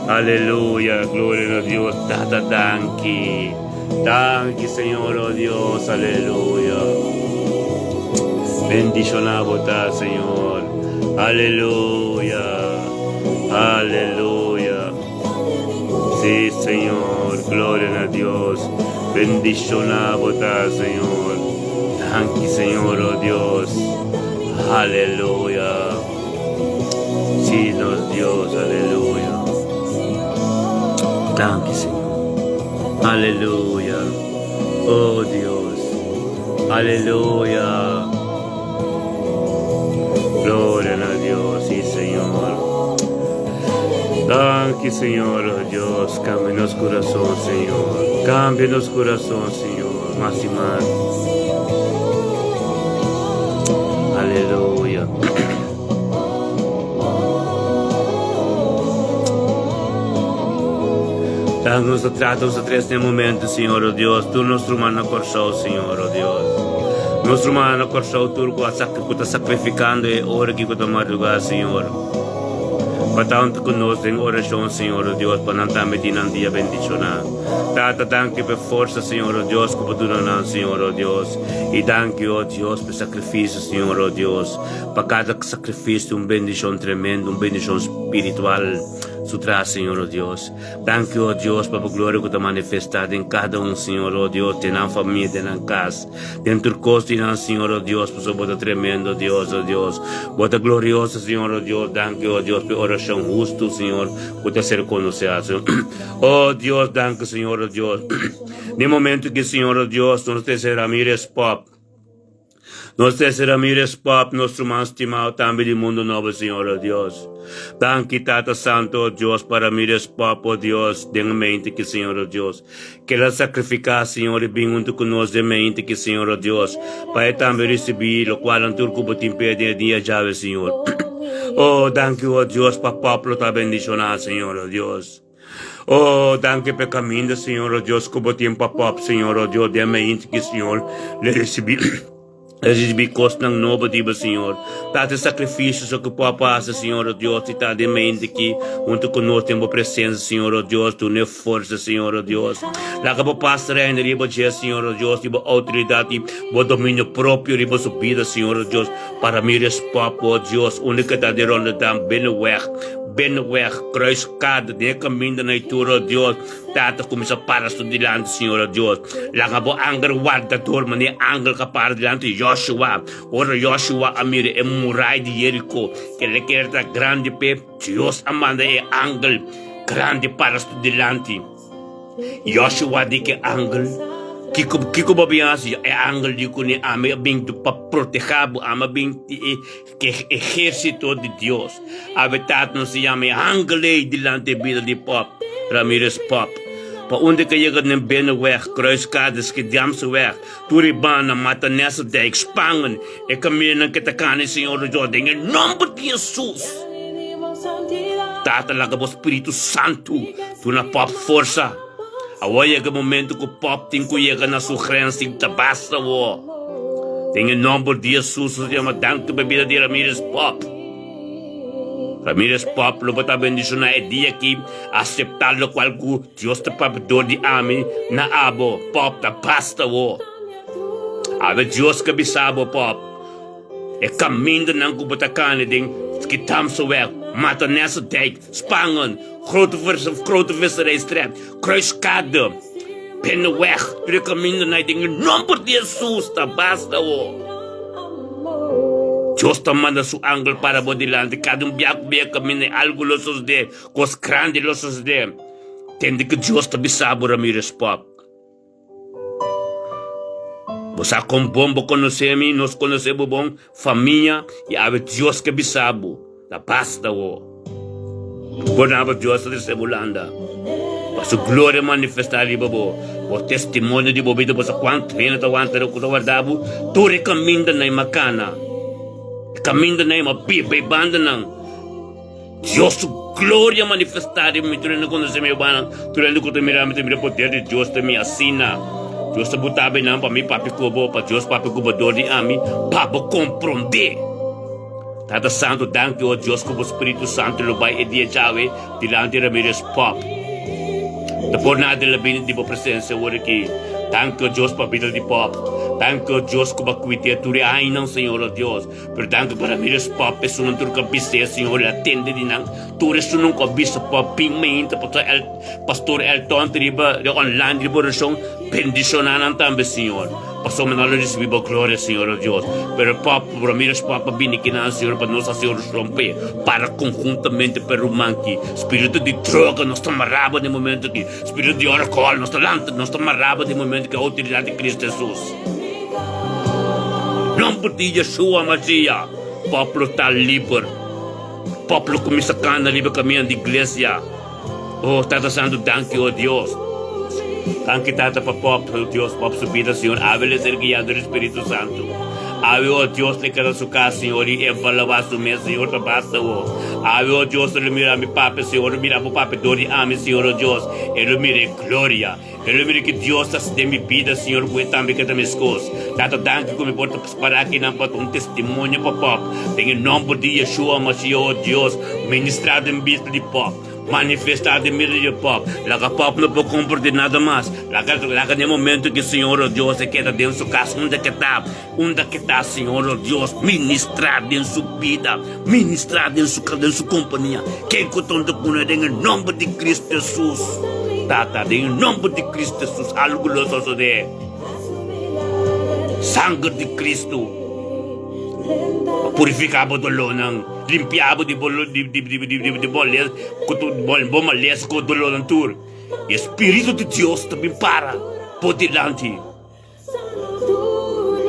Aleluia. Glória a Deus. Tata danke. Danke, Senhor, oh Deus. Aleluia. Bendicionar botar, Senhor. Aleluia. Aleluia. Sí, Senhor. Glória a Deus. Bendicionar botar, Senhor. Danke, Senhor, oh Deus. Aleluia. Sí, nos Dios. Aleluia. Danke, Senhor. Aleluia. Oh Deus. Aleluia. Gloria a Dios, sí, Señor. Danke, Señor, oh Dios. Cambia nos corazón, Señor. Cambia nos corazón, Señor. Más y más. Aleluya. Dá-nos a tratos a três momento, Senhor, oh Deus. Tu nos rumana coração, Senhor, oh Deus. Nos rumana coração, tu que está sacrificando e ora que está madrugada, Senhor. Patão conosco em oração, Senhor, oh Deus, para não estar medindo dia bendicionar. Tata, danke por força, Senhor, oh Deus, que tu não, Senhor, oh Deus. E danke, oh Deus, por sacrifício, Senhor, oh Deus. Para cada sacrifício, bendição tremenda, bendição espiritual. Sutra, Senhor, oh Deus. Danke, oh Deus, para a glória que está manifestada em cada Senhor, oh Deus, tem na família, tem na casa, dentro do costo, tem Senhor, oh Deus, por sua bota tremendo, Deus, oh Deus. Bota gloriosa, Senhor, oh Deus. Danke, oh Deus, por oração justa, Senhor, que está ser conhecido, Senhor. Oh Deus, danke, Senhor, oh Deus. No momento que, Senhor, oh Deus, nós temos Ramírez Pop. Nós temos Ramírez Pop, nosso irmão estimado também do mundo novo, Senhor, oh Deus. Danke, Tata Santo, oh Deus, para Ramírez Pop, oh Deus, de mente que, Senhor, oh Deus. Que ela sacrificar, Senhor, e bem junto conosco de mente que, Senhor, oh Deus. Para também receber, o qual não turco por impedir dia já, Senhor. Oh, danke, oh Deus, para o povo está bendicionado, Senhor, oh Deus. Oh, danke per caminho, Senhor, oh Deus, como tempo pop, Senhor, oh Deus, de mente que, Senhor, le receber. Recebi costa ng novo, diba, Senhor? Dati sacrifício só que pode passar, Senhor, oh Deus, e tá de mente aqui, junto conosco, tem uma presença, Senhor, oh Deus, tu ne força, Senhor, oh Deus. Lá que passa ainda, riba, Senhor, oh Deus, riba autoridade, bo domínio próprio, riba subida, Senhor, oh Deus, para mim, resposta, oh Deus, única tá de ronda, tam, bem weg, kruiskade, de caminho na itura, oh Deus, tata começa para dilante, Senhor, oh Deus. Lá que angel guarda turma, ne angel ka para dilante, Joshua, ora Joshua amire e murai de Jericho, que le quer da grande pe, Deus amanda e angel grande para dilante. Joshua di que angel, Kiko babiasi e angel di kuni ame bing tu pa protegabo ama bing que ejército de Dios. Habitat no se llama angel dilante vida de Pop, Ramírez Pop. Pa onde que je naar binnenweg, kruiskades, gedamseweg, Turibana, Matanessa dijk, Spangen, ik kan meer naar Kitakani, Senhor Deus, dingen, nombre de Jesus. Tata laga bo Espírito Santo, tu na pop força. Awaya que momento que o pop tem que chegar na sua crença e basta wo. Tem em nome de Jesus, se chama danke bebida de Ramírez Pop. Ramírez Pop lo bota bendição é dia que aceitar lo qual que Deus te papador de ami na abo pop da basta wo. Ave Deus que bisabo pop. É caminho não que bota cane ding que tam so weg. Mata nessa dijk, Spangen, grote visserijstrijd, kruiskade, binnenweg, drukke minder naar dingen, nomper de Jesus, dat basta wo. Justa manda su angel para bodilante, cada biak caminho algo losos de, cos grande losos de, tende que justa bisabo Ramírez Pop. Você com bombo conhece-me, nós conhecemos bom, família, e ave Deus que bisabo. Da basta wo. Bonava Deus de Sebulanda. Para sua glória manifestar ali babo. O testemunho de bobida para quanto vem até quanto era o que guardava. Tu recomenda na macana. Recomenda na uma pipa banda não. Deus sua glória manifestar em mim. Tu não conhece meu bana. Tu não conhece meu poder de Deus de me assina. Deus te botava não para mim papi cubo para Deus papi cubo dori a mim para compreender. Tata Santo, danke o Deus como Espírito Santo lo vai e dia chave dilante Ramírez Pop. Depois nada labini di presença ora aqui. Danke o Deus para vida de Pop. Danke o Deus como cuide tu ai não Senhor o Deus. Pero danke para Ramírez Pop é não turca bise Senhor atende de não. Tu és nunca bise Pop pimenta pastor Elton triba online liberação bendicionar também Senhor. Passou me nós recebemos glória, Senhor Deus. Pero Pop, Ramírez Pop, vini que não, Senhor, para nós, Senhor, romper, para conjuntamente para o manque. Espírito de droga, nós estamos marraba no momento que, espírito de álcool, nós estamos marraba no momento que a autoridade de Cristo Jesus. Não por ti, Yeshua, Magia, popolo está livre. Popolo começa a caminhar livre caminho da igreja. Oh, Tata Santo, danke, oh Deus. Danke Tata para Pop, Deus, Pop subida, Senhor, ave ser guiado do Espírito Santo. Ave, oh Deus, le queda su casa, Senhor, e evaluar su mês, Senhor, te basta, oh. Ave, oh Deus, ele mira mi papi, Senhor, mira pro papi, dori, ame, Senhor, oh Deus, ele mira glória. Ele mira que Deus está de minha vida, Senhor, que também que também escos. Tata, danke que me porta para aqui, não pode testemunho para Pop. Tem em nome de Yeshua, Mashiach, oh Deus, ministrado em vida de Pop. Manifestado em vida de Pop. Laga Pop não pode compreender nada mais. Laga no momento que Senhor, oh Deus, se queda dentro de sua casa, onde que está, Senhor, oh Deus, ministrado em sua vida, ministrado em sua companhia. Quem conta com ele em nome de Cristo Jesus. Tata, em nome de Cristo Jesus, algo loso de sangue de Cristo. Purificava dolor, não limpiava de bolha, bomalhas com dolor, não tur. Espírito de Deus também para por delante.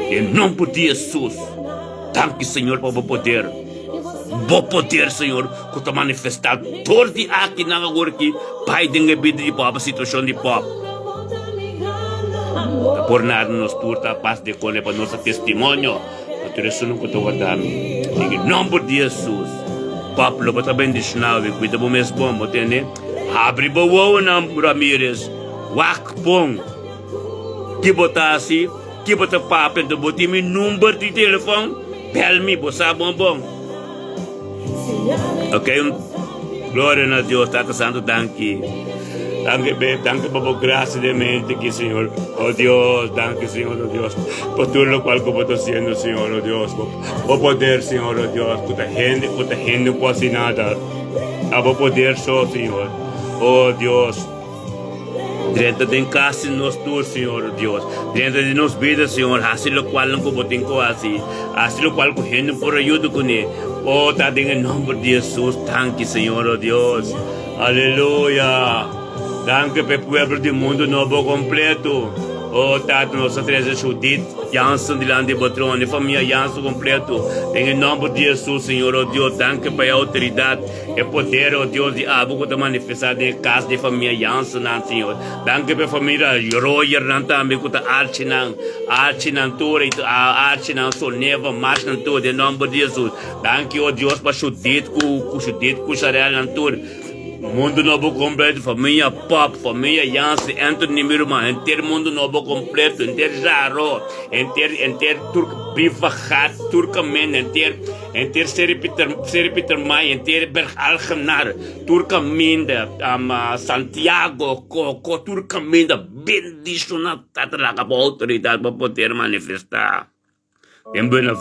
Em nome de Jesus, danke Senhor para o poder. Bom poder, Senhor, que está manifestado todo dia aqui na agora que Pai dengue vida de Pop, a situação de Pop. Por nada nos turta a paz de cone para nosso testemunho. Isso não conta guardar-me. Em nome de Jesus, Pop, lo bota bendicionar, cuida do mês bom, entende? Abre boa na Ramírez, wak bom. Que botar assim, que botar papo, então botar meu número de telefone, pel-me, botar bom. Ok, glória a Deus, Tata Santo, danke. Danke por graça de mente que Senhor, oh Deus, danke Senhor, oh Deus, por tudo lo qual como estou sendo, Senhor, oh Deus, por poder, Senhor, oh Deus, por a gente não pode nada, por poder só, Senhor, oh Deus, dentro de casa nós todos, Senhor, oh Deus, dentro de nossas vidas, Senhor, assim lo qual não como tem assim lo qual com gente por ajuda com ele, oh, tá em nome de Jesus, danke Senhor, oh Deus, aleluia. Danke per pueblo del mundo novo completo. Oh, Tato, nossa treze Judith, Jansen de Lande Botrone, família Jansen completo. Em nome de Jesus, Senhor, oh Deus, danke para a autoridade e poder, oh Deus, de algo que manifestar em casa de família Jansen, Senhor. Danke para a família Royer, também que está Archinan, Ture, Archinan, Soneva, Marchinan, Ture, em nome de Jesus. Danke, oh Deus, para Judith, Kucharel, Ture. Mundo novo completo, família Pop, família Jansen, Anthony Mirman, inteiro mundo novo completo, inteiro Jaro, inteiro Turk Bifahat, Turkamen, inteiro Seri Peter May, inteiro Bergalgenar, Turkaminda, Santiago, Coco, Turkaminda, bendicionado, talaga para a autoridade para poder manifestar. Dem Buena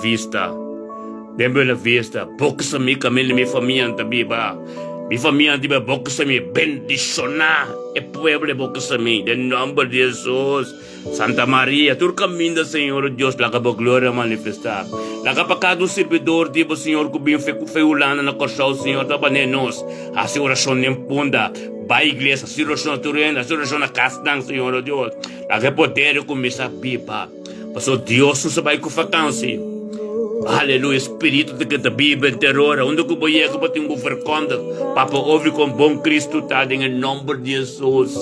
Vista, pouco se me caminho minha família também, minha família tiver boca se me bendicionar e pueblo boca se me em nome de Jesus. Santa Maria, tu caminho, Senhor Deus, lá para a glória manifestar. Lá para cada servidor, tipo Senhor, que bem feulana na corção, Senhor, tá para nós. A oração nem punda, vai igreja, a oração turenda, a oração na casa, Senhor Deus. Lá para poder começar a pipa. Passou Deus, não vai com vacância. Aleluia, Espírito de que a Bíblia terror, onde que vai que bater um verconda, Papa ouve com bom Cristo, tá em nome de Jesus.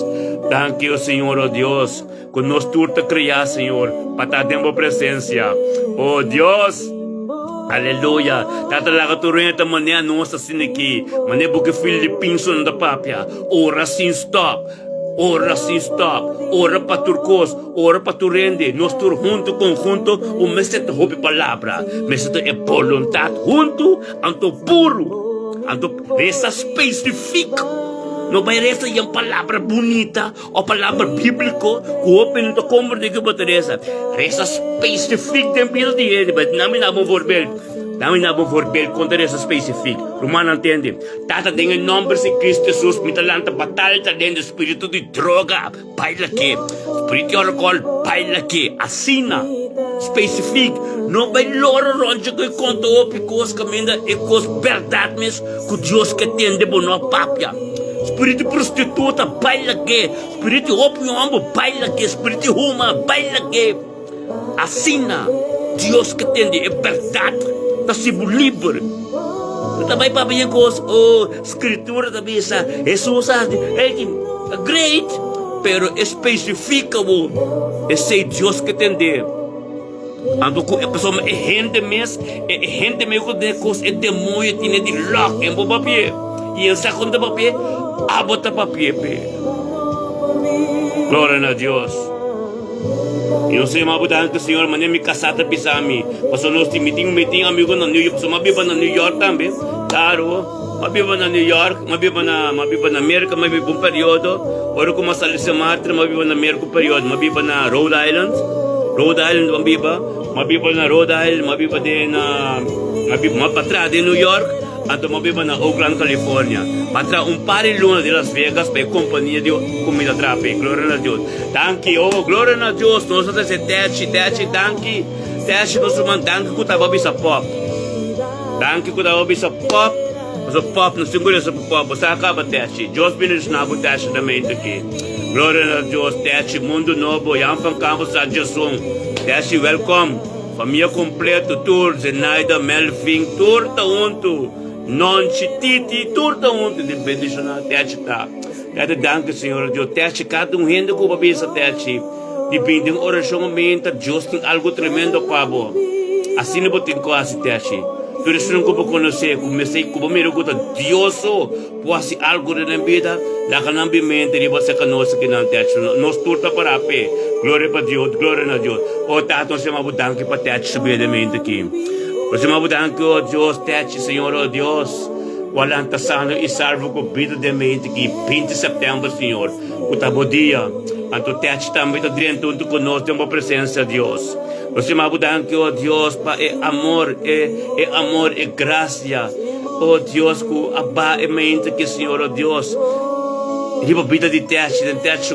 Thank you, Senhor, oh Deus, que nós turta criar, Senhor, para estar dentro da presença. Oh Deus, aleluia, tá lá que tu renta mané nossa assim aqui, mané porque filho de pinso da papia, ora sem stop. Ora sem stop, ora para turcos, ora para tu rende, nós tur junto conjunto, o mestre houve palavra, mestre é vontade junto, anto puro, anto resta específico, não vai resta em palavra bonita, ou palavra bíblica, que o open to como de que bateresa, resta específico tempo de ele, mas não me dá bom verbal. Não é verbal contra essa específica. Romano entende? Tata tem em nome de Cristo Jesus, me talanta batalha dentro do espírito de droga, baila que, espírito de álcool, baila que, assina, específico, não vai loro ronde que conta o picos caminha e cos verdade mesmo, que Deus que tem de bono papia. Espírito prostituta, baila que, espírito opium, baila que, espírito ruma, baila que, assina, Deus que tem de verdade. Está sendo livre. Também para ver coisas, escritura também essa, Jesus é great, pero especifica o esse Deus que tem de. Ando com a pessoa é gente mesmo que coisa é demônio tem de lock em papel e em segundo papel abota papel. Glória a Deus. Eu sei mais que o Senhor mandou me casar para pisar me. Passou nós meeting amigo na New York, só uma biba na New York também. Claro, uma biba na New York, uma biba na América, uma biba período. Ora como sali se matra, uma biba na América período, uma biba na Rhode Island, uma biba na Rhode Island, uma biba uma patra de New York. Anto mabiba na Oakland, California. Patra par de luna de Las Vegas para companhia de comida trape. Glória a Deus. Danke, glória a Deus. Nós estamos danke. Teche nós vamos danke que tava bisa pop. Danke que tava bisa pop. Mas o pop não segura essa pop. Você acaba teche. Deus bendiz na teche também aqui. Glória a Deus. Teche mundo novo. Yampan campo sa Jesus. Teche welcome. Família completa, tour, Zenaida, Melvin, turta unto. Non chititi, turta unto. De bendicionar teche tá. Cada danke, Senhor Deus. Teche cada rende com babisa teche. Depende de oração aumenta. Deus tem algo tremendo para você. Assim não tem quase teche. Por isso não como conhecer, comecei como mero que Deus pode algo na vida, da canambimento de você que nós que não teche. Nós turta para a pé. Glória a Deus, glória a Deus. O tato se me danke para teche subidamente aqui. Você me danke, oh Deus, teche, Senhor, oh Deus. Walang tasano e salvo com vida de mente aqui, 20 de setembro, Senhor. O tabo dia, anto teche também dentro de conosco, tem uma presença de Deus. Você me danke, oh Deus, para amor, amor, graça. Oh Deus, que aba e mente que, Senhor, oh Deus. Riba vida de teche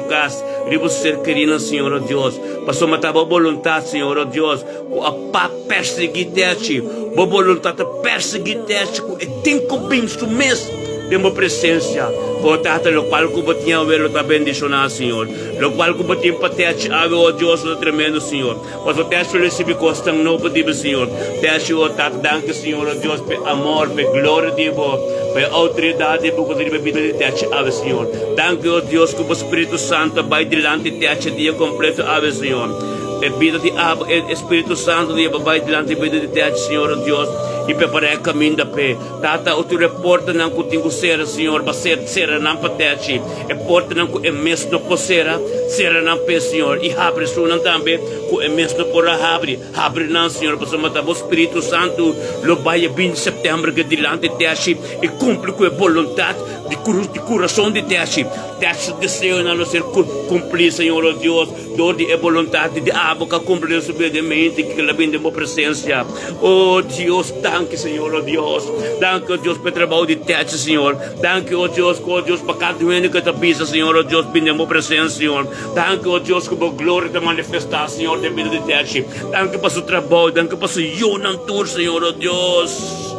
casa, riba ser querido, Senhor, oh Deus. Passou matar a vontade, Senhor, oh Deus, com a pá perseguir teche, a vontade perseguir teche, e tem que bem isso mesmo, de uma presença, Oh Tata, lo cual cubatia velo ta bendicionar, Senhor. Lo cual cubatia pateachi ave, oh Deus, lo tremendo, Senhor. Mas o teachi recebi costang no pedido, Senhor. Teachi, oh Tata, danke, Senhor, oh Deus, pe amor, pe glória de bo, pe autoridade, pe poder de vida de teachi ave, Senhor. Danke, oh Deus, que o Espírito Santo vai delante de teachi dia completo ave, Senhor. Pe vida de ave, Espírito Santo, dia vai delante de vida de teachi, Senhor, oh Deus. E preparar caminho da pé. Tata, o teu reporta não que tenho ser, Senhor, para ser não patete. E porta não que é mesmo por ser não pé, Senhor. E abre não também que é mesmo por abre não, Senhor, para matar o Espírito Santo. Lo vai 20 de setembro que delante de Teachi e cumpre com a vontade de coração de Teachi. Teachi desejo não ser cumprir, Senhor, oh Deus, dor de vontade de aboca cumprir subidamente que ela vem de uma presença. Oh Deus, danke, Senhor, oh Deus. Danke, oh Deus, pelo trabalho de Teachi, Senhor. Danke, oh Deus, para cada um que te pisa, Senhor, oh Deus, vem de uma presença, Senhor. Danke, oh Deus, que a glória te manifestar, Senhor, de vida de Teachi. Danke para o trabalho, danke para o Yonan Tour, Senhor, oh Deus.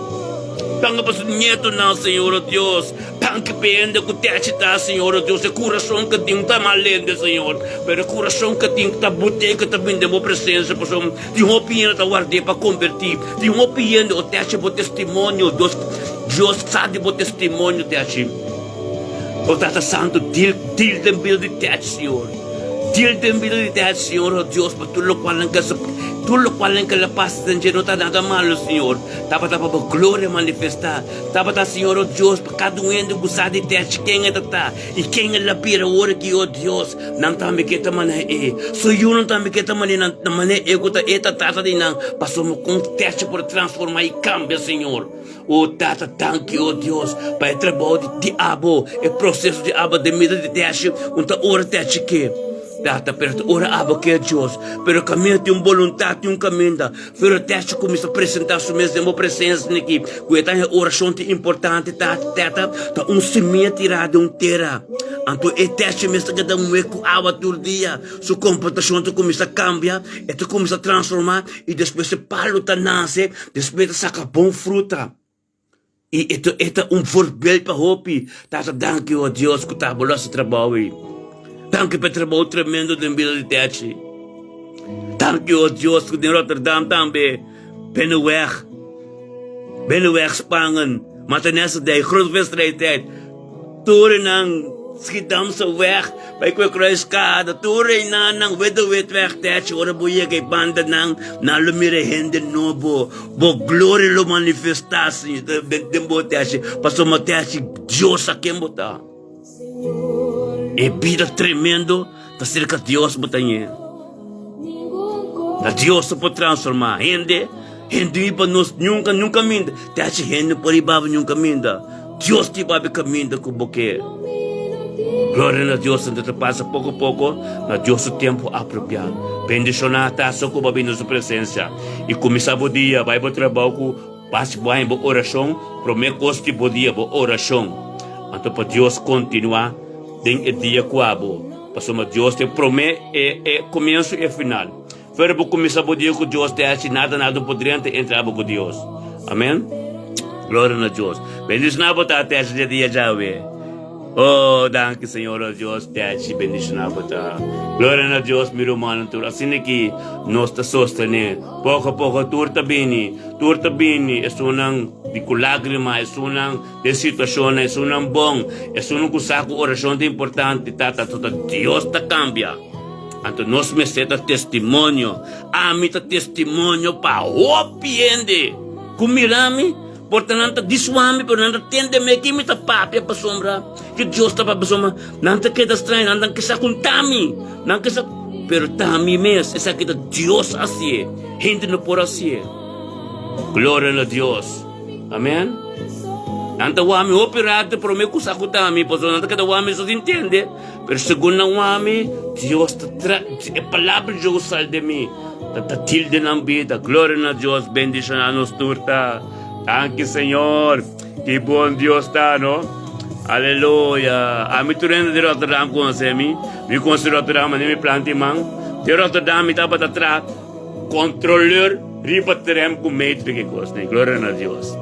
Danke para o neto, não, Senhor, oh Deus. Danke para o Teachi, Senhor, oh Deus. O coração que tem está malende, Senhor. Mas o coração que tem está boteca, está vindo de uma presença, pessoal. Tem uma opinião para guardar, para convertir. Tem uma opinião, o Teachi, para testemunho. Deus sabe o testemunho, Teachi. O Tata Santo, dil de vida de Teachi, Senhor. Dil de vida de Teachi, Senhor, oh Deus, para tudo o qual que la paz de não está nada malo, Senhor. Tava para a glória manifestar. Tava, Senhor, oh Deus, para cada um que gostar de Teachi, quem é tá e quem é a pira hora que, oh Deus, não está me que mané é. Só eu não está me que mané na mané é que tá eta tata de não. Passamos com Teachi por transformar e cambia, Senhor. Oh Tata, danke, oh Deus, para o trabalho de abo, o processo de abo de vida de Teachi, onde hora Teachi que Tata, pero ora aba que é Deus, pero caminho tem vontade, tem caminho, pero Teachi começa a apresentar sua mesma presença aqui, que é uma oração importante, Tata, tá semente tirado terra, então é Teachi mesmo que dá eco água todo dia, sua comportação começa a cambiar, e tu começa a transformar, e depois o palo nasce, depois saca bom fruta. E é voorbeeld para hopi, Tata, danke, oh Deus, que tá bom esse trabalho. Danke pelo trabalho tremendo de vida de Teachi. Danke, oh Deus, que de Rotterdam também. Ben weg Spangen. Maar ten eerste de grote wedstrijd. Toeren aan Schiedamse weg. Bij Kruiskade. Toeren aan Weddenweg Teachi. Ora boeie kay banda na lumire hende nobo. Bo gloria lo manifestatie. De bo Teachi. Paso ma Teachi Deus aqui botar. É vida tremendo, tá cerca de Deus botanha. Da Deus pode transformar. Gente iba nos nunca minda. Teachi gente por ibaba nunca minda. Deus te iba caminho com boque. Glória a Deus, então passa pouco a pouco, na Deus o tempo apropriado. Bendicionar tá só com babi na sua presença. E começar o dia, vai para o trabalho com passe boa em oração, promete coste o dia, oração. Então para Deus continuar tem o dia quabo. Passou Deus te promete é começo e final. Fora para começar o dia com Deus, te nada poderia entrar com Deus. Amém? Glória a Deus. Bendição na botar até esse dia já vê. Oh, danke Senhor, oh Deus, Teachi, bendição na botar. Glória a Deus, meu irmão, assim que nós está sustentando. Pouco a pouco, turta bem, é unang de lágrima, é unang de situação, é unang bom, é unang kusaku oração importante, tata, Deus ta cambia. Então nós me seta testemunho, amita testemunho pa opiende, kumirami, portanto diswami, portanto tende-me que me ta papia pa sombra, que Deus ta pa sombra, nanta que das train, nanta que sa kuntami, nanta que sa, pero tami mes, essa que Deus assim, gente não por assim. Glória a Deus. Amém? Nanta wami operado por me kusakutami, pois nanta cada wami só entende. Pero segundo o wami, Deus é palavra de Deus sal de mim. Tata tilde na vida. Glória a Deus, bendição a nos turta. Danke Senhor. Que bom Deus está, não? Aleluia. A mi turenda de Rotterdam com você, me conhece Rotterdam, nem me plante man. De Rotterdam me tava atrás. Controleur riba com meio que gosta. Glória a Deus.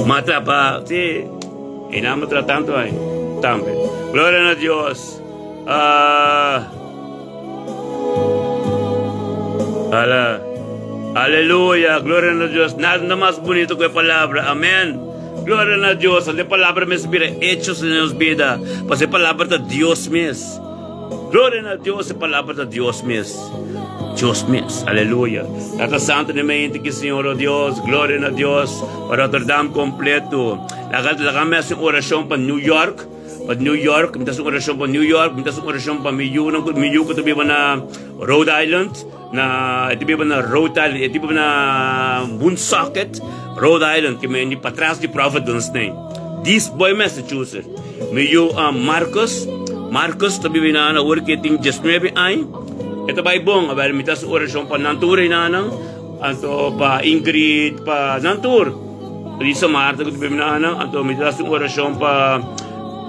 Mata pa, Inama tratanto ay. Tambe. Gloria na Diyos. Aleluya. Gloria na Diyos. Nada na más bonito que palabra. Amén. Gloria a Dios. La palabra me inspira hechos en nuestra vida. Pues la palabra de Dios mismo. Gloria a Dios. La palabra de Dios mismo. Dios mismo. Aleluya. Tata Santo de mente que Señor oh Dios. Gloria a Dios. Para Rotterdam completo. La kami hace oración para New York. Para New York. Minta sa oración para New York. Minta sa oración para Miyu ko tabi ba na Rhode Island. Ito ba na Rhode Island. Ito ba na Woonsocket. Rhode Island, que me patras de Providence name. This boy Massachusetts. Me yo Marcos tabi na working just 9 ay. Ito ba ibong abal mitas orasyon pa nantur inanang anto pa Ingrid pa nantur. Lisa Marta ko tabi na anto mitas orasyon pa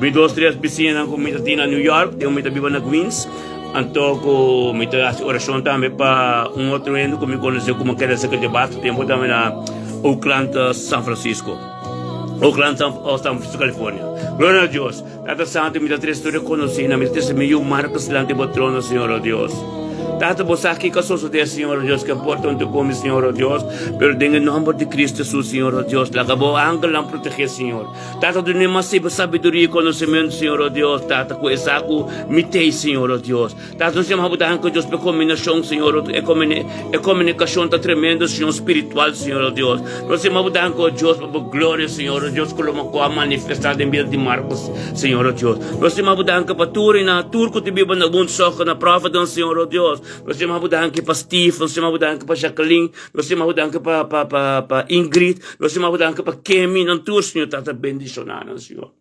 Midostria Bisina ko mitatina New York, di umitabi ba na Queens. Anto ko mitas orasyon tami pa un otro endo ko mi conoce como que era sa kadebate tempo tami na Oakland, San Francisco. Oakland, San Francisco, California. Gloria a Dios. Tata Santo, mi tres historia conocida, mi tres meio marcas delante do trono, Señor, oh Dios. Tata, vos aqui que sos de Señor, oh Dios, que importa onde come, Señor, oh Dios, pero en el nombre de Cristo Jesús, Señor, oh Dios, la acabó ángel la proteger, Señor. Tata, de demasiada sabedoria e conhecimento, Señor, oh Dios, Tata, com essa mitei, Señor, oh Dios. Tata, nós chamamos da ángel, Deus, para combinação, Señor, é comunicação tá tremenda, Senhor, espiritual, Senhor, oh Deus. Nós chamamos da ángel, Deus, para glória, Senhor, oh Deus, colocou a manifestada em vida de Marcos, Senhor, oh Deus. Nós chamamos da ángel para Turin, na Turco, te biba na Woonsocket, na Providence, Senhor, oh Deus. Nós chamamos da ángel para Steve, nós chamamos da ángel para Jacqueline, nós chamamos da ángel para Ingrid, nós chamamos da ángel para Kemi, não tu, Senhor, tá bendicionando, Senhor.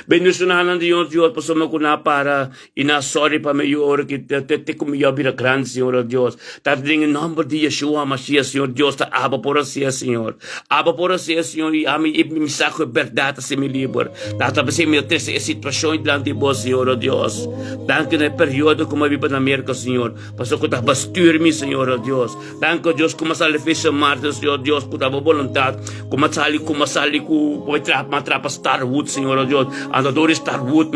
Bendicionando Dios, Dios, pasamos con una para y na sorry pa mayor que te comió vida grande, Señor Dios. Tata en nombre de Yeshua Mashiach, Señor Dios, ta aba por así, Señor. Aba por así, Señor, y a mí mi saco de verdad se me libre. Tata pa se me trece situación delante de vos, Señor Dios. Tanto en el periodo como vivo en América, Señor. Pasó con ta basturmi, Señor Dios. Tanto Dios como sale fecha Marte, Señor Dios, por ta voluntad. Como sale ku matrapa Starwood, Señor Dios. Andador Starwood,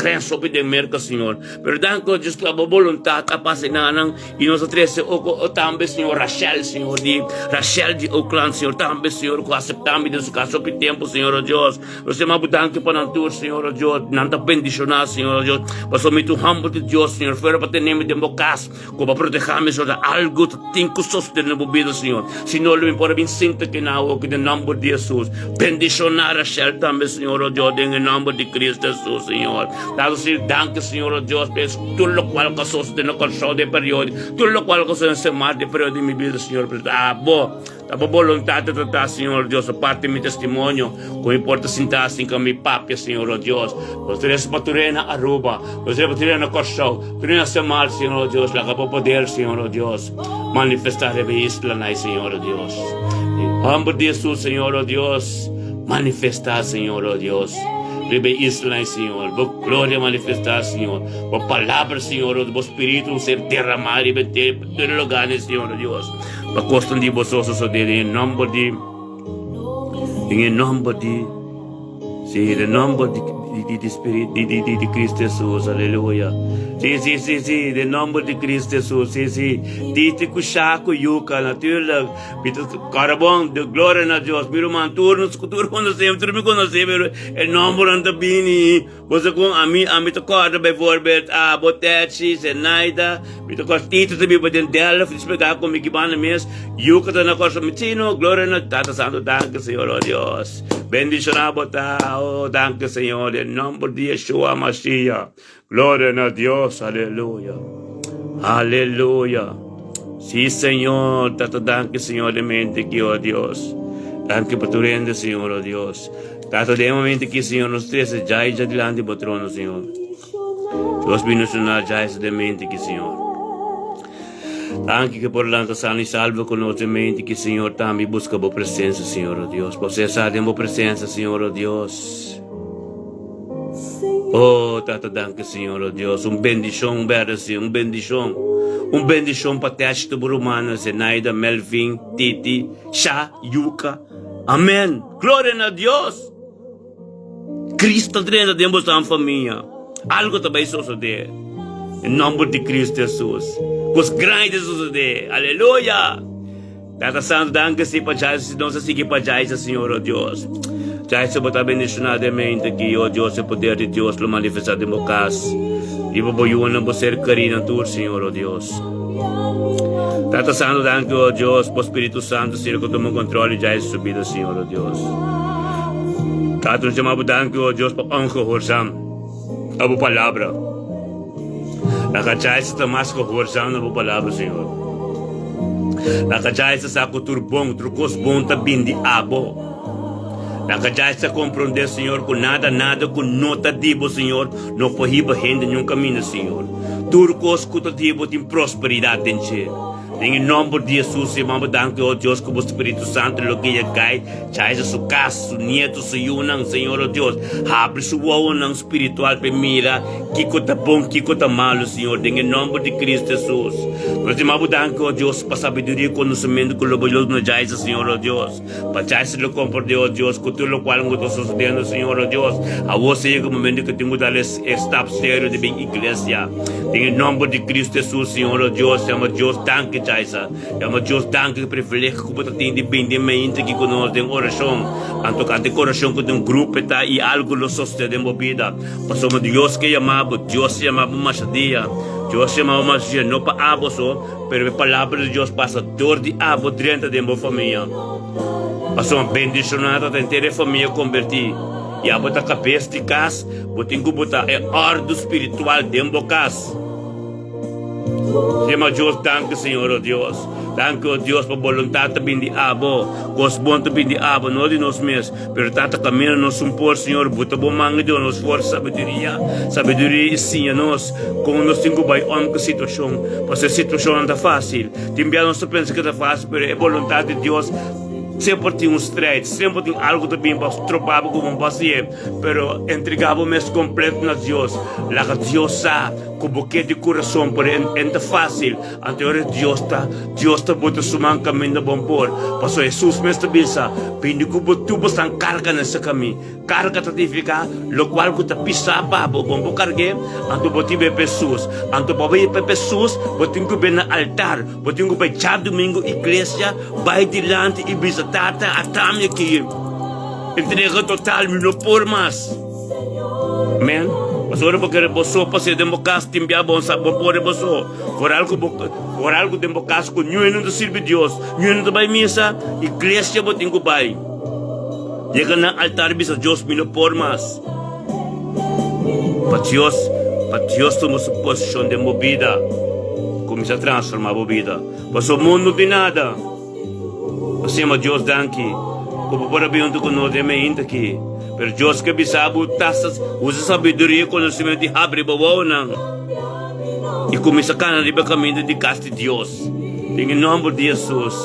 grens op de merken, Senhor. Pero danko, Deus, que a voluntad apasinanang, e nós trece o tambe, Senhor, Rachel de Oakland, Senhor, tambe, Senhor, que aceitamos de caso que tempo, Senhor, Deus. Nós temos danke para nantur, Senhor, Deus, nanta bendicionar, Senhor, Deus. Passou muito humble de Deus, Senhor, fora para ter nome de bocas, como para proteger-me, Senhor, algo tinko sostener na bebida, Senhor. Senhor, me pode vir sinta que não, que no nome de Jesus. Bendicionar Rachel também, Senhor, Deus, em nome de Cristo Jesus, Senhor. Dado se danke, Senhor, Deus, por tudo lo qual que sos de no corso de período, tudo lo qual que sos en mar de período de mi vida, Senhor. A vontade de tratar, Senhor Deus, a parte de meu testemunho, como importa sentar assim com minha papia, Senhor Deus. Nós teremos para Turena, Aruba, nós teremos para Turena, Corso, Turena, Samar, Senhor Deus, lá para poder, Senhor Deus, manifestar a isla, Senhor Deus. Humble de Jesus, Senhor Deus, manifestar, Senhor Deus. Rebe isla, Senhor, vou glória manifestar, Senhor, vou palavra, Senhor, vou espírito ser derramar e ter lugar, Senhor Deus. Vou costar de vocês, em nome de, sim, em nome de Espírito, de Cristo Jesus, aleluia. Sim, em nome de Cristo Jesus, sim. Dito que chaco yuca, natuurlijk. Carabão, de glória a Deus. Miro man, turno conhecemos, me conhecemos, em nome de Bini. Você com a mim te corta, bijvoorbeeld, Botechi, Zenaida, me te corta, Tito, te biba den Delft, explicar como que van mesmo. Yuca, te na corta, mitino, glória a Tata Santo, danke, Senhor, oh Deus. Bendicionar, botar, oh, danke, Senhor, em nome de Yeshua Mashiach. Glória a Deus, aleluia. Aleluia. Sim, Senhor, Tata, danke, Senhor, de mente que, oh Deus. Danke por tu rende, Senhor, oh Deus. Tata, de momento que, Senhor, nos três já delante do trono, Senhor. Deus bendicionar já de mente que, Senhor. Anche che por l'anno sano e salvo conoscimenti che Signore tambi busca tua presenza, Signore oh Dio. Possessa di tua presenza, Signore oh Dio. Oh, Tata, danke, Signore oh Dio. Un bendición, un bendición para te burumano, Zenaida, Melvin, Titi, Sha, Yuka. Amén. Gloria a Dios. Cristo treina dentro da família. Algo também sucede. Em nome de Cristo Jesus. Coisas grandes suceder. Aleluia. Tata Santo, danke se para já, se não se seguir para já, Senhor, oh Deus. Já se botar bendicionadamente aqui, oh Deus, o poder de Deus lo manifestado em bocas. E vou boiar na ser carinho tu, Senhor, oh Deus. Tata Santo, danke, oh Deus, por Espírito Santo, Senhor, que toma controle já essa subida, Senhor, oh Deus. Tata, nos chamamos danke, oh Deus, por honra, horsam, a boa palavra. Nakachai sa tamas ko horsam na boa palavra, Senhor. Nakajay sa kuturbong, trukos bom tabindi abo. Nakajay sa compreender, Senhor, com nada, com nota dibo, Senhor, não pohiba renda nenhum caminho, Senhor. Turcos kutatibo tem prosperidade, Senhor. Em nome de Jesus, irmão, danke, oh Deus, que o Espírito Santo lo que cai, traz a sua casa, seu neto, seu yunang, Senhor, oh Deus, abre sua unang espiritual para mira, que tá bom, que tá malo, Senhor, em nome de Cristo Jesus. Nós irmão, danke, oh Deus, para sabedoria e conhecimento que lo bolhou no jais, Senhor, oh Deus, para jais lo compreender, oh Deus, que tudo o qual não está sucedendo, Senhor, oh Deus, a você chega o momento que temos que dar esta sério de bem igreja, em nome de Cristo Jesus, Senhor, oh Deus, chama Deus, danke, é uma Deus danke que privilégio que você tem de bendimento aqui conosco em oração. Anto cante coração com um grupo tá e algo lo sostém em vida. Passamos Deus que chamava, Deus chamava mais dia. Deus chamava mais dia não para abo só, pero a palavra de Deus passa dor de abo dentro da minha família. Passamos bendicionado da inteira família convertir. E a botar cabeça de casa, botem que botar é ordem espiritual dentro da casa. Chama Deus, danke, Senhor, oh Deus. Danke, oh Deus, por vontade também de abo. Cos bom também de abo, não de nós mesmos. Pero tata caminho nos sumpor, Senhor. Buta bom manga de nós, força, sabedoria. Sabedoria e sim a nós. Como nós temos que vai com a situação. Porque a situação não está fácil. Também nós pensamos que está fácil, pero é vontade de Deus. Sempre tem streit, sempre tem algo também para tropar como um paciente, pero entregava o mês completo na Deus. Lá que Deus sabe, com boquete de coração, por é fácil. Anterior Deus está botando sumang caminho de bom por. Passou Jesus mesmo também sabe, pedi que tu possas carga nesse caminho. Carga significa, lo qual que tu pisa babo, bom cargue, anto boti be pessoas, anto boti be pessoas, boti que be na altar, boti que be chá domingo igreja, vai dilante e bisa tata atam aqui. Entrega total, não por mais. Amen. Pastor, porque você passa de democracia, timbia bom sabor por você. Por algo democrático, com nenhum não serve Deus, nenhum não vai missa, igreja botem que vai. Chega na altar bisa Deus me por mais. Para Deus tomamos posição de movida, começa a transformar a vida. Para o mundo não tem nada. Assim, Deus danke, como para bem onde conosco é aqui. Pero Deus que sabe taças, usa sabedoria e conhecimento de abre boa não. E começa a caminhar caminho de casa de Deus. Em nome de Jesus.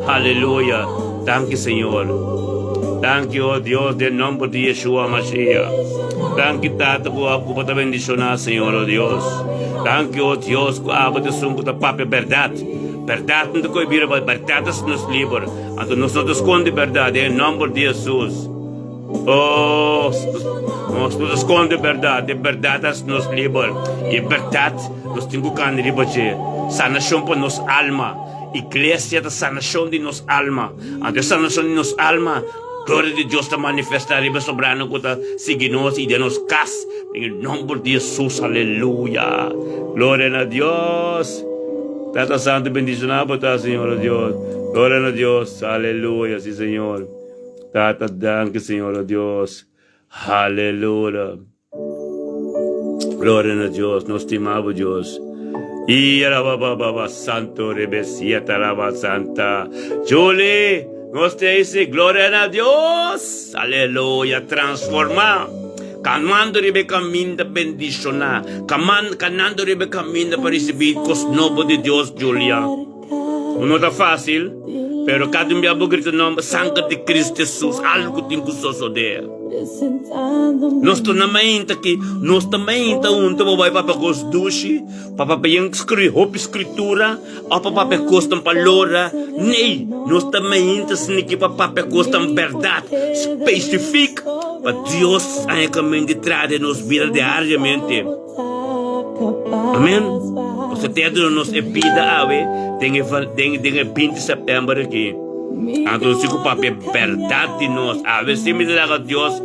Aleluia. Danke, Senhor. Danke, oh Deus, em nome de Yeshua Mashiach. Danke, Tata, por a bendicionar, Senhor, oh Deus. Danke, oh Deus, por a bendição da própria verdade. Verdade não te coibir, mas verdade nos livra. Então, nós não esconde verdade, em nome de Jesus. Oh, nós não esconde verdade nos livra. E verdade, nós temos que cantar sanação para nossa alma. Igreja da sanação de nossa alma. A sanação de nossa alma, glória de Deus está manifestada e sobrando que está seguindo nós e de nos cas. Em nome de Jesus, aleluia. Glória a Deus. Tata Santo, bendicionado por Senhor Deus. Glória a Deus, aleluia, sim, Senhor. Tata, danke, Senhor Deus. Aleluia. Glória a Deus, nós temamos Deus. E Baba Santo, Rebesia, Taraba Santa. Julie, nós temos glória a Deus. Aleluia, transformar. Camando ribe caminho da bendicionar. Canando ribe caminho para receber cos novo de Deus, Julia. Não está fácil. Pero kadang biabo grito no sangka de Cristo Jesus algo tem gustoso de. Nós tô na mainta que nós também tá vai para cos dushi, para yang escritura, ou para costam palora, nem nós também tá sniki para costam verdade específica para Deus aí caminho de trás de nos vida diariamente. Amém. Você tem de nos vida ave, tem 20 de setembro aqui. Então se o papel verdade de nós, a ver se me laga Deus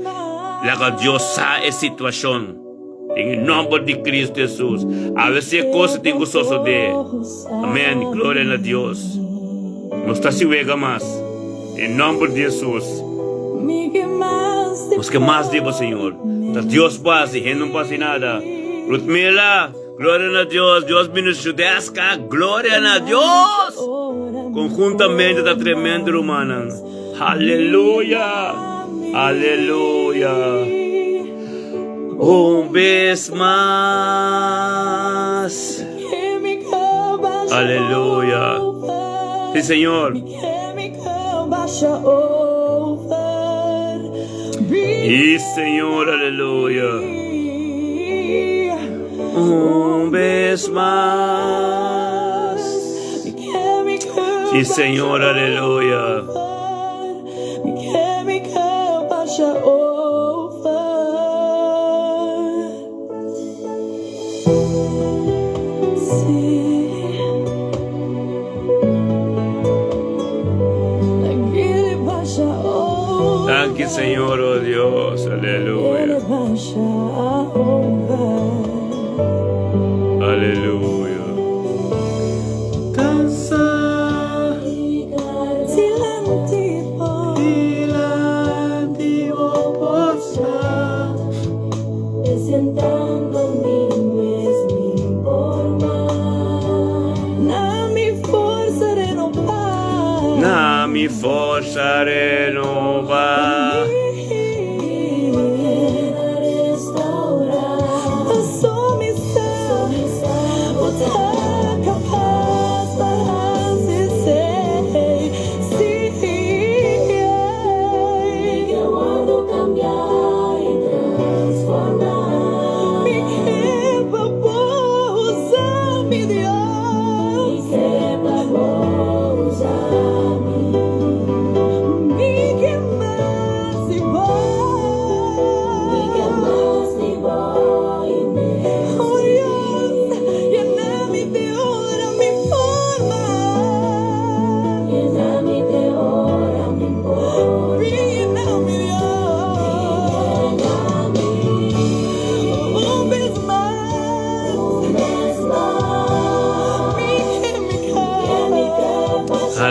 sa a situação. Em nome de Cristo Jesus, a ver se a coisa tem gostoso de. Amém. Glória a Deus. Não está se vega mais. Em nome de Jesus. Os que mais digo, Senhor. Deus passa e não passa nada. Ludmila, glória a Deus. Deus me nos judesca. Glória a Deus. Conjuntamente está tremendo, humana. Aleluia. Aleluia. Vez más. Aleluia. Sí, Señor. Y Señor, aleluya. Vez más. Sí, Señor, aleluya. Thank you, Señor, oh Dios, aleluya. Aleluya. Danza. Na mi forza renova.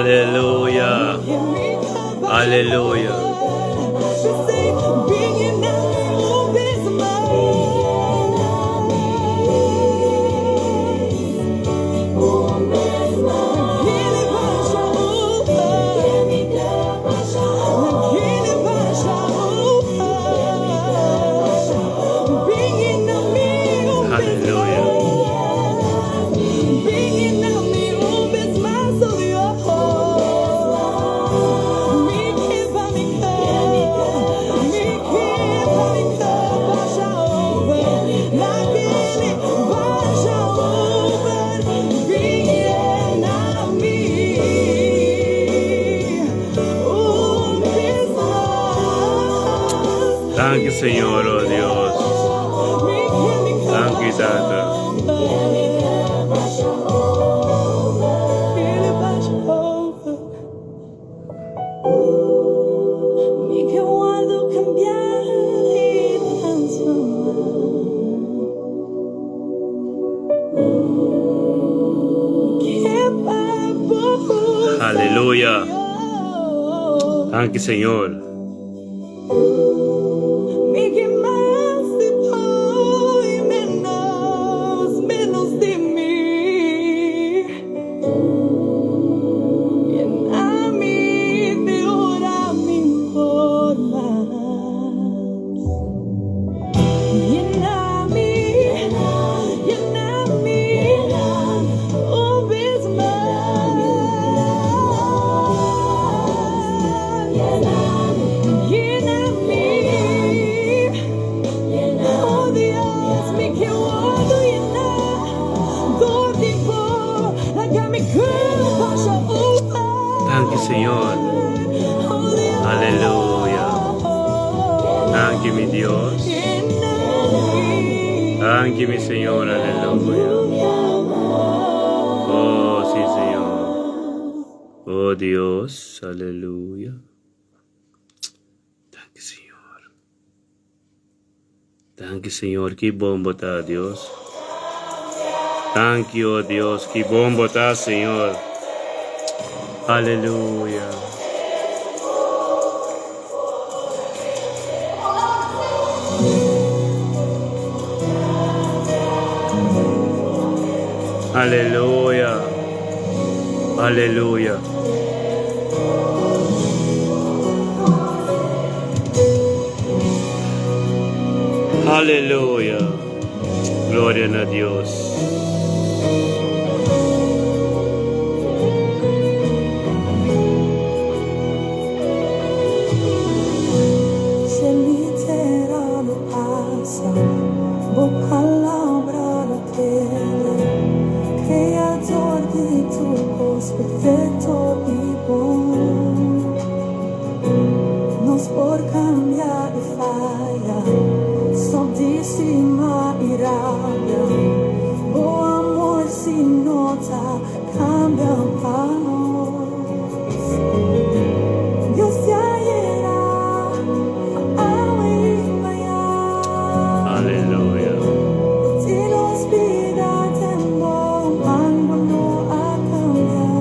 Aleluya. Aleluya. Thank you, Señor, oh Dios. Thank you, Tata. Aleluya. Thank you, Señor. Dios. Thank you, mi Señor, aleluya. Oh, sí, Señor. Oh, Dios, aleluya. Thank you, Señor. Thank you, Señor. Qué bombo está, Dios. Thank you, oh Dios. Qué bombo está, Señor. Aleluya. Aleluya. Aleluya. Aleluya. Gloria a Dios. Perfecto y bom, nos por cambiar de falla, soldísima irália, o amor se nota, cambia para nós. Dios te ayudará a amanhã. Aleluya. Si nos pida temor, algo no ha cambiado.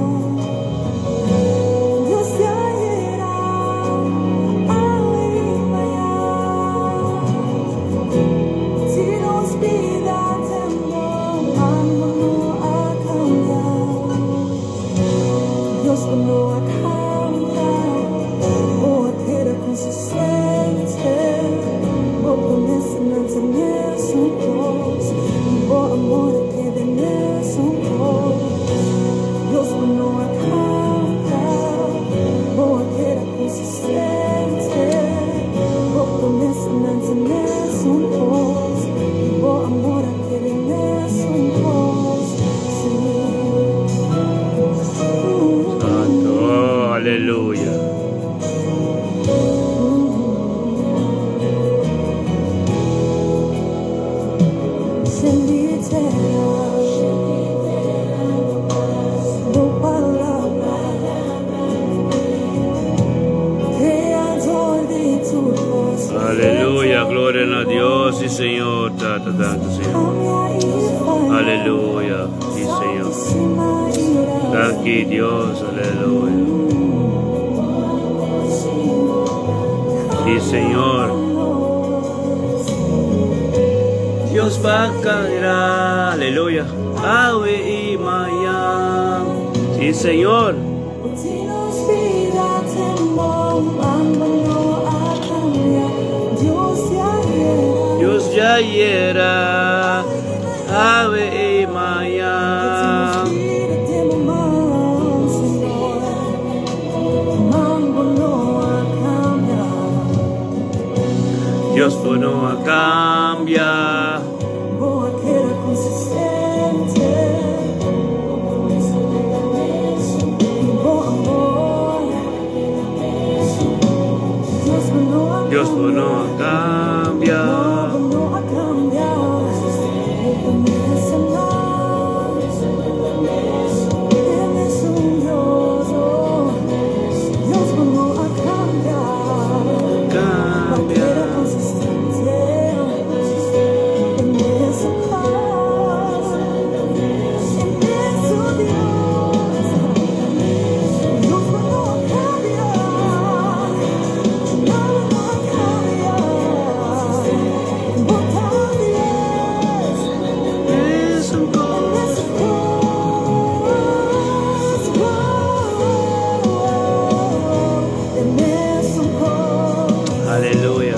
Aleluya. Aleluya, gloria a Dios, sí Señor, Señor. Aleluya, sí Señor. Aquí Dios, aleluya. Sí Señor. Dios va a caer, aleluya. Ave y Maya. Sí Señor. Dios ya era, Ave y Maya. Dios no cambia. Dios no cambia. Aleluya.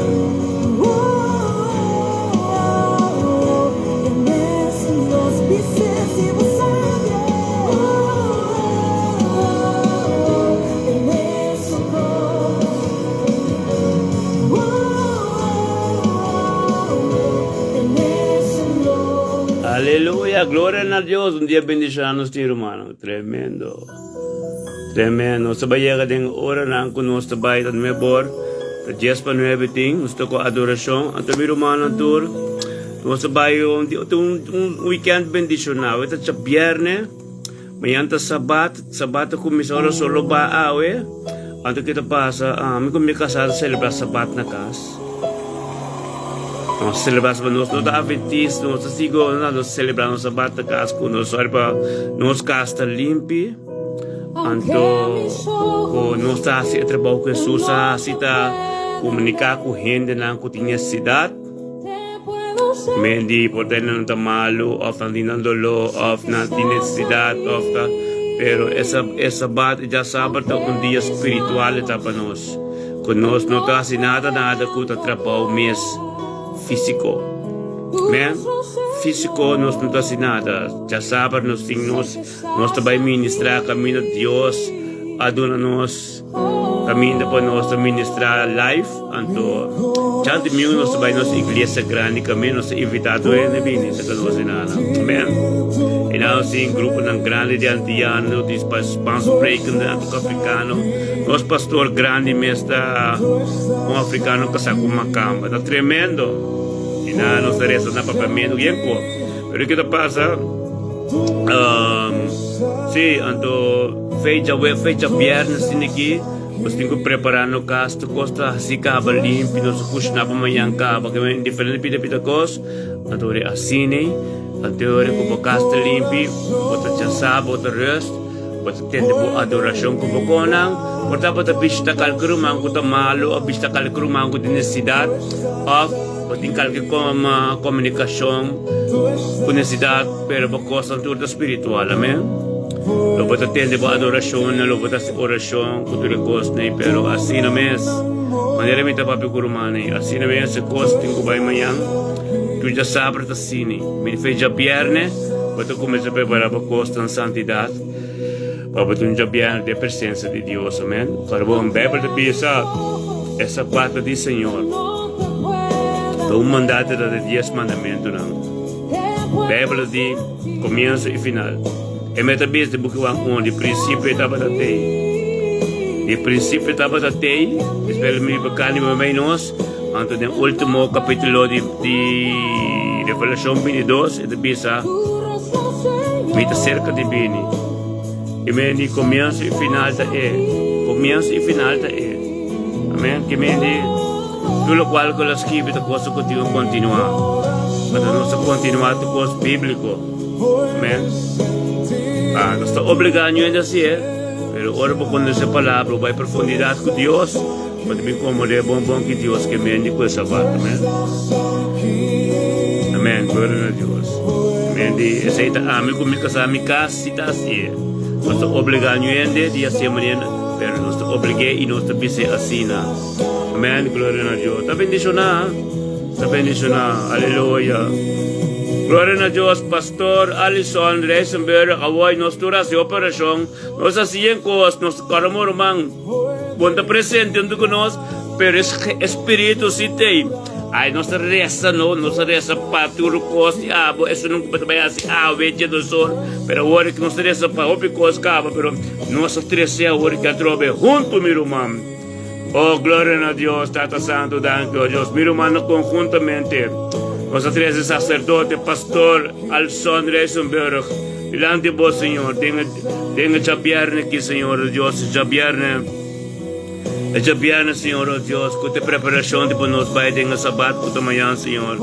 Aleluya, gloria a Dios. Un día bendicionamos, hermano. Tremendo. Tremendo. Sabay ka ding ora na ang kunos tabay at mebor. The 10 pa 9 ting, gusto ko adorasyon. Ang tumiro man ang tour. Nung sabayo, un weekend bendisyon na. Ito sa biyerne. Mayanta sabat ko misoro solo ba awe. Anto kita pa sa may kumikasal sa celebras sabat na kas. Celebras ba nos no da aventis no sa sigo na nos celebrano sabat na kas kuno so pa nos casta limpi. Anto ko nos ta si trabaho ko susa sita komunika ko hende lang ko tinha cidade. Mendi porten ng tamalo of ng dinandolo of na tinetsidad of ka pero esa bat ya sabata un dia espiritual tapanos conos no ta sinada nada ko ta trabaho mes físico men físico nos no ta sinada ya sabar nos signos nos tabay ministra camino Dios aduna nos camino pa nos ministra life anto Chanti mio nos tabay nos iglesia grande kami nos invitado na bini sa kanos inana amen inaw sing grupo ng grande di antiano dis sponsor break na africano nos pastor grande mesta un africano kasaku makamba ta tremendo ina nos resta na papamento yan ko pero kita pasa sí anto fecha viernes siniki mas tengo preparando casto costa así cabal limpio nos kushna pa mayang ka bagaimana diferente pita kos atore asine atore ko casta limpi bota chasa bota rest bota tende po adorasyon ko konang bota bota bista kalkru mangu ta malo bista kalkru mangu dinsidad of botingkal ke komunikasyon kunsidad pero bakos ang turda spiritual amen. Lo bota tende po adorasyon na lo bota si orasyon kutulikos na pero asina mes manera mita papi kurumani asina mes se costing ko bay mayang tu ya sabra ta sini mi feja bierne bota come se prepara pa costa santidad pa tu ya bierne de presença de Dios amen carbon bebel de pisa essa parte di Senhor to un mandato da 10 mandamento na bebel di comienzo e final e metabis de bukwang on di prinsipyo etapa da tei di prinsipyo etapa da tei espero mi bacani menos anto del ultimo capítulo di Revelación 22 e de bisa mita cerca di bini e mendi comienzo e final da amen que mendi tudo qual con la scritta cosa continua mas não se continuar tu coisa bíblico amen. No está obligado a decir, pero ahora por cuando esa palabra va a profundidad con Dios, para mí como de bom que Dios que me indica esa parte, amén. Amén, gloria a Dios. Amén, de esa ita amigo mi casa cita así. No está obligado a decir hacer mañana, pero no está obligado y no está pise así na. Amén, gloria a Dios. Está bendicionada, aleluya. Gloria a Dios, Pastor Alison Reisenberg, away nos turas de operación, nos hacían cosas, nos caramorman, cuando presente junto con nos, pero es espíritu si te, ay, nos reza para tu cosas, eso no puede ser veinte do sol, pero ahora que nos reza para otra cosa, pero nos reza ahora que atrobe junto, mi hermano. Oh, gloria a Dios, Tata Santo, danke a Dios, mi hermano, conjuntamente. Nossa treze sacerdote, pastor Alson Reisenberg, delante de vos, Senhor, tenha já bierne aqui, Senhor Deus, já bierne, Senhor Deus, com a preparação de nós vai ter sabat por amanhã, Senhor.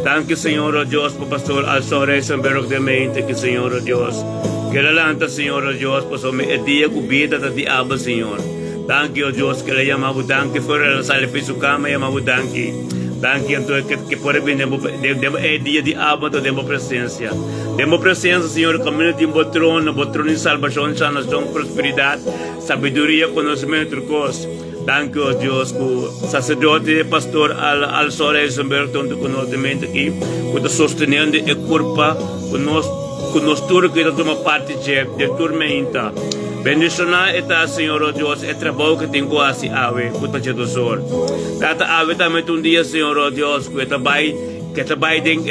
Danke, Senhor Deus, por pastor Alson Reisenberg de mente, que Senhor Deus, que relanta, Senhor Deus, por sua dia cubida da diabo, Senhor. Danke, Deus, que ele chamava danke, fora da sala fez o cama, chamava danke. Danke então que por bem é dia de abando demo presença Senhor caminho de bom trono de salvação sanação prosperidade sabedoria conhecimento cos danke a Deus o sacerdote pastor Alson Reisenberg tanto conhecimento aqui o sostenendo e corpo conosco tudo que toma parte de tormenta. Bendicionar eta Senhor Deus é trabalho que tem quase ave puta de dosor. Tata ave também um dia Senhor Deus que eta bai deng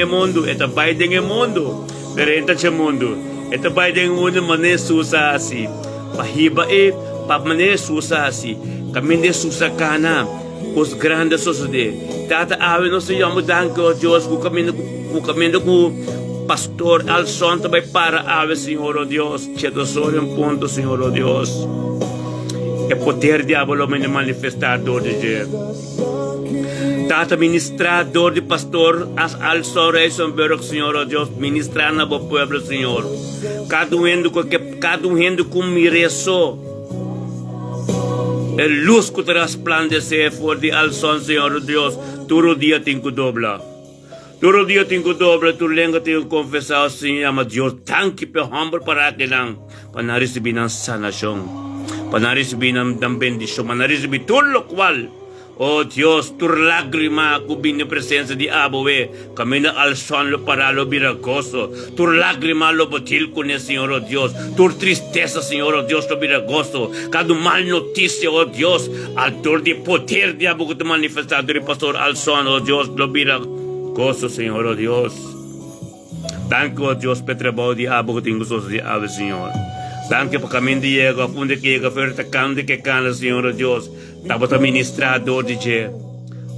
mundo eta bai deng mundo perenta che mundo eta bai deng mundo maneira susa assim pahiba papamane susa assim, caminho susa cana, os grandes sucede. Tata ave no Senhor, danke, ó Deus, o caminho com pastor Alson também para ave, Senhor, ó Deus, te dou um ponto, Senhor, ó Deus. É poder diabolo me manifestar dor de Deus. Tata ministrador de pastor as Alson Reisenberg, Senhor, ó Deus, ministrar na boa pueblo, Senhor. Cada um rendo com mireso. A luz que te resplandecer for de Alson, Senhor, ó Deus, todo dia tem que dobrar. Todo dia tem que dobrar, tu lenga tem que confessar, Senhor, mas Deus, tanque pe humble para que lang, para na receber ng sanasyon, para na receber ng bendisyon, para na receber todo lo qual. Oh Dios, tu lágrima cubine presencia di Abowe, camina al son lo para lo viragoso, tu lágrima lo botil con el Señor, oh Dios, tu tristeza, Señor, oh Dios, lo viragoso, cada mal noticia, oh Dios, al dor de poder de Abo que te manifestado del pastor al son, oh Dios, lo viragoso, Señor, oh Dios. Danke, oh Dios, petrabao di Abo que tengo sos de Ave, Señor. Danke para caminho de llega, funde que llega, oferta cande que cana, Senhor, oh Deus. Estava administrador de Jé.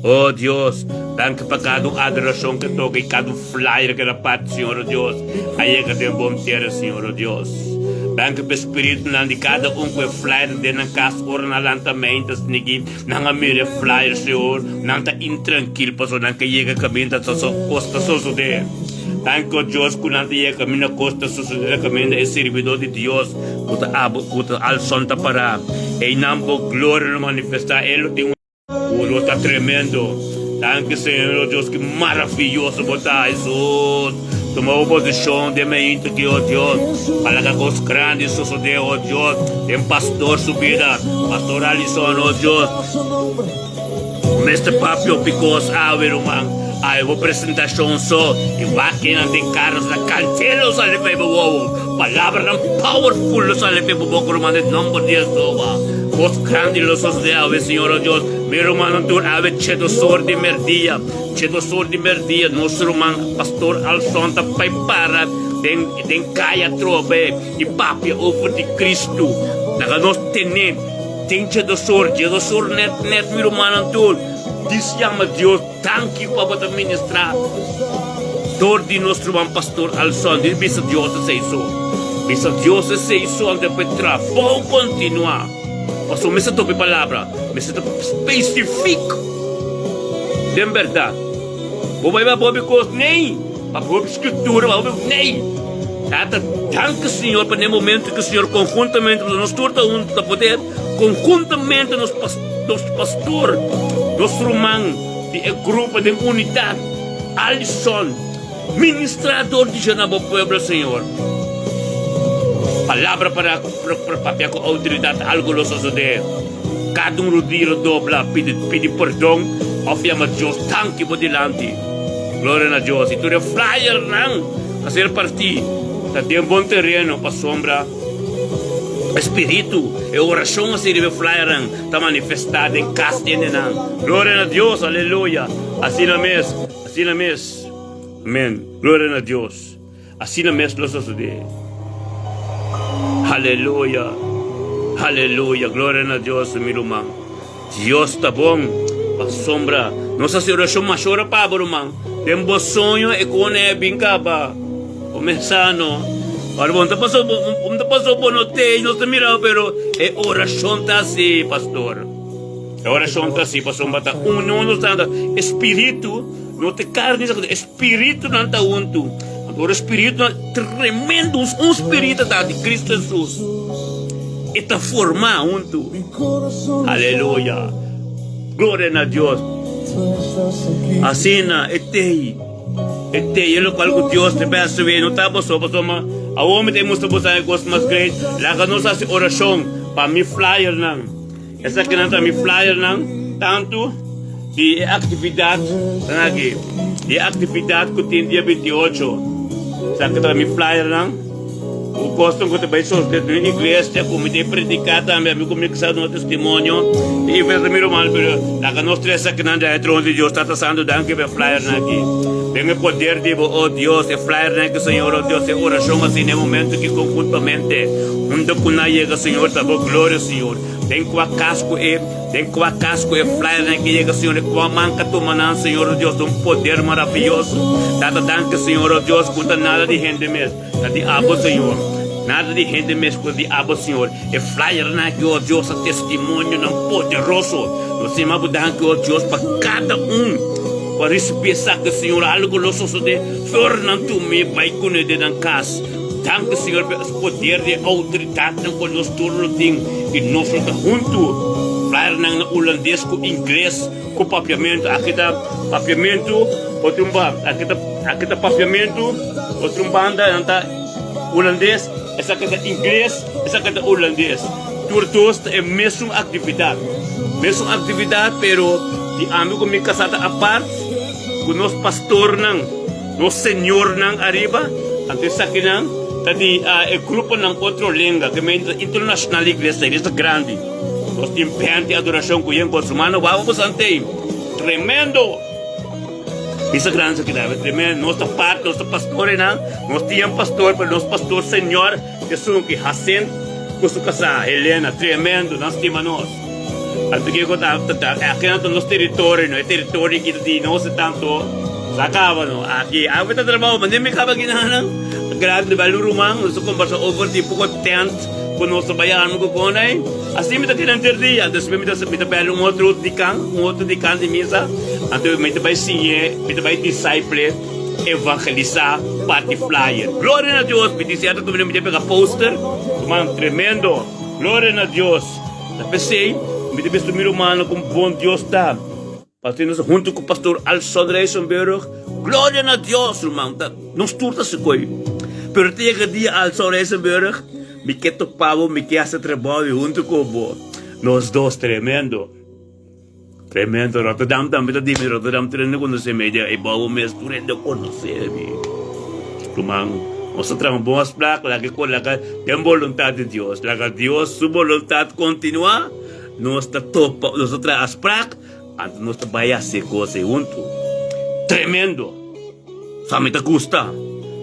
Oh Deus, danke para cada adoração que toca e cada flyer que parte, Senhor, oh Deus. Aí que tem bom ter, Senhor, oh Deus. Danke para o Espírito de cada que flyer de na casa, ora na lantamento, ninguém, não há mire flyer, Senhor. Não está intranquilo, pastor, não que chega caminho, está só costa, só de. Danke, oh Deus, que não tem caminho costa, só de caminho, é servidor de Deus. Kuta al sonta para e nambo glória no manifestar ele tem um está tremendo. Danke, Senhor, Deus, que maravilhoso botar Jesus. Toma oposição de mente que, oh Deus, para que os grandes suceder, oh Deus, tem pastor subida, pastor Alisson, oh Deus. Mestre Papio Picos, Averumang. Aí vou apresentação só e máquina de carros da cantelos ali para o palavra não powerful só ali para o boco romano de nome de Jeová. Os grandes de ave, Senhor, oh Deus, meu irmão tu ave chedo sor de merdia, nosso irmão pastor Alson tá pai para tem caia trobe e papia over de Cristo. Daga nós tem chedo sor net meu irmão tu. Diz chama Deus, tanque para ministrar. Dor de nosso irmão pastor Alson, diz bisa Deus se isso. Bisa Deus se isso ante Petra, vou continuar. Pastor, me sento pe palavra, me sento específico. De verdade. Vou vai para because nem, para a escritura, nem. Tata, tanque Senhor para o momento que o Senhor conjuntamente nos torna para poder conjuntamente nos pastor, nosso irmão de grupo de unidade, Alisson, ministrador de Janabo Pueblo, Senhor. Palavra para papel com autoridade, algo lo suceder. Cada rodilha dobla, pede perdão, ofiama Deus, tanque por delante. Glória a Deus. E tu é flyer, não, a ser partir, tem um bom terreno para sombra. Espírito e oração a ser flyer está manifestada em casa de nenã. Glória a Deus, aleluia. Assim na mesma, amém. Glória a Deus. Assim na mesma lo sucede. Aleluia, aleluia. Glória a Deus, meu irmão. Deus está bom. A sombra, nossa oração mais ora para o irmão. Tem bom sonho e com é bincaba. Começando. Agora, não passou por noite, não se mira, pero é oração está assim, pastor. É oração está assim, pastor. Não está espírito, não tem carne, espírito não está junto. Agora, espírito tremendo, um espírito de Cristo Jesus. E está formado junto. Aleluia. Glória a Deus. Assim, ele qual que Deus te peça ver, não está passou, mas a homem tem muito botar gosto mais grande. Lá que nós fazemos oração para me flyer não. Essa aqui não está me flyer não, tanto de atividade, tá aqui, de atividade que tem dia 28. Essa aqui está me flyer não. O costume que também sou de igreja, como de predicar também, me comunicar no testemunho. E fez o meu irmão, lá que nós três aqui não é trono de Deus, está passando danke para flyer aqui. Tem o poder de, oh Dios, é flyer na que Senhor, oh Deus, é oração assim, no momento que conjuntamente, onde kuna chega, Senhor, tá bom, glória, Senhor. Tem com a casco e flyer na que chega, Senhor, com a manca tomanan, Senhor, oh Deus, poder maravilhoso. Dada danke, Senhor, oh Deus, conta nada de gente mesmo, tá de abo, Senhor. Nada de gente mesmo de abo, Senhor. É flyer na que, oh Deus, a testemunho não poderoso. Nós temos danke, oh Deus, para cada para receber que Senhor algo loso de Fernando me vai conhecer dan cas. Danke Senhor pelo poder de autoridade não com nós turno tem e nós estamos junto. Falar na holandês com inglês com papiamento, aqui tá papiamento, outro aqui tá papiamento, outro banda anta holandês, essa aqui tá inglês, essa aqui tá holandês. Todos é mesma atividade, pero di amigo me casada a parte com nos pastor nang nos senhor nang arriba ante sa kinang tadi grupo ng outro língua que é internacional igreja grande nós temos de adoração com o consumano vamos ante tremendo isso grande que dá tremendo nossa parte nosso pastor nós tínhamos pastor pero nosso pastor senhor Jesus que Hacen com sua casa Helena tremendo nós temos nós. At que ko aqui na nos território, no território que di não se tanto sacava no aqui a vida trabalho mas nem me acaba ginanang grande balurumang nós conversa over tipo ko tent com nosso bayan mo ko nay assim me tá tirando dia das me tá pelo outro de can de misa então me tá vai sim me tá vai disciple evangelizar party flyer glória a Deus me disse até também me pegar poster man tremendo glória a Deus tá pensei me deve assumir humano como bom Deus está. Partindo junto com o pastor Alson Reisenberg. Glória a Deus, irmão. Não esturta se coi. Pero tinha que dia Alson Reisenberg. Me que topava, me que hace trabalho junto com o nós dois tremendo. Tremendo. Rotterdam também di Rotterdam tremendo quando se media e bom mês tremendo conhecer me. Irmão. Nós trabalhamos boas placas, lá que tem vontade de Deus. Lá que Deus sua vontade continua. Nós as prac, nós vai a ser coisa junto. Tremendo. Só me custa.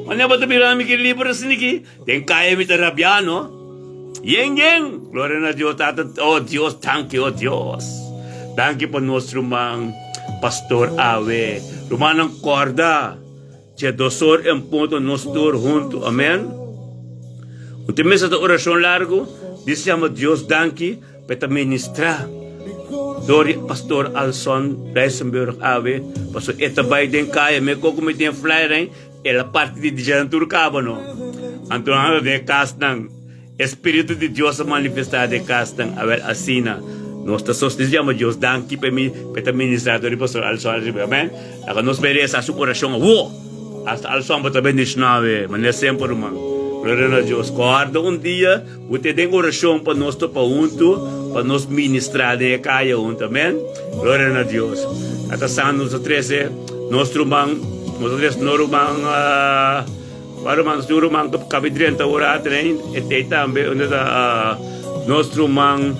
Mas não vai virar me que livro assim aqui. Tem caia me rabiano. Yeng. Glória a Deus, oh Deus, thank you, oh Deus. Thank you por nosso irmão pastor Ave. Rumanang corda. Che dosor em ponto nós todos junto. Amém. Última essa oração largo, dizemos Deus thank you. Para ministrar Dori Pastor Alson Reisenberg Ave pastor eta Biden kaya me ko kumiti ang flyer hein ela parte de jantur cabo no antonado de castan Espírito de Deus a manifestar de castan a ver asina nós estamos dizendo Deus danke para ministrar Dori Pastor Alson amém agora nos merece a sua oração hasta Alson para bendicionar mas é sempre irmão. Glória a Deus. Guarda dia, você tem oração para nós para junto, para nos ministrar de caia junto, amém? Glória a Deus. Até santo nos 13, nosso irmão, nosso irmão que cabe 30 horas, e também nosso irmão,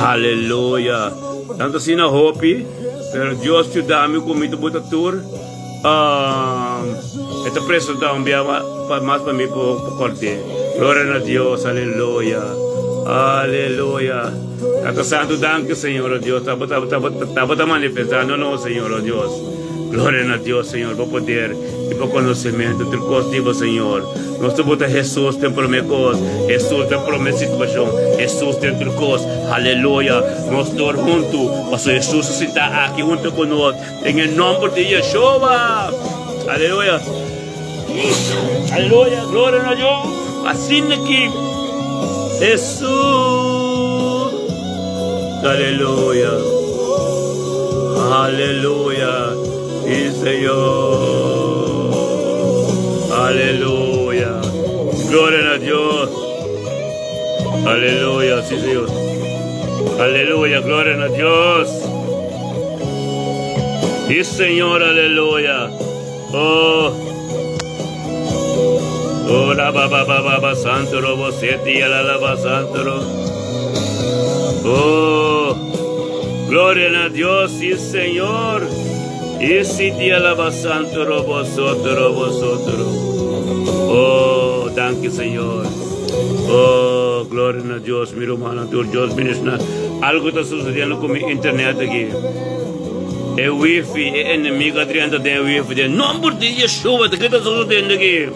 aleluia. Tanto assim na hope, pero Deus te dá me comigo para tur. Esta preso da mais para mim por corte. Glória a Deus, aleluia, aleluia. Até santo danke, Senhor Deus. Estava manifestando, não, Senhor Deus. Glória a Deus, Senhor, por poder e por conhecimento do contigo, Senhor. Nós temos Jesus tem promessas, Jesus tem promessa situação, Jesus tem coisa, aleluia. Nós estamos juntos, mas Jesus está aqui junto conosco. Em nome de Yeshua, aleluia. Aleluia, glória a Deus. Assim aqui, Jesus, aleluia, aleluia. E Senhor, aleluia, glória a Deus, aleluia, sim Senhor, aleluia, glória a Deus, e Senhor, aleluia, oh, la baba santo robo seti la santo, oh, glória a Deus, sim Senhor. Isiti alabasanto robo soto robo soto robo. Oh, thank you, Señor. Oh, gloria a Dios, mi hermano, tu Dios, ministra. Algo está sucediendo con mi internet aquí. El wifi, el enemigo atrayendo de wifi. De nombre de Yeshua, ¿qué está sucediendo aquí?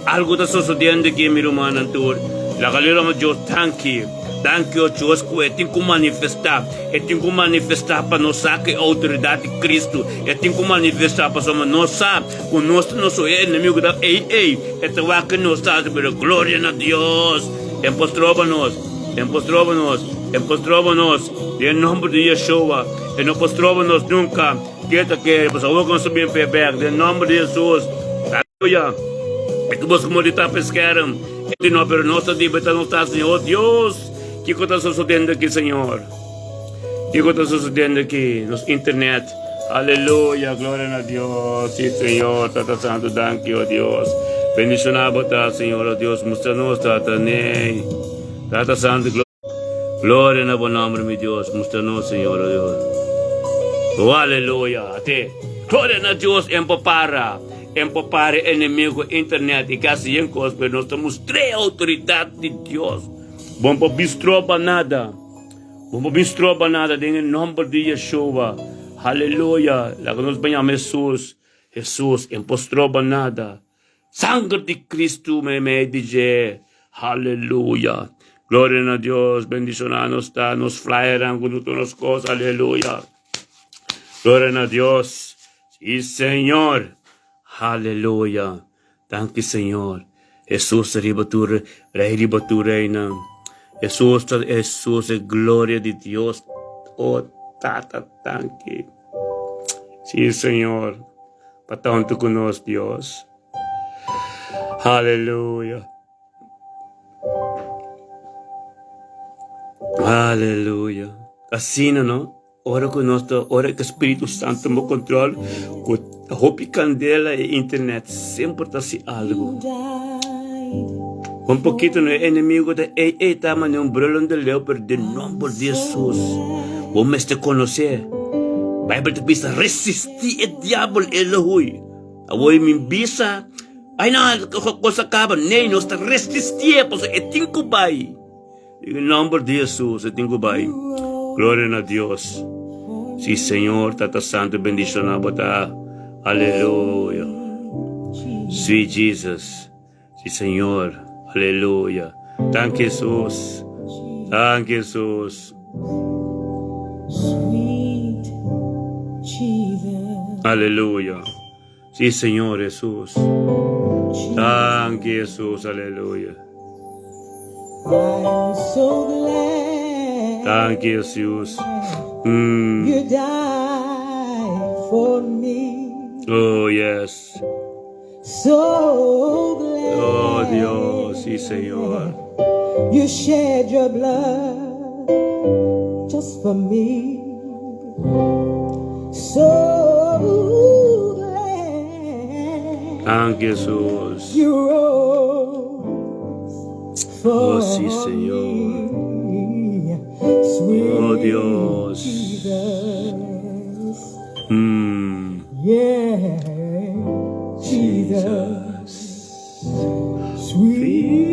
Algo está sucediendo aquí, mi hermano, tu. La galera de Dios, thank you. Thank you, Deus, que tem que manifestar. Tem que manifestar para nós saber a autoridade de Cristo. Tem que manifestar para nós saber que nós não somos inimigo da ei. É que nós estamos, pero glória a Deus. Empostrova-nos. Em nome de Yeshua. E não postrova-nos nunca. Que por favor, que subir em nome de Jesus. Aleluia. É que você pode estar pescando. Não, pero nós estamos, Senhor Deus. ¿Qué está sucediendo aquí, Señor? ¿Qué está sucediendo aquí? Nos internet. Aleluya, gloria a Dios. Sí, Señor, Tata Santo, thank you, Dios. Bendicionado, Señor, Dios. Muéstranos, Tata Ney. Tata Santo, gloria en el buen nombre, mi Dios. Muéstranos, Señor, Dios. Oh, aleluya. Gloria a Dios, empopara enemigo internet. Y casi en cosas, pero nos estamos tres autoridad de Dios. Vamos bistroba nada em nome de Yeshua. Aleluia. Lá que nós banhamos Jesus, empostroba nada. Sangue de Cristo me diz. Aleluia. Glória a Deus, bendicionados está, nos flyeran com todas as coisas. Aleluia. Glória a Deus. Sim, Senhor. Aleluia. Thank you, Senhor. Jesus, ribatura, reina. Jesús es gloria de Dios. Oh, Tata, thank you. Sí, Señor. Para tanto con nos, Dios. Aleluya. Aleluya. Así, ¿no? Ora con nosotros, ora que el Espíritu Santo me controle. Con hopi candela e internet. Siempre está así algo. Un poquito no enemigo de tama ne brulon de leo per de nombre de Jesus. O me este conocer. Bible te pisa resistir el diablo Elohim. Avoy min bisa. Ay na cosa acaba nem nos está resistir pues etinco bai. En nombre de Jesus etinco bai. Gloria a Dios. Sí, Señor, Tata Santo, bendición a bota. Aleluya. Sweet Jesus. Sí, Señor. Aleluya. Thank you, Jesus. Thank you, Jesus. Sweet Jesus. Aleluya. Sí, Señor Jesús. Thank you, Jesús. Aleluya. I'm so glad Thank you, Jesús. you died for me. Oh, yes. So glad Oh, Dios. Sí, Señor. you shed your blood just for me. So glad Thank you, Jesús. you rose for Oh, sí, Señor. me. Sweet Oh, Dios. Jesus. Yeah, Jesus. Sweet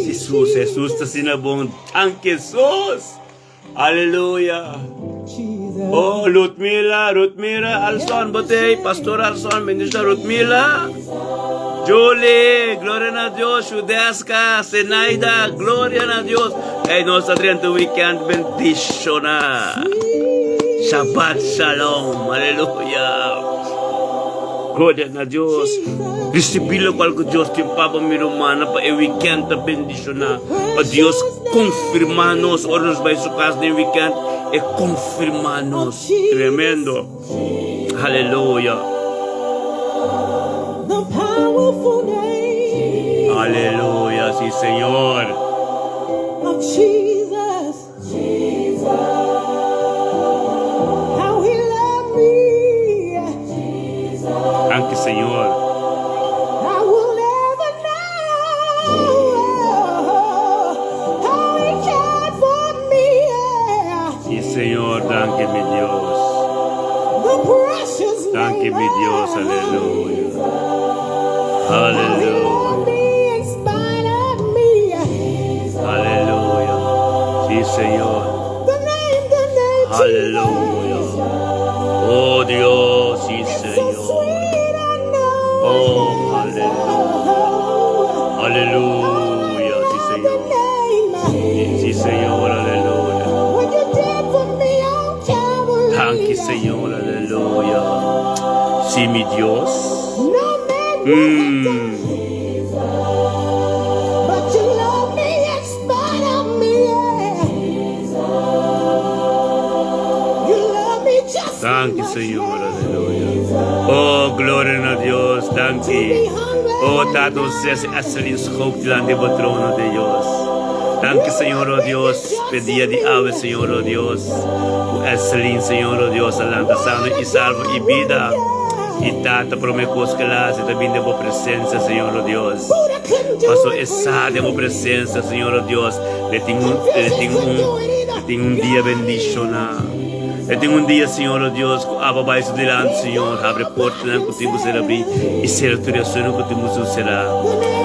Jesús, Jesús está sin bom. Thank you, Jesús. Aleluya. Jesus. Oh, Ruthmila, Alson, Botey, Pastor Alson, Minister Ruthmila. Julie, gloria a Dios, Judeska, Zenaida, gloria a Dios. Hey, nos traen tu weekend bendicionar. Shabbat Shalom, aleluya. Gloria a Dios. Recibilo cual que Dios te papa mi romana para el weekend te bendicionar. A Dios confirmanos, ahora nos va a su casa de weekend y confirmanos. Tremendo. Aleluya. The powerful name Aleluya, sí, Señor. of Jesus. How he loved me. Thank you, Señor. I will never know how he cared for me. Sí, Señor, thank you, mi Dios. The Dios, aleluya. Aleluya. In spite of me. Aleluya. Sí, Señor. The name Aleluya. Oh Dios, sí, so Señor. sweet, I know. Oh, aleluya. Aleluya, sí, Señor. Sí, Señor, aleluya. What you did for me on Calvary. Thank you, Señor, aleluya. Sí, mi Dios. No man would have done it. But you love me in spite of me. You love me just Thank you, enough Señor, aleluya. Oh, gloria a Dios, thank you. Oh, Tato, seas el scope delante del trono de Dios. Thank you, Señor, oh Dios. Pedía de ave, Señor, oh Dios. Excelente, Señor, oh Dios, alanta, sano y salvo y vida. Y tata promecos que la hace también de tu presencia, Señor, oh Dios. Paso esa de tu presencia, Señor, oh Dios. Le tengo un día bendicionado. Eu tenho um dia, Senhor, oh Deus, abra baixo delante, Senhor, abre porta não contigo será abrir e será turação contigo será.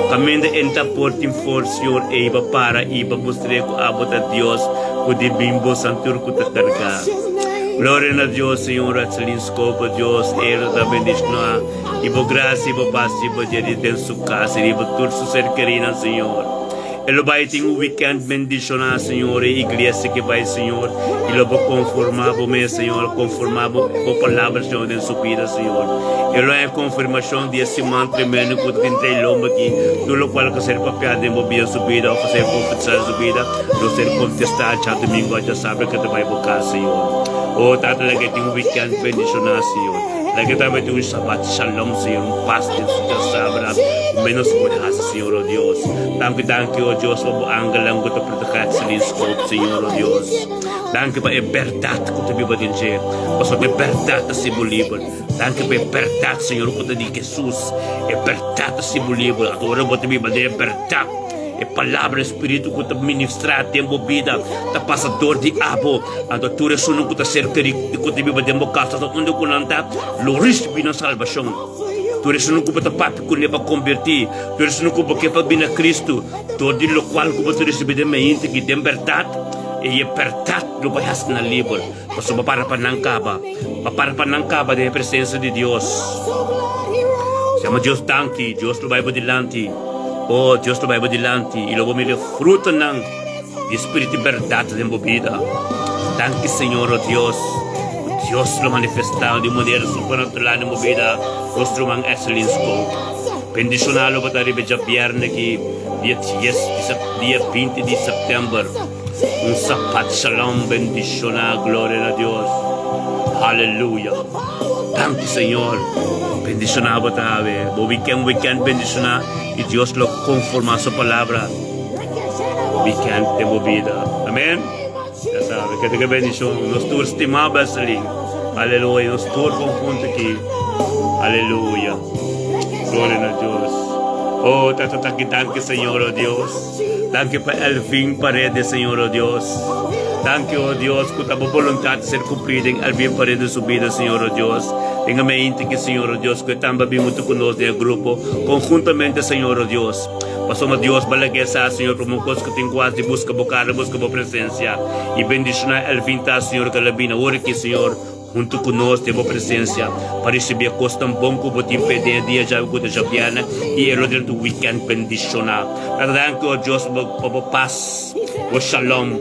Caminho entra porta em força, Senhor, e iba para iba mostrar que abota Deus, o de bimbo santur que te carga. Glória a Deus, Senhor, excelente scope, Deus, Ele da bendição, iba graça, iba paz, iba jadi dentro sua casa, iba tudo su ser querida, Senhor. Ele vai ter um weekend bendicionado, Senhor, e igreja que vai, Senhor. Ele vai conformar com o Senhor, conformar com a palavra, Senhor, em sua vida, Senhor. Ele é a confirmação desse manto tremendo que tem entre lombo aqui, do qual que ser papel de mobília sua vida, ou fazer confessar sua vida, não ser contestado, já domingo, já sabe que tu vai buscar, Senhor. Oh, tanto que tem um weekend bendicionado, Senhor. Lagi também tem um sabat shalom, Senhor, paz de sua sabra, menos cuidado, Senhor, oh Deus. Thank you, oh Deus, por angelang ko proteger sa scope, Senhor, oh Deus. Thank you, Pai, verdade que tu viva dizer. Pastor, é verdade simbolivo. Thank you, Pai, verdade, Senhor, que tu diz Jesus. É verdade simbolivo. Agora eu vou te viva de verdade. É palavra, Espírito, que tu ministrar tempo vida, ta passador de abo. A doutora sunu que tu ser querido, que tu viva de casa, onde eu nanta, loris bina salvação. Tu eres não culpa papi que leva a convertir. Tu eres não culpa que para vir a Cristo. Todo o qual que você recebe de mente que tem verdade. E é verdade do país na livre. Mas para panangkaba. Para panangkaba da presença de Deus. Chama Deus tanque. Deus lo vai dilante. Oh, Deus lo vai dilante. E logo me fruto ng Espírito verdade da minha vida. Tanque, Senhor, oh Deus. Dios lo manifestado de maneira supernatural na minha vida. Mostro ang excellence ko. Bendicionalo ba tayo sa biyernes ki dia 20 de September. Un sapat shalom bendicional. Gloria a Dios. Hallelujah. Thank you, Señor. Bendicional ba tayo. Weekend bendicional. Y Dios lo conforma a su palabra. Weekend de mi vida. Amen. Ya sabe, que te bendición. Nos tu estimado Saling. Aleluya. Nos tu conjunto aquí. Aleluya. Gloria a Dios. Oh, tanto Señor, oh Dios. Tanto para el fin paredes, Señor, oh Dios. Tanto, oh Dios, que tu voluntad ser cumplida en el bien paredes de su vida, Señor, oh Dios. Tenga mente que, Señor, oh Dios, que también vimos tú con nosotros del grupo, conjuntamente, Señor, oh Dios. Pasamos Dios, balagesa, Señor, como cosas que tengo de busca por presencia. Y bendicionar el fin, Señor, que la vina, ahora aquí, Señor. Junto conosco, teve a presença para receber a costa tão bom que você impede dia já o que já viana e é o dia do weekend bendicional. Thank you, Deus, por paz, por shalom,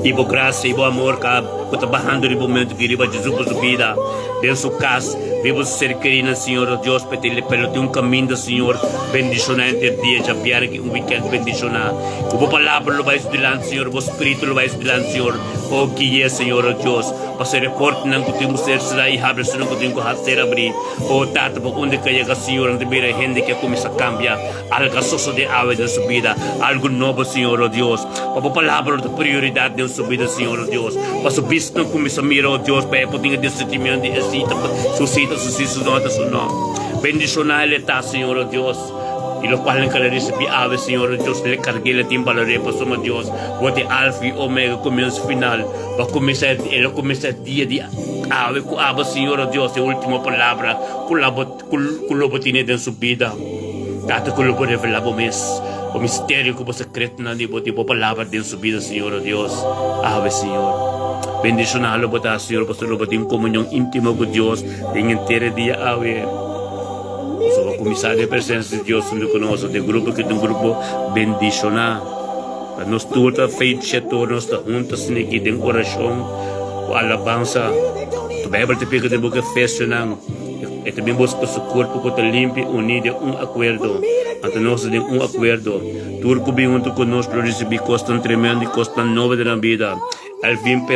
e por graça e por amor que está barrando no momento que riba Jesus por sua vida, dentro sua casa, viva ser querida, Senhor, Deus, pelo teu caminho, Senhor, bendicionar entre dia já viana que um weekend bendicional. Que a palavra lo vai estudar, Senhor, o Espírito lo vai estudar, Senhor, o que é, Senhor, Deus. Para report ng kuting ser sila ihabla sa nung kuting kuhat ser abri o tata po kundi kaya ka Senhor ang tibira hindi kaya kumisa cambia alga soso de ave de su vida algo novo Senhor o Dios papapalabra de prioridad de su vida Senhor o Dios pasubis ng kumisa mira o Dios pa puting de sentimiento de esita susita nota su no bendicionale ta Senhor o Dios y lo cual en cada recibe ave Señor Dios le cargue la timba la repa somos Dios bote alfa y omega comienzo final va a comenzar el día ave, aba, Señor, oh Dios, de última palabra, con la botina de su vida. Tata, con lo que revelaba o misterio como secreto, no tipo palabra de su vida, Señor, oh Dios. Ave, Señor. Bendicionalo, bota, Señor, pastor, lo en comunión íntima con Dios, en entero día, ave. Somos comisario de presencia de Dios, no conozco de grupo que de un grupo bendicionar. Nos turta fecha, nos está juntos en aquí de oración o alabanza. Tu Bíblia te pega de boca fechada. E também busca su cuerpo que te limpie, unido un acuerdo. Ante nós de un acuerdo. Turco bem junto conosco, recebi costa tremenda e costa nova da vida. Al fin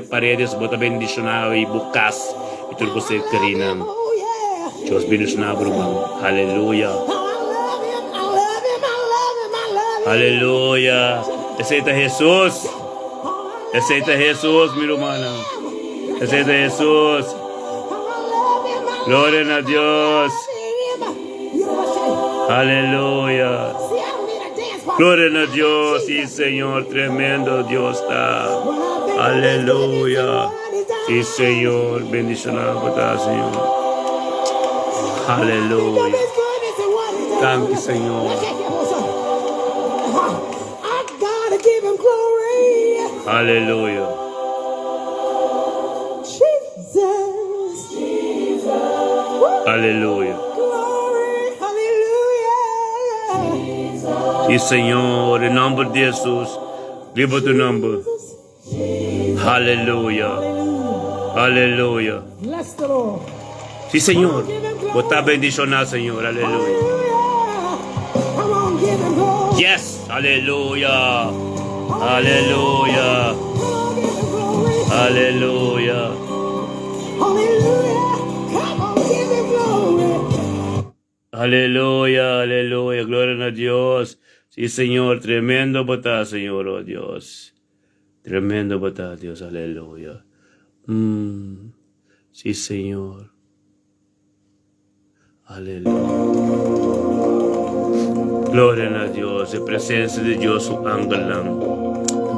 paredes, bota bendicionar e bocas. E turco se carina. Dios bendicionar, irmão. Aleluia. Aleluia. Aceita Jesus. Aceita Jesus, minha irmã. Aceita Jesus. Glória a Deus. Aleluia. Glória a Deus. Sí, Señor. Tremendo Dios está. Aleluia. Sí, Señor. Bendición a vos, Señor. Aleluia. Thank you, Señor. Aleluia. Aleluia. Sí, Señor, en nombre de Jesús, viva tu nombre. Aleluya. Aleluya. Sí, Señor. Vos estás bendicionado, Señor. Aleluya. Yes. Aleluya. Aleluya. Aleluya. Aleluya, aleluya, gloria a Dios. Sí, Señor, tremendo batalla, Señor, oh Dios. Tremendo batalla, Dios, aleluya. Sí, Señor. Aleluya. Gloria a Dios, en presencia de Dios, su ángel,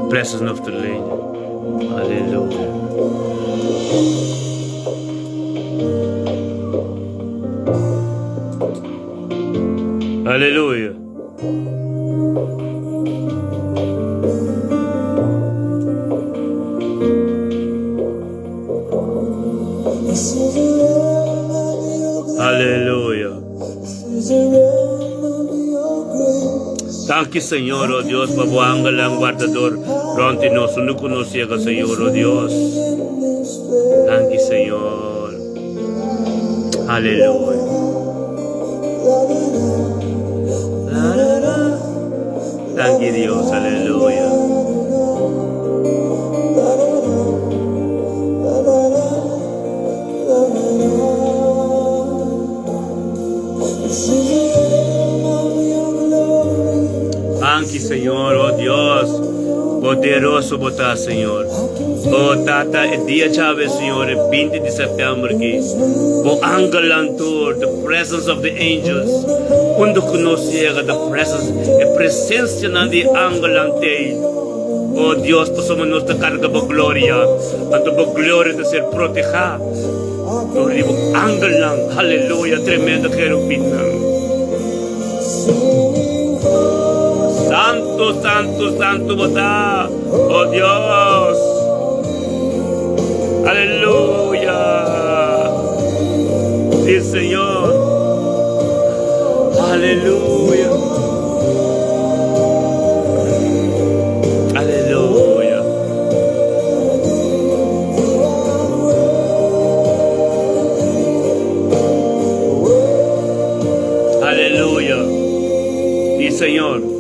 presence of the Lord. Aleluya. Aleluya. Aleluya. Thank you, Señor, oh Dios, por tu ángel guardador. Pronto nos no conocía, Señor, oh Dios. Thank you, Señor. Aleluya. Thank you, Dios, aleluya. Thank you, Señor, oh Dios, poderoso botar, Señor. Oh, Tata, el día chave, Señor, el 20 de septiembre, que o ángel antor, the presence of the angels, quando conhecega the presence, a presença na de ángel ante. Oh Deus, possamos nos carga por glória, a tua glória de ser protegida. Oh, ribo ángel lang, aleluia, tremendo querubim. Santo, santo, santo, botar, oh Deus. Aleluya. Sí, Señor. Aleluya. Aleluya. Aleluya. Sí, Señor.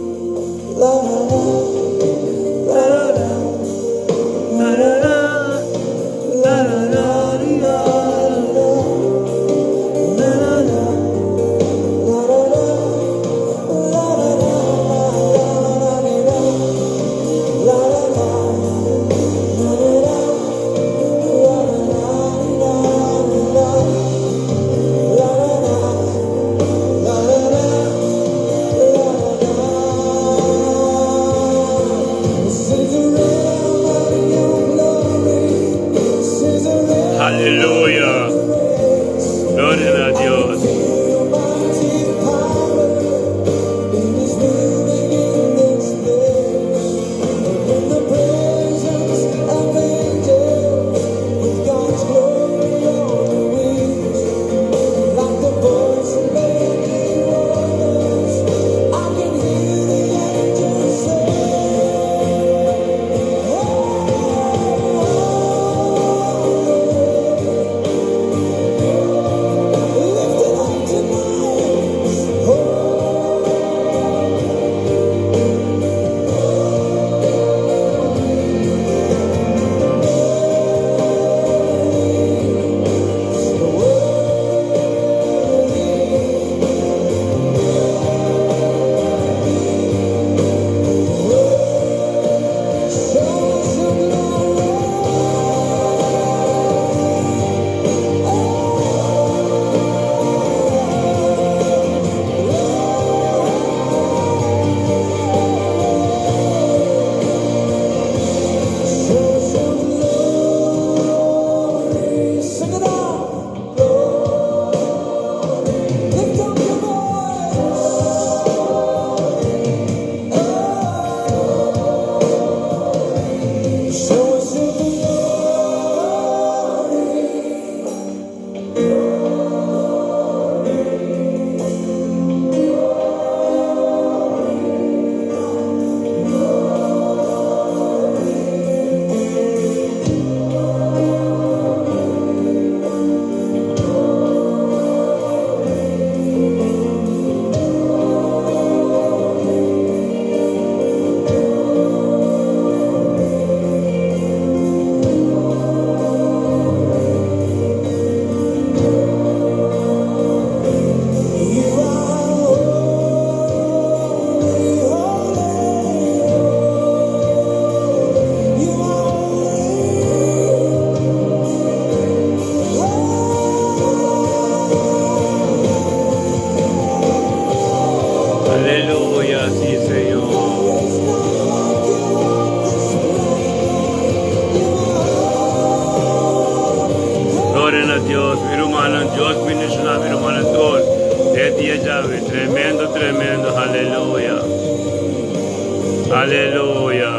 Aleluya.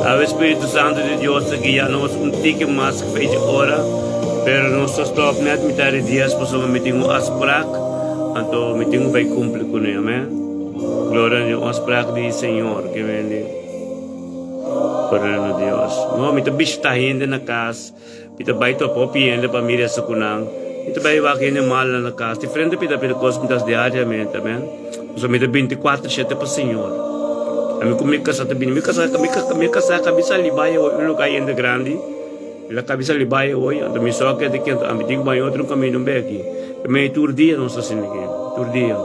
Ave Espíritu Santo de Dios, guíanos un tique más que fecha hora, pero no stop net mitad de días, pues me tengo asprak, anto me tengo vai cumple con él, amén. Gloria a Dios, asprak di Señor, que vende. Gloria a Dios. No, mita bista hindi na kas, mita vai to po piende pamilya sa kunang, mita vai wakin yung mahal na kas, diferente pita cosmitas diariamente, amén. So mita 24/7 pa Señor. Kami kumikasa tabi ni kami kasa kabisa libaya o ulo kay ende grande la kabisa libaya o ando mi so que de que ami digo mai outro caminho beki me turdia non so sinige turdia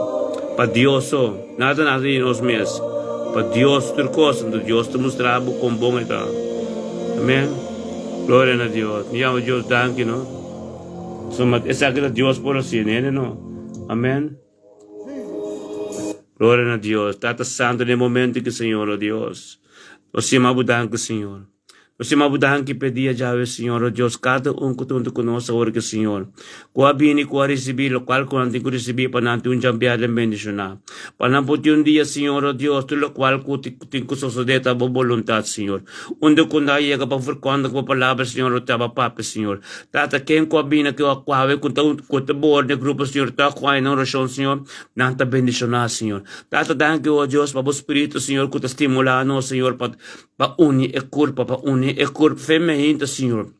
pa Dioso nada em nós mes pa Dios turcos ando Dios te mostrava com bom eta amém glória a Deus ni amo Deus danke no so mat esa que Dios por assim né no amém. Gloria a Dios. Tata Santo, nel momento que, Senhor, oh Deus, nós te amamos, Senhor. Nós te amamos que pedia já, Senhor, oh Deus, cada que tunto conosco agora que, Senhor. Kua bini, kua recebi, lo qual kua nanti ko recebi, pa nanti un jambiada bendicionar. Pa namputi un dia, Senhor, oh Deus, tu lo qual ko tinko sosodeta bo voluntad, Senhor. Onde kunda ia ka pa furquando ko palavra, Senhor, o taba papa, Senhor. Tata, quem kua bina que o quave, kunta boor de grupo, Senhor, ta kua in oração, Senhor, nanta bendicionar, Senhor. Tata, danke, oh Deus, pa bo Espírito, Senhor, kuta stimulano, Senhor, pa uni e curpa, pa uni e corpo feminino, Senhor.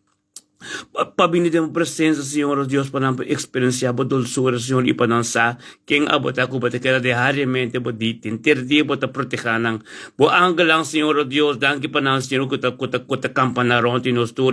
Para a presença, Senhor, Deus, para experienciar a dulçura, Senhor, e para dançar. Quem abota ko ba te kaya diariamente ba ditin, terdi ba ta protehanan. Bo anggalang, Senhor, Deus, danke pa na, Senhor, kuta kampana ronti nos tur,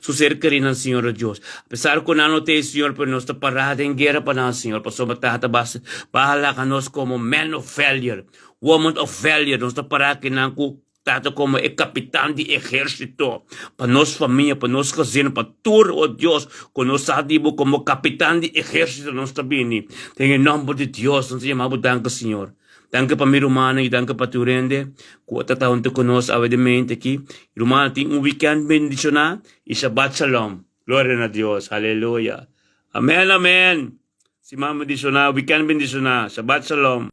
sucerca rin ang Senhor, Deus. Pesar ko na te, Senhor, pero nos ta parada en guerra pa na, Senhor, pa somatata bas, bahala ka nos como man of failure, woman of failure, nos ta parada kinang Tato como é capitão de exército, para nossa família, para nosso casino, para tudo, oh Deus, com nós sabemos como capitão de exército, nós também. Em nome de Deus, nós chamamos danke, Senhor. Danke para minha irmã e danke para tu rende. Kuota taon te conosco avedamente aqui. Irmã, tem weekend bendicionar e Shabbat Shalom. Glória a Deus. Aleluia. Amen, amen. Si Mama bendicionar, weekend bendicionar. Shabbat Shalom.